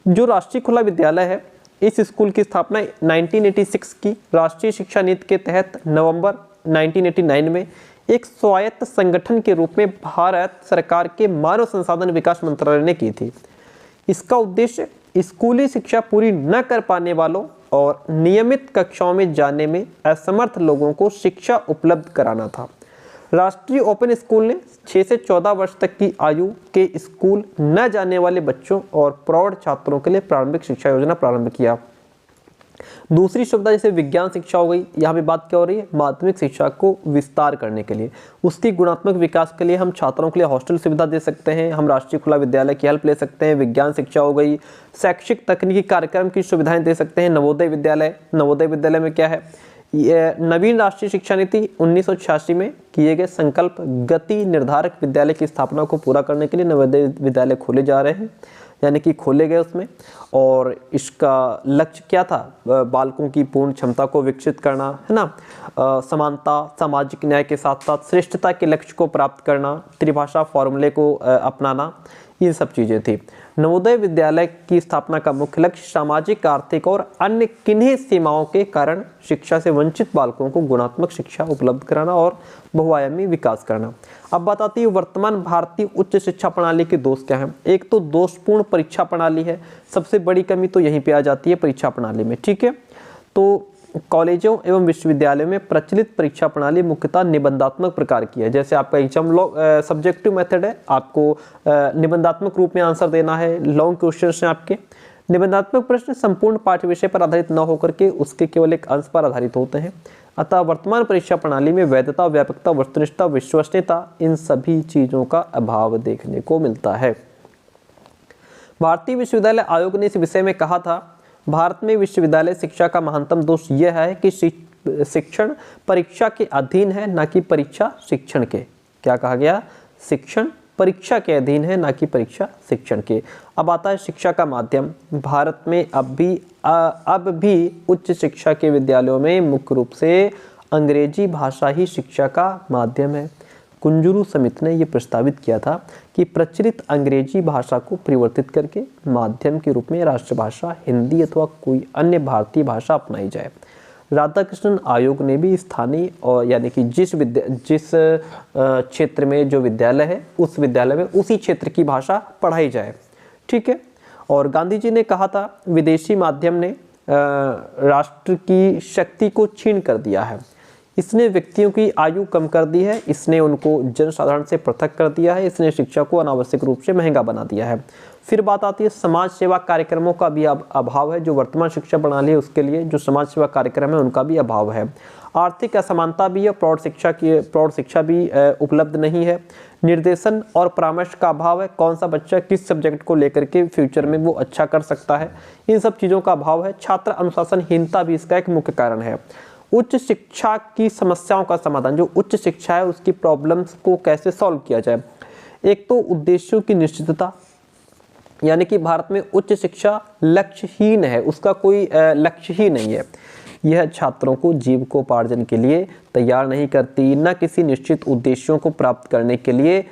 जो राष्ट्रीय खुला विद्यालय है, इस स्कूल की स्थापना 1986 की राष्ट्रीय शिक्षा नीति के तहत नवंबर 1989 में एक स्वायत्त संगठन के रूप में भारत सरकार के मानव संसाधन विकास मंत्रालय ने की थी। इसका उद्देश्य स्कूली शिक्षा पूरी न कर पाने वालों और नियमित कक्षाओं में जाने में असमर्थ लोगों को शिक्षा उपलब्ध कराना था। राष्ट्रीय ओपन स्कूल ने 6 से 14 वर्ष तक की आयु के स्कूल न जाने वाले बच्चों और प्रौढ़ छात्रों के लिए प्रारंभिक शिक्षा योजना प्रारंभ किया। दूसरी सुविधा जैसे विज्ञान शिक्षा हो गई, यहाँ पे बात क्या हो रही है, माध्यमिक शिक्षा को विस्तार करने के लिए, उसकी गुणात्मक विकास के लिए हम छात्रों के लिए हॉस्टल सुविधा दे सकते हैं, हम राष्ट्रीय खुला विद्यालय की हेल्प ले सकते हैं। विज्ञान शिक्षा हो गई, शैक्षिक तकनीकी कार्यक्रम की सुविधाएं दे सकते हैं। नवोदय विद्यालय में क्या है, नवीन राष्ट्रीय शिक्षा नीति 1986 में किए गए संकल्प गति निर्धारक विद्यालय की स्थापना को पूरा करने के लिए नवोदय विद्यालय खोले जा रहे हैं, यानी कि खोले गए उसमें। और इसका लक्ष्य क्या था, बालकों की पूर्ण क्षमता को विकसित करना, है ना, समानता सामाजिक न्याय के साथ साथ श्रेष्ठता के लक्ष्य को प्राप्त करना, त्रिभाषा फॉर्मूले को अपनाना, ये सब चीज़ें थी। नवोदय विद्यालय की स्थापना का मुख्य लक्ष्य सामाजिक, आर्थिक और अन्य किन्हीं सीमाओं के कारण शिक्षा से वंचित बालकों को गुणात्मक शिक्षा उपलब्ध कराना और बहुआयामी विकास करना। अब बात आती है वर्तमान भारतीय उच्च शिक्षा प्रणाली के दोष क्या हैं। एक तो दोषपूर्ण परीक्षा प्रणाली है, सबसे बड़ी कमी तो यहीं पे आ जाती है परीक्षा प्रणाली में, ठीक है। तो कॉलेजों एवं विश्वविद्यालयों में प्रचलित परीक्षा प्रणाली मुख्यतः निबंधात्मक प्रकार की है। जैसे आपका एग्जाम सब्जेक्टिव मेथड है, आपको निबंधात्मक रूप में आंसर देना है, लॉन्ग क्वेश्चंस हैं आपके। निबंधात्मक प्रश्न संपूर्ण पाठ्य विषय पर आधारित न होकर के उसके केवल एक अंश पर आधारित होते हैं। अतः वर्तमान परीक्षा प्रणाली में वैधता, व्यापकता, वस्तुनिष्ठता, विश्वसनीयता, इन सभी चीजों का अभाव देखने को मिलता है। भारतीय विश्वविद्यालय आयोग ने इस विषय में कहा था, भारत में विश्वविद्यालय शिक्षा का महत्तम दोष यह है कि शिक्षण परीक्षा के अधीन है, ना कि परीक्षा शिक्षण के। क्या कहा गया, शिक्षण परीक्षा के अधीन है, ना कि परीक्षा शिक्षण के। अब आता है शिक्षा का माध्यम। भारत में अब भी उच्च शिक्षा के विद्यालयों में मुख्य रूप से अंग्रेजी भाषा ही शिक्षा का माध्यम है। कुंजरू समिति ने यह प्रस्तावित किया था कि प्रचलित अंग्रेजी भाषा को परिवर्तित करके माध्यम के रूप में राष्ट्रभाषा हिंदी अथवा कोई अन्य भारतीय भाषा अपनाई जाए। राधाकृष्णन आयोग ने भी स्थानीय और यानी कि जिस क्षेत्र में जो विद्यालय है उस विद्यालय में उसी क्षेत्र की भाषा पढ़ाई जाए, ठीक है। और गांधी जी ने कहा था, विदेशी माध्यम ने राष्ट्र की शक्ति को छीन कर दिया है, इसने व्यक्तियों की आयु कम कर दी है, इसने उनको जनसाधारण से पृथक कर दिया है, इसने शिक्षा को अनावश्यक रूप से महंगा बना दिया है। फिर बात आती है समाज सेवा कार्यक्रमों का भी अभाव है। जो वर्तमान शिक्षा प्रणाली है उसके लिए जो समाज सेवा कार्यक्रम है उनका भी अभाव है। आर्थिक असमानता भी है, प्रौढ़ शिक्षा भी उपलब्ध नहीं है। निर्देशन और परामर्श का अभाव है, कौन सा बच्चा किस सब्जेक्ट को लेकर के फ्यूचर में वो अच्छा कर सकता है, इन सब चीज़ों का अभाव है। छात्र अनुशासनहीनता भी इसका एक मुख्य कारण है। उच्च शिक्षा की समस्याओं का समाधान, जो उच्च शिक्षा है उसकी प्रॉब्लम्स को कैसे सॉल्व किया जाए। एक तो उद्देश्यों की निश्चितता, यानी कि भारत में उच्च शिक्षा लक्ष्यहीन है, उसका कोई लक्ष्य ही नहीं है। यह छात्रों को जीविकोपार्जन के लिए तैयार नहीं करती, न किसी निश्चित उद्देश्यों को प्राप्त करने के लिए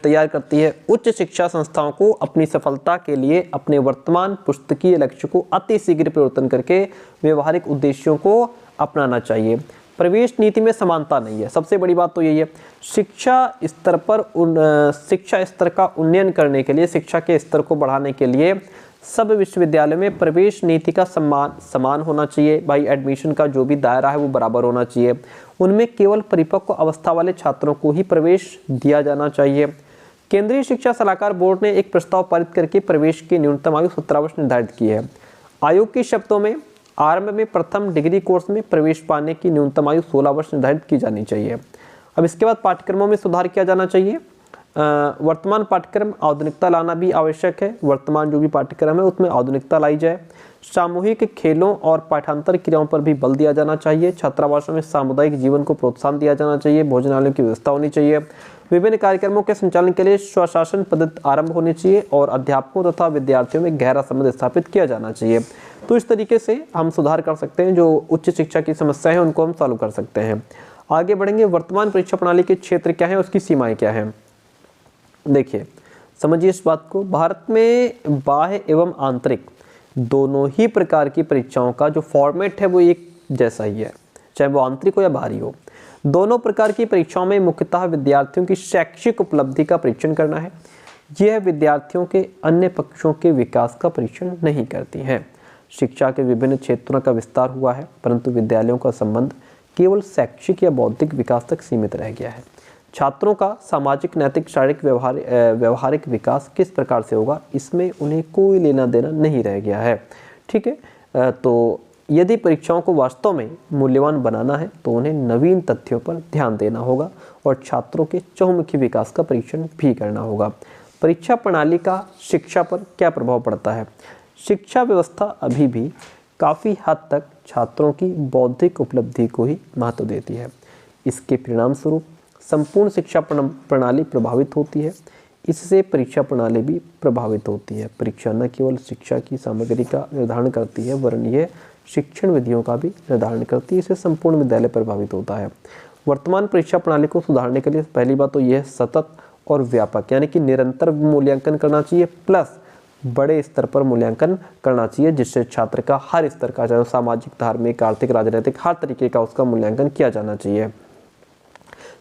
तैयार करती है। उच्च शिक्षा संस्थाओं को अपनी सफलता के लिए अपने वर्तमान पुस्तकीय लक्ष्य को अति शीघ्र परिवर्तन करके व्यवहारिक उद्देश्यों को अपनाना चाहिए। प्रवेश नीति में समानता नहीं है, सबसे बड़ी बात तो यही है। शिक्षा स्तर का उन्नयन करने के लिए, शिक्षा के स्तर को बढ़ाने के लिए सब विश्वविद्यालयों में प्रवेश नीति का समान होना चाहिए। भाई एडमिशन का जो भी दायरा है वो बराबर होना चाहिए। उनमें केवल परिपक्व अवस्था वाले छात्रों को ही प्रवेश दिया जाना चाहिए। केंद्रीय शिक्षा सलाहकार बोर्ड ने एक प्रस्ताव पारित करके प्रवेश की न्यूनतम आयु 17 वर्ष निर्धारित की है। आयोग के शब्दों में आरंभ में प्रथम डिग्री कोर्स में प्रवेश पाने की न्यूनतम आयु 16 वर्ष निर्धारित की जानी चाहिए। अब इसके बाद पाठ्यक्रमों में सुधार किया जाना चाहिए। वर्तमान पाठ्यक्रम आधुनिकता लाना भी आवश्यक है। वर्तमान जो भी पाठ्यक्रम है उसमें आधुनिकता लाई जाए। सामूहिक खेलों और पाठांतर क्रियाओं पर भी बल दिया जाना चाहिए। छात्रावासों में सामुदायिक जीवन को प्रोत्साहन दिया जाना चाहिए। भोजनालयों की व्यवस्था होनी चाहिए। विभिन्न कार्यक्रमों के संचालन के लिए स्वशासन पद्धति आरंभ होनी चाहिए और अध्यापकों तथा विद्यार्थियों में गहरा संबंध स्थापित किया जाना चाहिए। तो इस तरीके से हम सुधार कर सकते हैं, जो उच्च शिक्षा की समस्या है उनको हम सॉल्व कर सकते हैं। आगे बढ़ेंगे, वर्तमान परीक्षा प्रणाली के क्षेत्र क्या है, उसकी सीमाएं क्या हैं। देखिए समझिए इस बात को, भारत में बाह्य एवं आंतरिक दोनों ही प्रकार की परीक्षाओं का जो फॉर्मेट है वो एक जैसा ही है, चाहे वो आंतरिक हो या बाहरी हो। दोनों प्रकार की परीक्षाओं में मुख्यतः विद्यार्थियों की शैक्षिक उपलब्धि का परीक्षण करना है। यह विद्यार्थियों के अन्य पक्षों के विकास का परीक्षण नहीं करती है। शिक्षा के विभिन्न क्षेत्रों का विस्तार हुआ है, परंतु विद्यालयों का संबंध केवल शैक्षिक या बौद्धिक विकास तक सीमित रह गया है। छात्रों का सामाजिक, नैतिक, शारीरिक, व्यवहारिक विकास किस प्रकार से होगा, इसमें उन्हें कोई लेना देना नहीं रह गया है। ठीक है, तो यदि परीक्षाओं को वास्तव में मूल्यवान बनाना है तो उन्हें नवीन तथ्यों पर ध्यान देना होगा और छात्रों के चहुमुखी विकास का परीक्षण भी करना होगा। परीक्षा प्रणाली का शिक्षा पर क्या प्रभाव पड़ता है? शिक्षा व्यवस्था अभी भी काफ़ी हद तक छात्रों की बौद्धिक उपलब्धि को ही महत्व देती है। इसके परिणाम स्वरूप संपूर्ण शिक्षा प्रणाली प्रभावित होती है। इससे परीक्षा प्रणाली भी प्रभावित होती है। परीक्षा न केवल शिक्षा की सामग्री का निर्धारण करती है, वरन यह शिक्षण विधियों का भी निर्धारण करती है। इससे संपूर्ण विद्यालय प्रभावित होता है। वर्तमान परीक्षा प्रणाली को सुधारने के लिए पहली बात तो यह सतत और व्यापक, यानी कि निरंतर मूल्यांकन करना चाहिए, प्लस बड़े स्तर पर मूल्यांकन करना चाहिए, जिससे छात्र का हर स्तर का, चाहे सामाजिक, धार्मिक, आर्थिक, राजनीतिक, हर तरीके का उसका मूल्यांकन किया जाना चाहिए।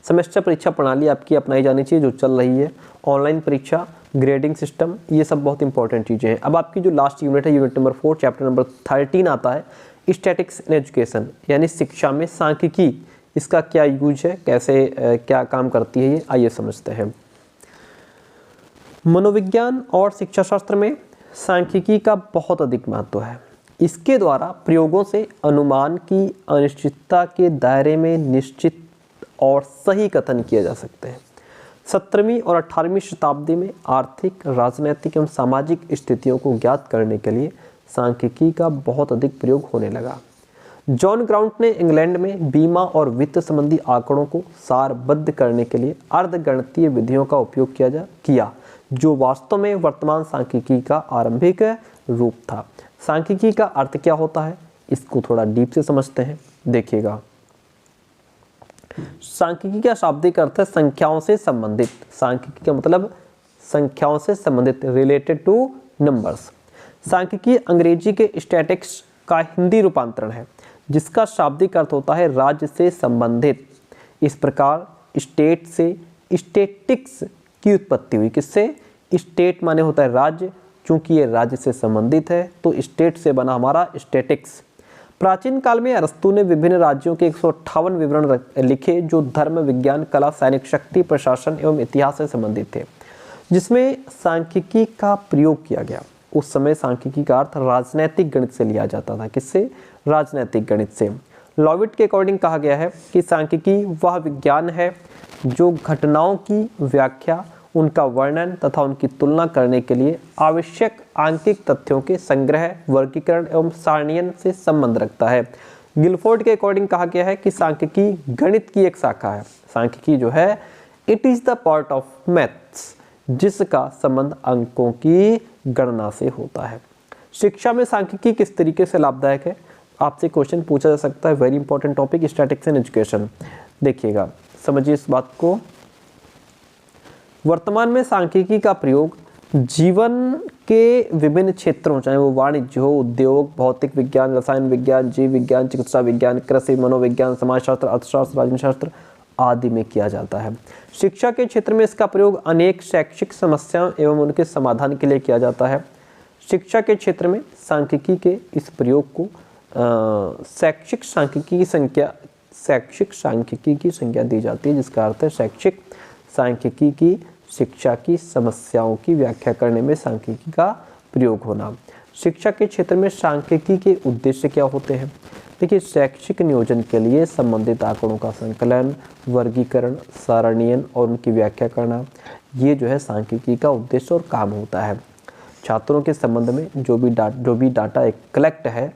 सेमेस्टर परीक्षा प्रणाली आपकी अपनाई जानी चाहिए जो चल रही है। ऑनलाइन परीक्षा, ग्रेडिंग सिस्टम, ये सब बहुत इंपॉर्टेंट चीज़ें हैं। अब आपकी जो लास्ट यूनिट है, यूनिट नंबर 4, चैप्टर नंबर 13 आता है स्टैटिक्स इन एजुकेशन, यानी शिक्षा में सांख्यिकी, इसका क्या यूज है, कैसे क्या काम करती है, ये आइए समझते हैं। मनोविज्ञान और शिक्षा शास्त्र में सांख्यिकी का बहुत अधिक महत्व है। इसके द्वारा प्रयोगों से अनुमान की अनिश्चितता के दायरे में निश्चित और सही कथन किए जा सकते हैं। 17वीं और 18वीं शताब्दी में आर्थिक, राजनीतिक एवं सामाजिक स्थितियों को ज्ञात करने के लिए सांख्यिकी का बहुत अधिक प्रयोग होने लगा। जॉन ग्राउंट ने इंग्लैंड में बीमा और वित्त संबंधी आंकड़ों को सारबद्ध करने के लिए अर्धगणितीय विधियों का उपयोग किया, जो वास्तव में वर्तमान सांख्यिकी का आरंभिक रूप था। सांख्यिकी का अर्थ क्या होता है, इसको थोड़ा डीप से समझते हैं। देखिएगा, सांख्यिकी का शाब्दिक अर्थ है संख्याओं से संबंधित। सांख्यिकी का मतलब संख्याओं से संबंधित, रिलेटेड टू नंबर्स। सांख्यिकी अंग्रेजी के स्टैटिक्स का हिंदी रूपांतरण है, जिसका शाब्दिक अर्थ होता है राज्य से संबंधित। इस प्रकार स्टेट से स्टेटिक्स की उत्पत्ति हुई। किससे? स्टेट माने होता है राज्य, चूंकि ये राज्य से संबंधित है तो स्टेट से बना हमारा स्टेटिक्स। प्राचीन काल में अरस्तु ने विभिन्न राज्यों के 158 विवरण लिखे, जो धर्म, विज्ञान, कला, सैनिक शक्ति, प्रशासन एवं इतिहास से संबंधित थे, जिसमें सांख्यिकी का प्रयोग किया गया। उस समय सांख्यिकी का अर्थ राजनैतिक गणित से लिया जाता था। किससे? राजनैतिक गणित से। लॉविट के अकॉर्डिंग कहा गया है कि सांख्यिकी वह विज्ञान है जो घटनाओं की व्याख्या, उनका वर्णन तथा उनकी तुलना करने के लिए आवश्यक आंकिक तथ्यों के संग्रह, वर्गीकरण एवं सारणीयन से संबंध रखता है। गिलफोर्ड के अकॉर्डिंग कहा गया है कि सांख्यिकी गणित की एक शाखा है। सांख्यिकी जो है, it is the part of maths, जिसका संबंध अंकों की गणना से होता है। शिक्षा में सांख्यिकी किस तरीके से लाभदायक है, आपसे क्वेश्चन पूछा जा सकता है। Very important topic, statics in education. देखिएगा, समझिए इस बात को। वर्तमान में सांख्यिकी का प्रयोग जीवन के विभिन्न क्षेत्रों, चाहे वो वाणिज्य हो, उद्योग, भौतिक विज्ञान, रसायन विज्ञान, जीव विज्ञान, चिकित्सा विज्ञान, कृषि, मनोविज्ञान, समाजशास्त्र, अर्थशास्त्र, राजनीति शास्त्र आदि में किया जाता है। शिक्षा के क्षेत्र में इसका प्रयोग अनेक शैक्षिक समस्याओं एवं उनके समाधान के लिए किया जाता है। शिक्षा के क्षेत्र में सांख्यिकी के इस प्रयोग को शैक्षिक सांख्यिकी की संज्ञा दी जाती है, जिसका अर्थ है शैक्षिक सांख्यिकी की शिक्षा की समस्याओं की व्याख्या करने में सांख्यिकी का प्रयोग होना। शिक्षा के क्षेत्र में सांख्यिकी के उद्देश्य क्या होते हैं? देखिए, शैक्षिक नियोजन के लिए संबंधित आंकड़ों का संकलन, वर्गीकरण, सारणीयन और उनकी व्याख्या करना, ये जो है सांख्यिकी का उद्देश्य और काम होता है। छात्रों के संबंध में जो भी डाटा कलेक्ट है,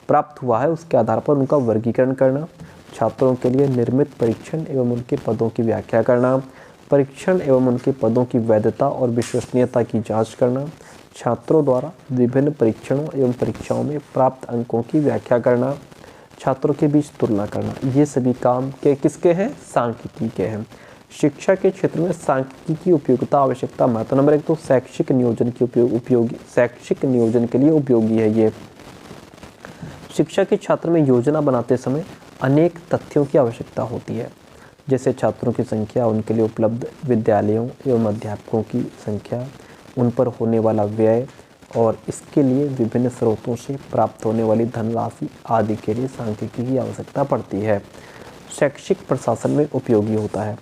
प्राप्त हुआ है, उसके आधार पर उनका वर्गीकरण करना, छात्रों के लिए निर्मित परीक्षण एवं उनके पदों की व्याख्या करना, परीक्षण एवं उनके पदों की वैधता और विश्वसनीयता की जांच करना, छात्रों द्वारा विभिन्न परीक्षणों एवं परीक्षाओं में प्राप्त अंकों की व्याख्या करना, छात्रों के बीच तुलना करना, ये सभी काम किसके हैं? सांख्यिकी के हैं। शिक्षा के क्षेत्र में सांख्यिकी की उपयोगिता, आवश्यकता, महत्व। नंबर 1 तो शैक्षिक नियोजन के लिए उपयोगी है ये। शिक्षा के छात्र में योजना बनाते समय अनेक तथ्यों की आवश्यकता होती है। जैसे छात्रों की संख्या, उनके लिए उपलब्ध विद्यालयों एवं अध्यापकों की संख्या, उन पर होने वाला व्यय और इसके लिए विभिन्न स्रोतों से प्राप्त होने वाली धनराशि आदि के लिए सांख्यिकी की आवश्यकता पड़ती है। शैक्षिक प्रशासन में उपयोगी होता है।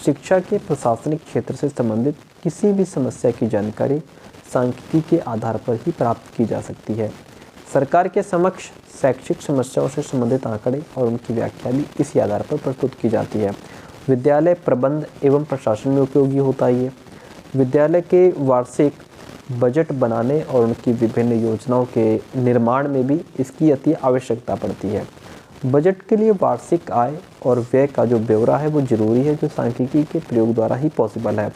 शिक्षा के प्रशासनिक क्षेत्र से संबंधित किसी भी समस्या की जानकारी सांख्यिकी के आधार पर ही प्राप्त की जा सकती है। सरकार के समक्ष शैक्षिक समस्याओं से संबंधित आंकड़े और उनकी व्याख्या भी इसी आधार पर प्रस्तुत की जाती है। विद्यालय प्रबंध एवं प्रशासन में उपयोगी होता है ये। विद्यालय के वार्षिक बजट बनाने और उनकी विभिन्न योजनाओं के निर्माण में भी इसकी अति आवश्यकता पड़ती है। बजट के लिए वार्षिक आय और व्यय का जो ब्यौरा है वो जरूरी है, जो सांख्यिकी के प्रयोग द्वारा ही पॉसिबल है।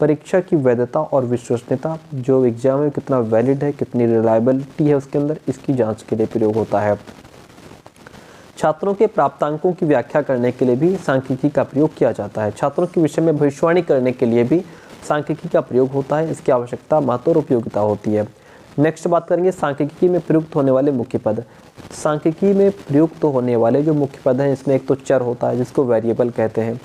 परीक्षा की वैधता और विश्वसनीयता, जो एग्जाम में कितना वैलिड है, कितनी रिलायबिलिटी है उसके अंदर, इसकी जांच के लिए प्रयोग होता है। छात्रों के प्राप्तांकों की व्याख्या करने के लिए भी सांख्यिकी का प्रयोग किया जाता है। छात्रों के विषय में भविष्यवाणी करने के लिए भी सांख्यिकी का प्रयोग होता है। इसकी आवश्यकता, महत्व और उपयोगिता होती है। नेक्स्ट बात करेंगे सांख्यिकी में प्रयुक्त होने वाले मुख्य पद। सांख्यिकी में प्रयुक्त होने वाले जो मुख्य पद हैं, इसमें एक तो चर होता है जिसको वेरिएबल कहते हैं।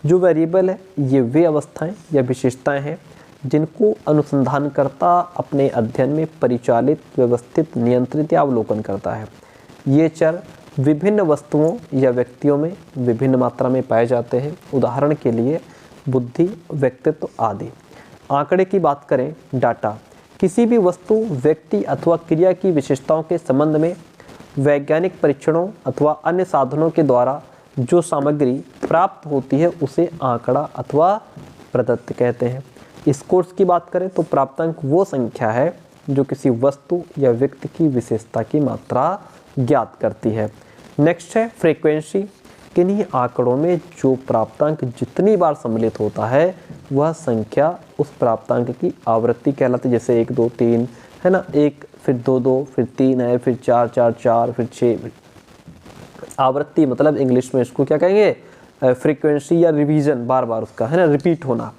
जो वेरिएबल है ये वे अवस्थाएं या विशेषताएं हैं जिनको अनुसंधानकर्ता अपने अध्ययन में परिचालित, व्यवस्थित, नियंत्रित या अवलोकन करता है। ये चर विभिन्न वस्तुओं या व्यक्तियों में विभिन्न मात्रा में पाए जाते हैं। उदाहरण के लिए बुद्धि, व्यक्तित्व आदि। आंकड़े की बात करें, डाटा किसी भी वस्तु, व्यक्ति अथवा क्रिया की विशेषताओं के संबंध में वैज्ञानिक परीक्षणों अथवा अन्य साधनों के द्वारा जो सामग्री प्राप्त होती है उसे आंकड़ा अथवा प्रदत्त कहते हैं। इस कोर्स की बात करें तो प्राप्तांक वो संख्या है जो किसी वस्तु या व्यक्ति की विशेषता की मात्रा ज्ञात करती है। नेक्स्ट है फ्रीक्वेंसी। किन्हीं आंकड़ों में जो प्राप्तांक जितनी बार सम्मिलित होता है वह संख्या उस प्राप्तांक की आवृत्ति कहलाती है। जैसे 1 2 3 है ना, 1 फिर 2 2 फिर 3 है, फिर 4 4 4 फिर 6। आवृत्ति मतलब इंग्लिश में इसको क्या कहेंगे, फ्रीक्वेंसी या रिवीजन, बार बार उसका है ना रिपीट होना।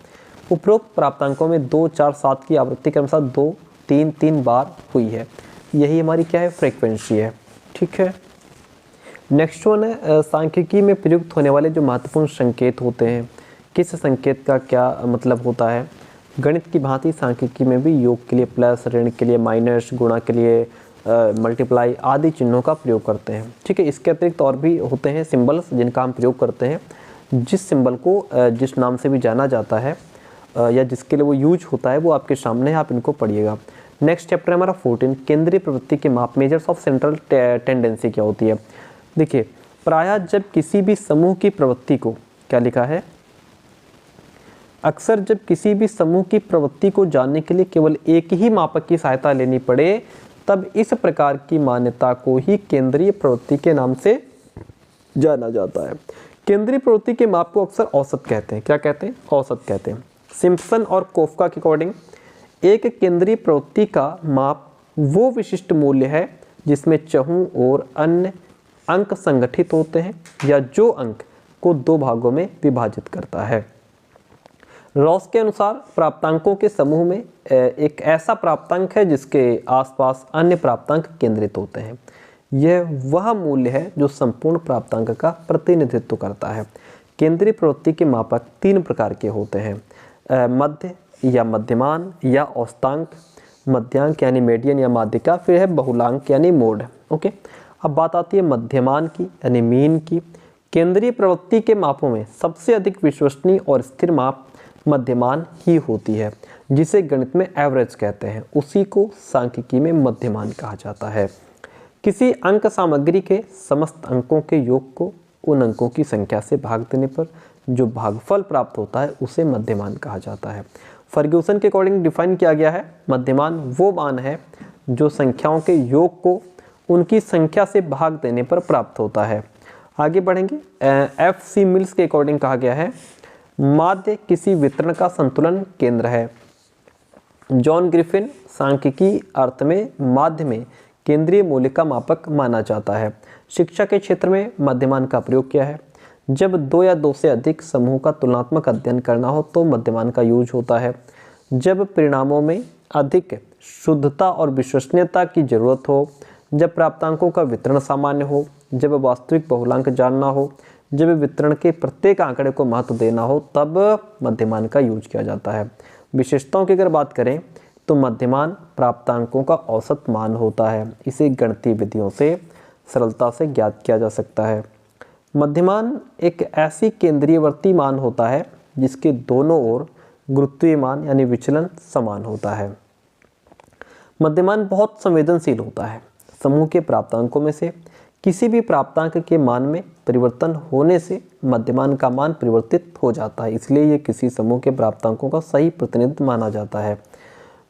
उपरोक्त प्राप्तांकों में 2 4 7 की आवृत्ति के अनुसार 2 3 3 बार हुई है। यही हमारी क्या है, फ्रीक्वेंसी है। ठीक है। नेक्स्ट वन है सांख्यिकी में प्रयुक्त होने वाले जो महत्वपूर्ण संकेत होते हैं। किस संकेत का क्या मतलब होता है। गणित की भांति सांख्यिकी में भी योग के लिए प्लस, ऋण के लिए माइनस, गुणा के लिए मल्टीप्लाई आदि चिन्हों का प्रयोग करते हैं। ठीक है। इसके अतिरिक्त और भी होते हैं सिंबल्स जिनका हम प्रयोग करते हैं। जिस सिंबल को जिस नाम से भी जाना जाता है या जिसके लिए वो यूज होता है वो आपके सामने है, आप इनको पढ़िएगा। नेक्स्ट चैप्टर हमारा 14 केंद्रीय प्रवृत्ति के माप, मेजर्स ऑफ सेंट्रल टेंडेंसी क्या होती है। देखिए, प्रायः जब किसी भी समूह की प्रवृत्ति को, क्या लिखा है, अक्सर जब किसी भी समूह की प्रवृत्ति को जानने के लिए केवल एक ही मापक की सहायता लेनी पड़े तब इस प्रकार की मान्यता को ही केंद्रीय प्रवृत्ति के नाम से जाना जाता है। केंद्रीय प्रवृत्ति के माप को अक्सर औसत कहते हैं। क्या कहते हैं, औसत कहते हैं। सिम्पसन और कोफ्का के अकॉर्डिंग एक केंद्रीय प्रवृत्ति का माप वो विशिष्ट मूल्य है जिसमें चहुं और अन्य अंक संगठित होते हैं या जो अंक को 2 भागों में विभाजित करता है। रॉस के अनुसार प्राप्तांकों के समूह में एक ऐसा प्राप्तांक है जिसके आसपास अन्य प्राप्तांक केंद्रित होते हैं। यह वह मूल्य है जो संपूर्ण प्राप्तांक का प्रतिनिधित्व करता है। केंद्रीय प्रवृत्ति के मापक 3 प्रकार के होते हैं, मध्य या मध्यमान या औसतांक, मध्यांक यानी मीडियन या माध्यिका, फिर है बहुलांक यानी मोड। ओके। अब बात आती है मध्यमान की यानी मीन की। केंद्रीय प्रवृत्ति के मापों में सबसे अधिक विश्वसनीय और स्थिर माप मध्यमान ही होती है, जिसे गणित में एवरेज कहते हैं। उसी को सांख्यिकी में मध्यमान कहा जाता है। किसी अंक सामग्री के समस्त अंकों के योग को उन अंकों की संख्या से भाग देने पर जो भागफल प्राप्त होता है उसे मध्यमान कहा जाता है। फर्ग्यूसन के अकॉर्डिंग डिफाइन किया गया है, मध्यमान वो मान है जो संख्याओं के योग को उनकी संख्या से भाग देने पर प्राप्त होता है। आगे बढ़ेंगे। FC मिल्स के अकॉर्डिंग कहा गया है, माध्य किसी वितरण का संतुलन केंद्र है। जॉन ग्रिफिन सांख्यिकी अर्थ में माध्य में केंद्रीय मूल्य का मापक माना जाता है। शिक्षा के क्षेत्र में मध्यमान का प्रयोग किया है। जब 2 या 2 से अधिक समूह का तुलनात्मक अध्ययन करना हो तो मध्यमान का यूज होता है। जब परिणामों में अधिक शुद्धता और विश्वसनीयता की जरूरत हो, जब प्राप्तांकों का वितरण सामान्य हो, जब वास्तविक बहुलांक जानना हो, जब वितरण के प्रत्येक आंकड़े को महत्व देना हो तब मध्यमान का यूज किया जाता है। विशेषताओं की अगर बात करें तो मध्यमान प्राप्तांकों का औसत मान होता है। इसे गणितीय विधियों से सरलता से ज्ञात किया जा सकता है। मध्यमान एक ऐसी केंद्रीयवर्ती मान होता है जिसके दोनों ओर गुरुत्वीय मान यानी विचलन समान होता है। मध्यमान बहुत संवेदनशील होता है। समूह के प्राप्तांकों में से किसी भी प्राप्तांक के मान में परिवर्तन होने से मध्यमान का मान परिवर्तित हो जाता है, इसलिए ये किसी समूह के प्राप्तांकों का सही प्रतिनिधित्व माना जाता है।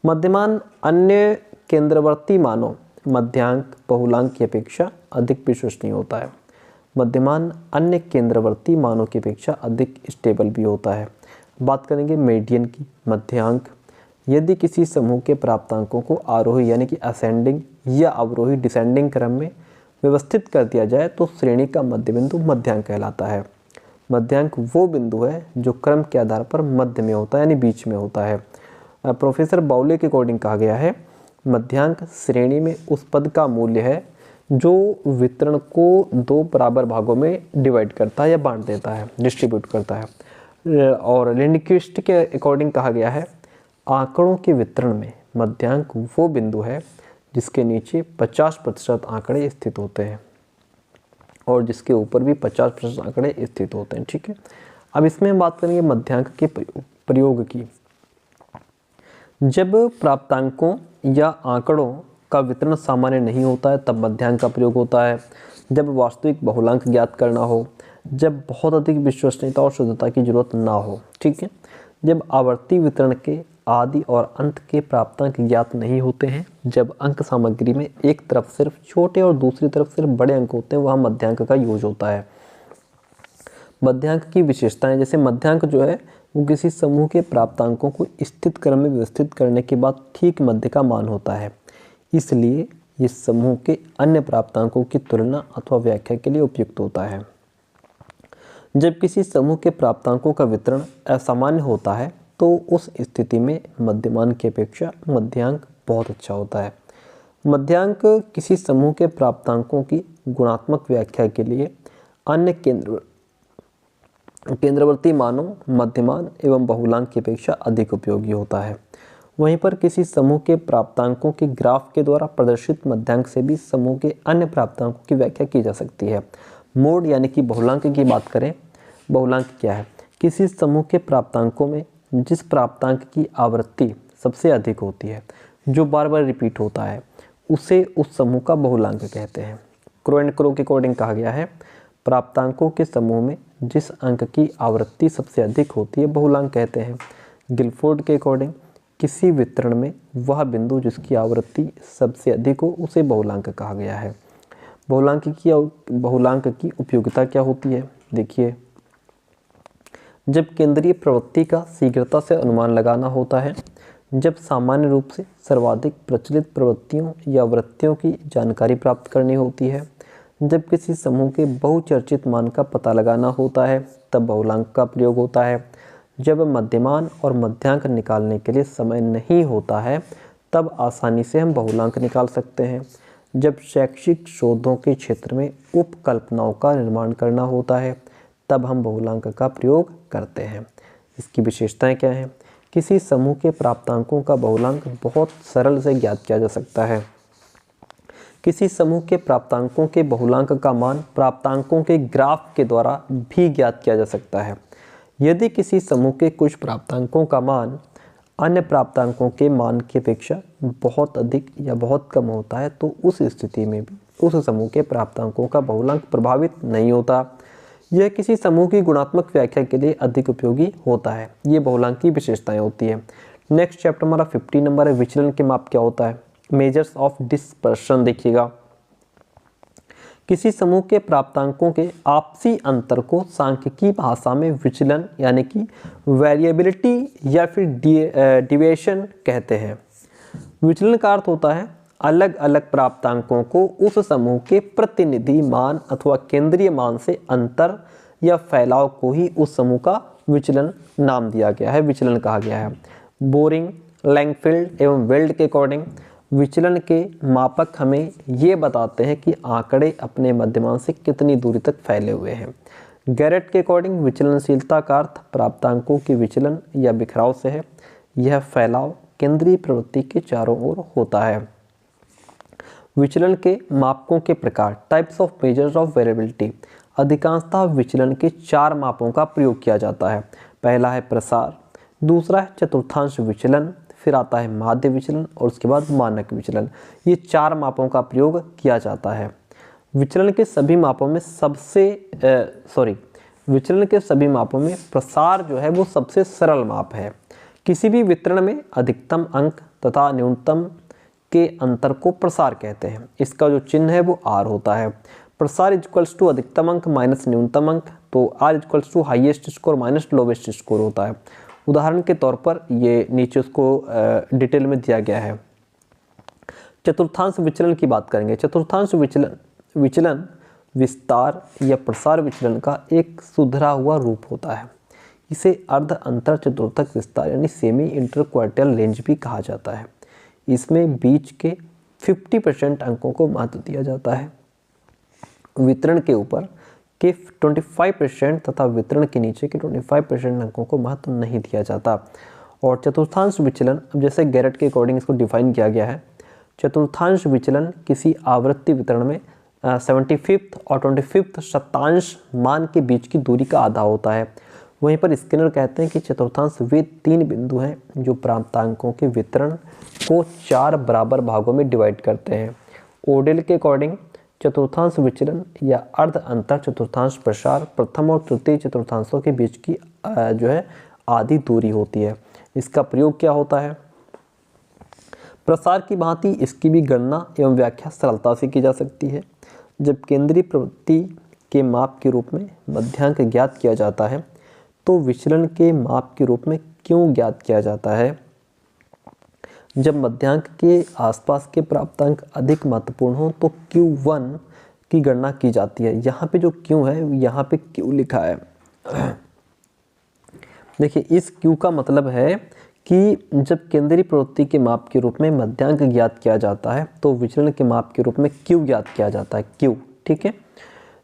मध्यमान अन्य केंद्रवर्ती मानों मध्यांक बहुलांक की अपेक्षा अधिक विश्वसनीय होता है। मध्यमान अन्य केंद्रवर्ती मानों की अपेक्षा अधिक स्टेबल भी होता है। बात करेंगे मीडियन की। मध्यांक यदि किसी समूह के प्राप्तांकों को आरोही यानी कि असेंडिंग या अवरोही डिसेंडिंग क्रम में व्यवस्थित कर दिया जाए तो श्रेणी का मध्य बिंदु मध्यांक कहलाता है। मध्यांक वो बिंदु है जो क्रम के आधार पर मध्य में होता है यानी बीच में होता है। प्रोफेसर बाउले के अकॉर्डिंग कहा गया है मध्यांक श्रेणी में उस पद का मूल्य है जो वितरण को दो बराबर भागों में डिवाइड करता है या बांट देता है, डिस्ट्रीब्यूट करता है। और लिंडक्विस्ट के अकॉर्डिंग कहा गया है आंकड़ों के वितरण में मध्यांक वो बिंदु है जिसके नीचे 50% आंकड़े स्थित होते हैं और जिसके ऊपर भी 50% आंकड़े स्थित होते हैं। ठीक है, अब इसमें हम बात करेंगे मध्यांक के प्रयोग की। जब प्राप्तांकों या आंकड़ों का वितरण सामान्य नहीं होता है तब मध्यांक का प्रयोग होता है। जब वास्तविक बहुलांक ज्ञात करना हो, जब बहुत अधिक विश्वसनीयता और शुद्धता की जरूरत ना हो। ठीक है, जब आवर्ती वितरण के आदि और अंत के प्राप्तांक ज्ञात नहीं होते हैं, जब अंक सामग्री में एक तरफ सिर्फ छोटे और दूसरी तरफ सिर्फ बड़े अंक होते हैं, वहाँ मध्यांक का यूज होता है। मध्यांक की विशेषताएं, जैसे मध्यांक जो है वो किसी समूह के प्राप्तांकों को स्थित क्रम में व्यवस्थित करने के बाद ठीक मध्य का मान होता है, इसलिए ये समूह के अन्य प्राप्तांकों की तुलना अथवा व्याख्या के लिए उपयुक्त होता है। जब किसी समूह के प्राप्तांकों का वितरण असामान्य होता है तो उस स्थिति में मध्यमान की अपेक्षा मध्यांक बहुत अच्छा होता है। मध्यांक किसी समूह के प्राप्तांकों की गुणात्मक व्याख्या के लिए अन्य केंद्रवर्ती मानों मध्यमान एवं बहुलांक की अपेक्षा अधिक उपयोगी होता है। वहीं पर किसी समूह के प्राप्तांकों के ग्राफ के द्वारा प्रदर्शित मध्यांक से भी समूह के अन्य प्राप्तांकों की व्याख्या की जा सकती है। मोड यानी कि बहुलांक की बात करें, बहुलांक क्या है? किसी समूह के प्राप्तांकों में जिस प्राप्तांक की आवृत्ति सबसे अधिक होती है, जो बार बार रिपीट होता है, उसे उस समूह का बहुलांक कहते हैं। क्रो एंड क्रो के अकॉर्डिंग कहा गया है प्राप्तांकों के समूह में जिस अंक की आवृत्ति सबसे अधिक होती है बहुलांक कहते हैं। गिलफोर्ड के अकॉर्डिंग किसी वितरण में वह बिंदु जिसकी आवृत्ति सबसे अधिक हो उसे बहुलांक कहा गया है। बहुलांक की उपयोगिता क्या होती है? देखिए, जब केंद्रीय प्रवृत्ति का शीघ्रता से अनुमान लगाना होता है, जब सामान्य रूप से सर्वाधिक प्रचलित प्रवृत्तियों या वृत्तियों की जानकारी प्राप्त करनी होती है, जब किसी समूह के बहुचर्चित मान का पता लगाना होता है तब बहुलांक का प्रयोग होता है। जब मध्यमान और मध्यांक निकालने के लिए समय नहीं होता है तब आसानी से हम बहुलांक निकाल सकते हैं। जब शैक्षिक शोधों के क्षेत्र में उपकल्पनाओं का निर्माण करना होता है तब हम बहुलांक का प्रयोग करते हैं। इसकी विशेषताएं क्या हैं? किसी समूह के प्राप्तांकों का बहुलांक बहुत सरल से ज्ञात किया जा सकता है। किसी समूह के प्राप्तांकों के बहुलांक का मान प्राप्तांकों के ग्राफ के द्वारा भी ज्ञात किया जा सकता है। यदि किसी समूह के कुछ प्राप्तांकों का मान अन्य प्राप्तांकों के मान की अपेक्षा बहुत अधिक या बहुत कम होता है तो उस स्थिति में भी उस समूह के प्राप्तांकों का बहुलांक प्रभावित नहीं होता। यह किसी समूह की गुणात्मक व्याख्या के लिए अधिक उपयोगी होता है। ये बहुलांक की विशेषताएं होती है। नेक्स्ट चैप्टर हमारा 50 नंबर है, विचलन के माप क्या होता है? Measures of dispersion. देखिएगा, किसी समूह के प्राप्तांकों के आपसी अंतर को सांख्यिकी भाषा में विचलन यानी कि वेरिएबिलिटी या फिर डिविएशन कहते हैं। विचलन का अर्थ होता है अलग अलग प्राप्तांकों को उस समूह के प्रतिनिधि मान अथवा केंद्रीय मान से अंतर या फैलाव को ही उस समूह का विचलन नाम दिया गया है, विचलन कहा गया है। बोरिंग, लैंगफील्ड एवं वेल्ड के अकॉर्डिंग विचलन के मापक हमें ये बताते हैं कि आंकड़े अपने मध्यमान से कितनी दूरी तक फैले हुए हैं। गैरेट के अकॉर्डिंग विचलनशीलता का अर्थ प्राप्तांकों के विचलन या बिखराव से है। यह फैलाव केंद्रीय प्रवृत्ति के चारों ओर होता है। विचलन के मापकों के प्रकार, types of measures of variability. अधिकांशतः विचलन के 4 मापों का प्रयोग किया जाता है। पहला है प्रसार, दूसरा है चतुर्थांश विचलन, फिर आता है माध्य विचलन और उसके बाद मानक विचलन। ये 4 मापों का प्रयोग किया जाता है। विचलन के सभी मापों में विचलन के सभी मापों में प्रसार जो है वो सबसे सरल माप है। किसी भी वितरण में अधिकतम अंक तथा न्यूनतम के अंतर को प्रसार कहते हैं। इसका जो चिन्ह है वो R होता है। प्रसार इक्वल्स टू अधिकतम अंक माइनस न्यूनतम अंक, तो R equals to highest score minus lowest score होता है। उदाहरण के तौर पर ये नीचे उसको डिटेल में दिया गया है। चतुर्थांश विचलन की बात करेंगे। चतुर्थांश विचलन विस्तार या प्रसार विचलन का एक सुधरा हुआ रूप होता है। इसे अर्ध अंतर चतुर्थक विस्तार यानी सेमी इंटरक्वार्टाइल रेंज भी कहा जाता है। इसमें बीच के 50% अंकों को महत्व दिया जाता है। वितरण के ऊपर के 25% तथा वितरण के नीचे के 25% अंकों को महत्व नहीं दिया जाता। और चतुर्थांश विचलन, अब जैसे गैरेट के अकॉर्डिंग इसको डिफाइन किया गया है, चतुर्थांश विचलन किसी आवृत्ति वितरण में 75th और 25th शतांश मान के बीच की दूरी का आधा होता है। वहीं पर स्किनर कहते हैं कि चतुर्थांश वे 3 बिंदु हैं जो प्राप्तांकों के वितरण को 4 बराबर भागों में डिवाइड करते हैं। ओडेल के अकॉर्डिंग चतुर्थांश विचलन या अर्ध अंतर चतुर्थांश प्रसार प्रथम और तृतीय चतुर्थांशों के बीच की जो है आधी दूरी होती है। इसका प्रयोग क्या होता है? प्रसार की भांति इसकी भी गणना एवं व्याख्या सरलता से की जा सकती है। जब केंद्रीय प्रवृत्ति के माप के रूप में मध्यांक ज्ञात किया जाता है तो विचलन के माप के रूप में क्यों ज्ञात किया जाता है? जब मध्यांक के आसपास के प्राप्तांक अधिक महत्वपूर्ण हो तो Q1 की गणना की जाती है। यहाँ पे जो Q है, यहाँ पे Q लिखा है। देखिए, इस Q का मतलब है कि जब केंद्रीय प्रवृत्ति के माप के रूप में मध्यांक ज्ञात किया जाता है तो विचलन के माप के रूप में Q ज्ञात किया जाता है। Q, ठीक है।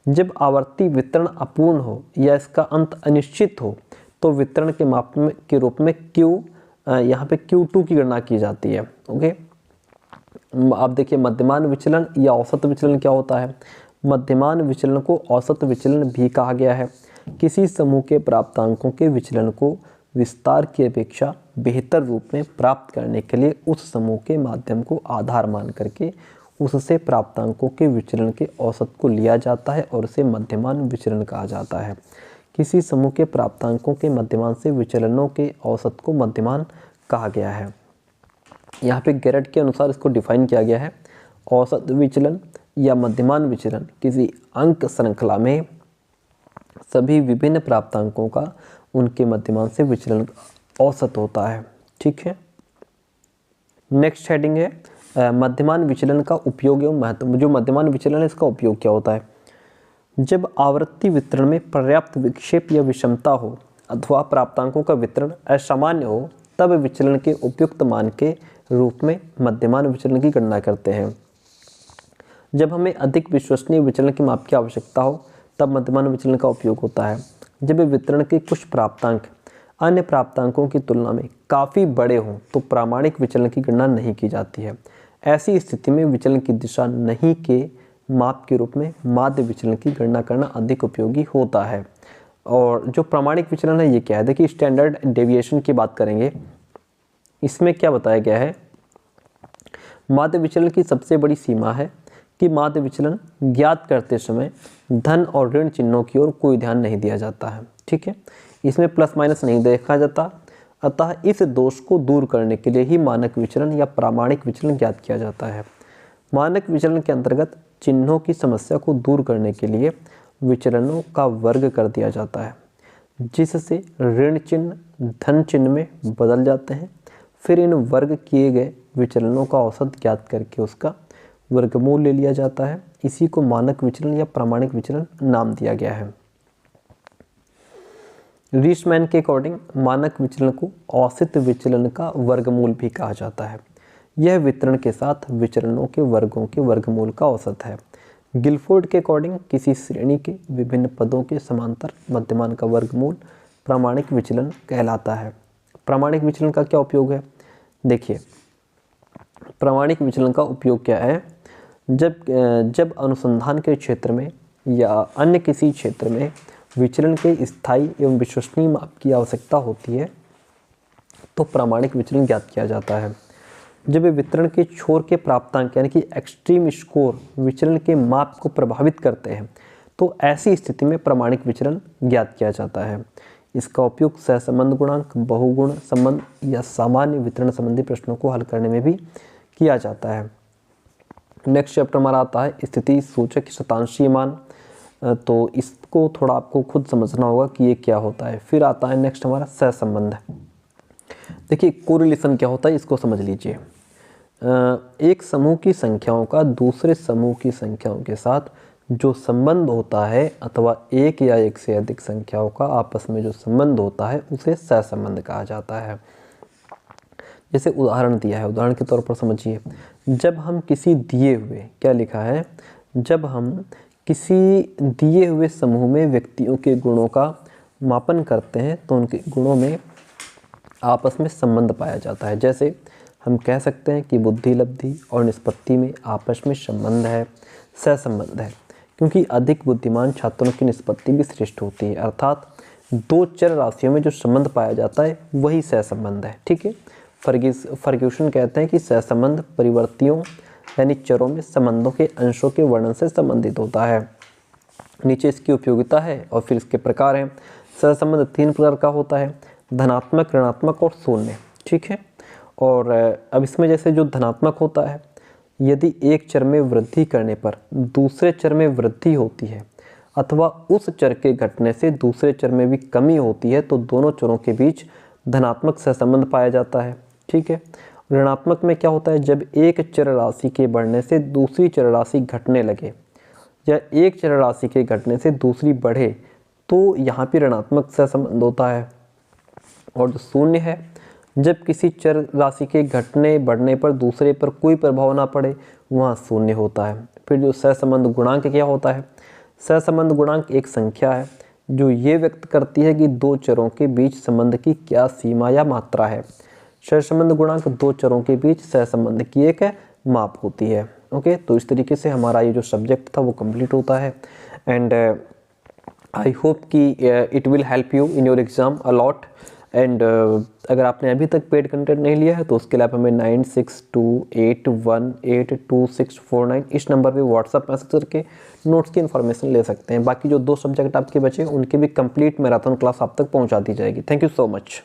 जब आवर्ती वितरण अपूर्ण हो या इसका अंत अनिश्चित हो तो वितरण के माप के रूप में Q, यहाँ पे Q2 की गणना की जाती है। ओके, अब देखिए मध्यमान विचलन या औसत विचलन क्या होता है? मध्यमान विचलन को औसत विचलन भी कहा गया है। किसी समूह के प्राप्तांकों के विचलन को विस्तार की अपेक्षा बेहतर रूप में प्राप्त करने के लिए उस समूह के माध्यम को आधार मान करके उससे प्राप्तांकों के विचलन के औसत को लिया जाता है और उसे मध्यमान विचलन कहा जाता है। किसी समूह के प्राप्तांकों के मध्यमान से विचलनों के औसत को मध्यमान कहा गया है। यहाँ पे गैरेट के अनुसार इसको डिफाइन किया गया है। औसत विचलन या मध्यमान विचलन किसी अंक श्रृंखला में सभी विभिन्न प्राप्तांकों का उनके मध्यमान से विचलन औसत होता है। ठीक है। नेक्स्ट हेडिंग है मध्यमान विचलन का उपयोग एवं महत्व। जो मध्यमान विचलन है इसका उपयोग क्या होता है? जब आवृत्ति वितरण में पर्याप्त विक्षेप या विषमता हो अथवा प्राप्तांकों का वितरण असामान्य हो तब विचलन के उपयुक्त मान के रूप में मध्यमान विचलन की गणना करते हैं। जब हमें अधिक विश्वसनीय विचलन की माप की आवश्यकता हो तब मध्यमान विचलन का उपयोग होता है। जब वितरण के कुछ प्राप्तांक अन्य प्राप्तांकों की तुलना में काफ़ी बड़े हों तो प्रामाणिक विचलन की गणना नहीं की जाती है। ऐसी स्थिति में विचलन की दिशा नहीं के माप के रूप में माध्य विचलन की गणना करना अधिक उपयोगी होता है। और जो प्रामाणिक विचलन है ये क्या है? देखिए, स्टैंडर्ड डेविएशन की बात करेंगे। इसमें क्या बताया गया है? माध्य विचलन की सबसे बड़ी सीमा है कि माध्य विचलन ज्ञात करते समय धन और ऋण चिन्हों की ओर कोई ध्यान नहीं दिया जाता है। ठीक है, इसमें प्लस माइनस नहीं देखा जाता। अतः इस दोष को दूर करने के लिए ही मानक विचलन या प्रामाणिक विचलन ज्ञात किया जाता है। मानक विचलन के अंतर्गत चिन्हों की समस्या को दूर करने के लिए विचलनों का वर्ग कर दिया जाता है, जिससे ऋण चिन्ह धन चिन्ह में बदल जाते हैं। फिर इन वर्ग किए गए विचलनों का औसत ज्ञात करके उसका वर्गमूल ले लिया जाता है। इसी को मानक विचलन या प्रामाणिक विचलन नाम दिया गया है। रीसमैन के अकॉर्डिंग मानक विचलन को औसत विचलन का वर्गमूल भी कहा जाता है। यह वितरण के साथ विचलनों के वर्गों के वर्गमूल का औसत है। गिलफोर्ड के अकॉर्डिंग किसी श्रेणी के विभिन्न पदों के समांतर मध्यमान का वर्गमूल प्रामाणिक विचलन कहलाता है। प्रामाणिक विचलन का क्या उपयोग है? देखिए, प्रामाणिक विचलन का उपयोग क्या है? जब अनुसंधान के क्षेत्र में या अन्य किसी क्षेत्र में विचलन के स्थायी एवं विश्वसनीय माप की आवश्यकता होती है तो प्रामाणिक विचलन ज्ञात किया जाता है। जब वितरण के छोर के प्राप्तांक यानी कि एक्सट्रीम स्कोर विचलन के माप को प्रभावित करते हैं तो ऐसी स्थिति में प्रामाणिक विचलन ज्ञात किया जाता है। इसका उपयोग सहसंबंध गुणांक, बहुगुण संबंध या सामान्य वितरण संबंधी प्रश्नों को हल करने में भी किया जाता है। नेक्स्ट चैप्टर हमारा आता है स्थिति सूचक शतांशीय मान। तो इसको थोड़ा आपको खुद समझना होगा कि ये क्या होता है। फिर आता है नेक्स्ट हमारा सहसंबंध। देखिए, कोरिलेशन क्या होता है इसको समझ लीजिए। एक समूह की संख्याओं का दूसरे समूह की संख्याओं के साथ जो संबंध होता है अथवा एक या एक से अधिक संख्याओं का आपस में जो संबंध होता है उसे सहसंबंध कहा जाता है। जैसे उदाहरण दिया है, उदाहरण के तौर पर समझिए, जब हम किसी दिए हुए, क्या लिखा है, जब हम किसी दिए हुए समूह में व्यक्तियों के गुणों का मापन करते हैं तो उनके गुणों में आपस में संबंध पाया जाता है। जैसे हम कह सकते हैं कि बुद्धि, लब्धि और निष्पत्ति में आपस में संबंध है, सहसंबंध है, क्योंकि अधिक बुद्धिमान छात्रों की निष्पत्ति भी श्रेष्ठ होती है। अर्थात दो चर राशियों में जो संबंध पाया जाता है वही सहसंबंध है। ठीक है, फर्ग्यूसन कहते हैं कि सहसंबंध परिवर्तियों यानी चरों में संबंधों के अंशों के वर्णन से संबंधित होता है। नीचे इसकी उपयोगिता है और फिर इसके प्रकार हैं। सहसंबंध 3 प्रकार का होता है, धनात्मक, ऋणात्मक और शून्य। ठीक है, और अब इसमें जैसे जो धनात्मक होता है, यदि एक चर में वृद्धि करने पर दूसरे चर में वृद्धि होती है अथवा उस चर के घटने से दूसरे चर में भी कमी होती है तो दोनों चरों के बीच धनात्मक सहसंबंध पाया जाता है। ठीक है, ऋणात्मक में क्या होता है, जब एक चर राशि के बढ़ने से दूसरी चर राशि घटने लगे या एक चर राशि के घटने से दूसरी बढ़े तो यहाँ पे ऋणात्मक सहसंबंध होता है। और जो शून्य है, जब किसी चर राशि के घटने बढ़ने पर दूसरे पर कोई प्रभाव ना पड़े वहाँ शून्य होता है। फिर जो सहसंबंध गुणांक क्या होता है, सहसंबंध गुणांक एक संख्या है जो ये व्यक्त करती है कि दो चरों के बीच संबंध की क्या सीमा या मात्रा है। सहसंबंध गुणांक दो चरों के बीच सहसंबंध की एक माप होती है। ओके, तो इस तरीके से हमारा ये जो सब्जेक्ट था वो कंप्लीट होता है एंड आई होप कि it will help you in your exam a lot. And अगर आपने अभी तक पेड कंटेंट नहीं लिया है तो उसके लिए आप हमें 9628182649 इस नंबर पे व्हाट्सअप मैसेज करके नोट्स की इन्फॉर्मेशन ले सकते हैं। बाकी जो 2 सब्जेक्ट आपके बचे उनकी भी कंप्लीट मैराथन क्लास आप तक पहुंचा दी जाएगी। Thank you so much.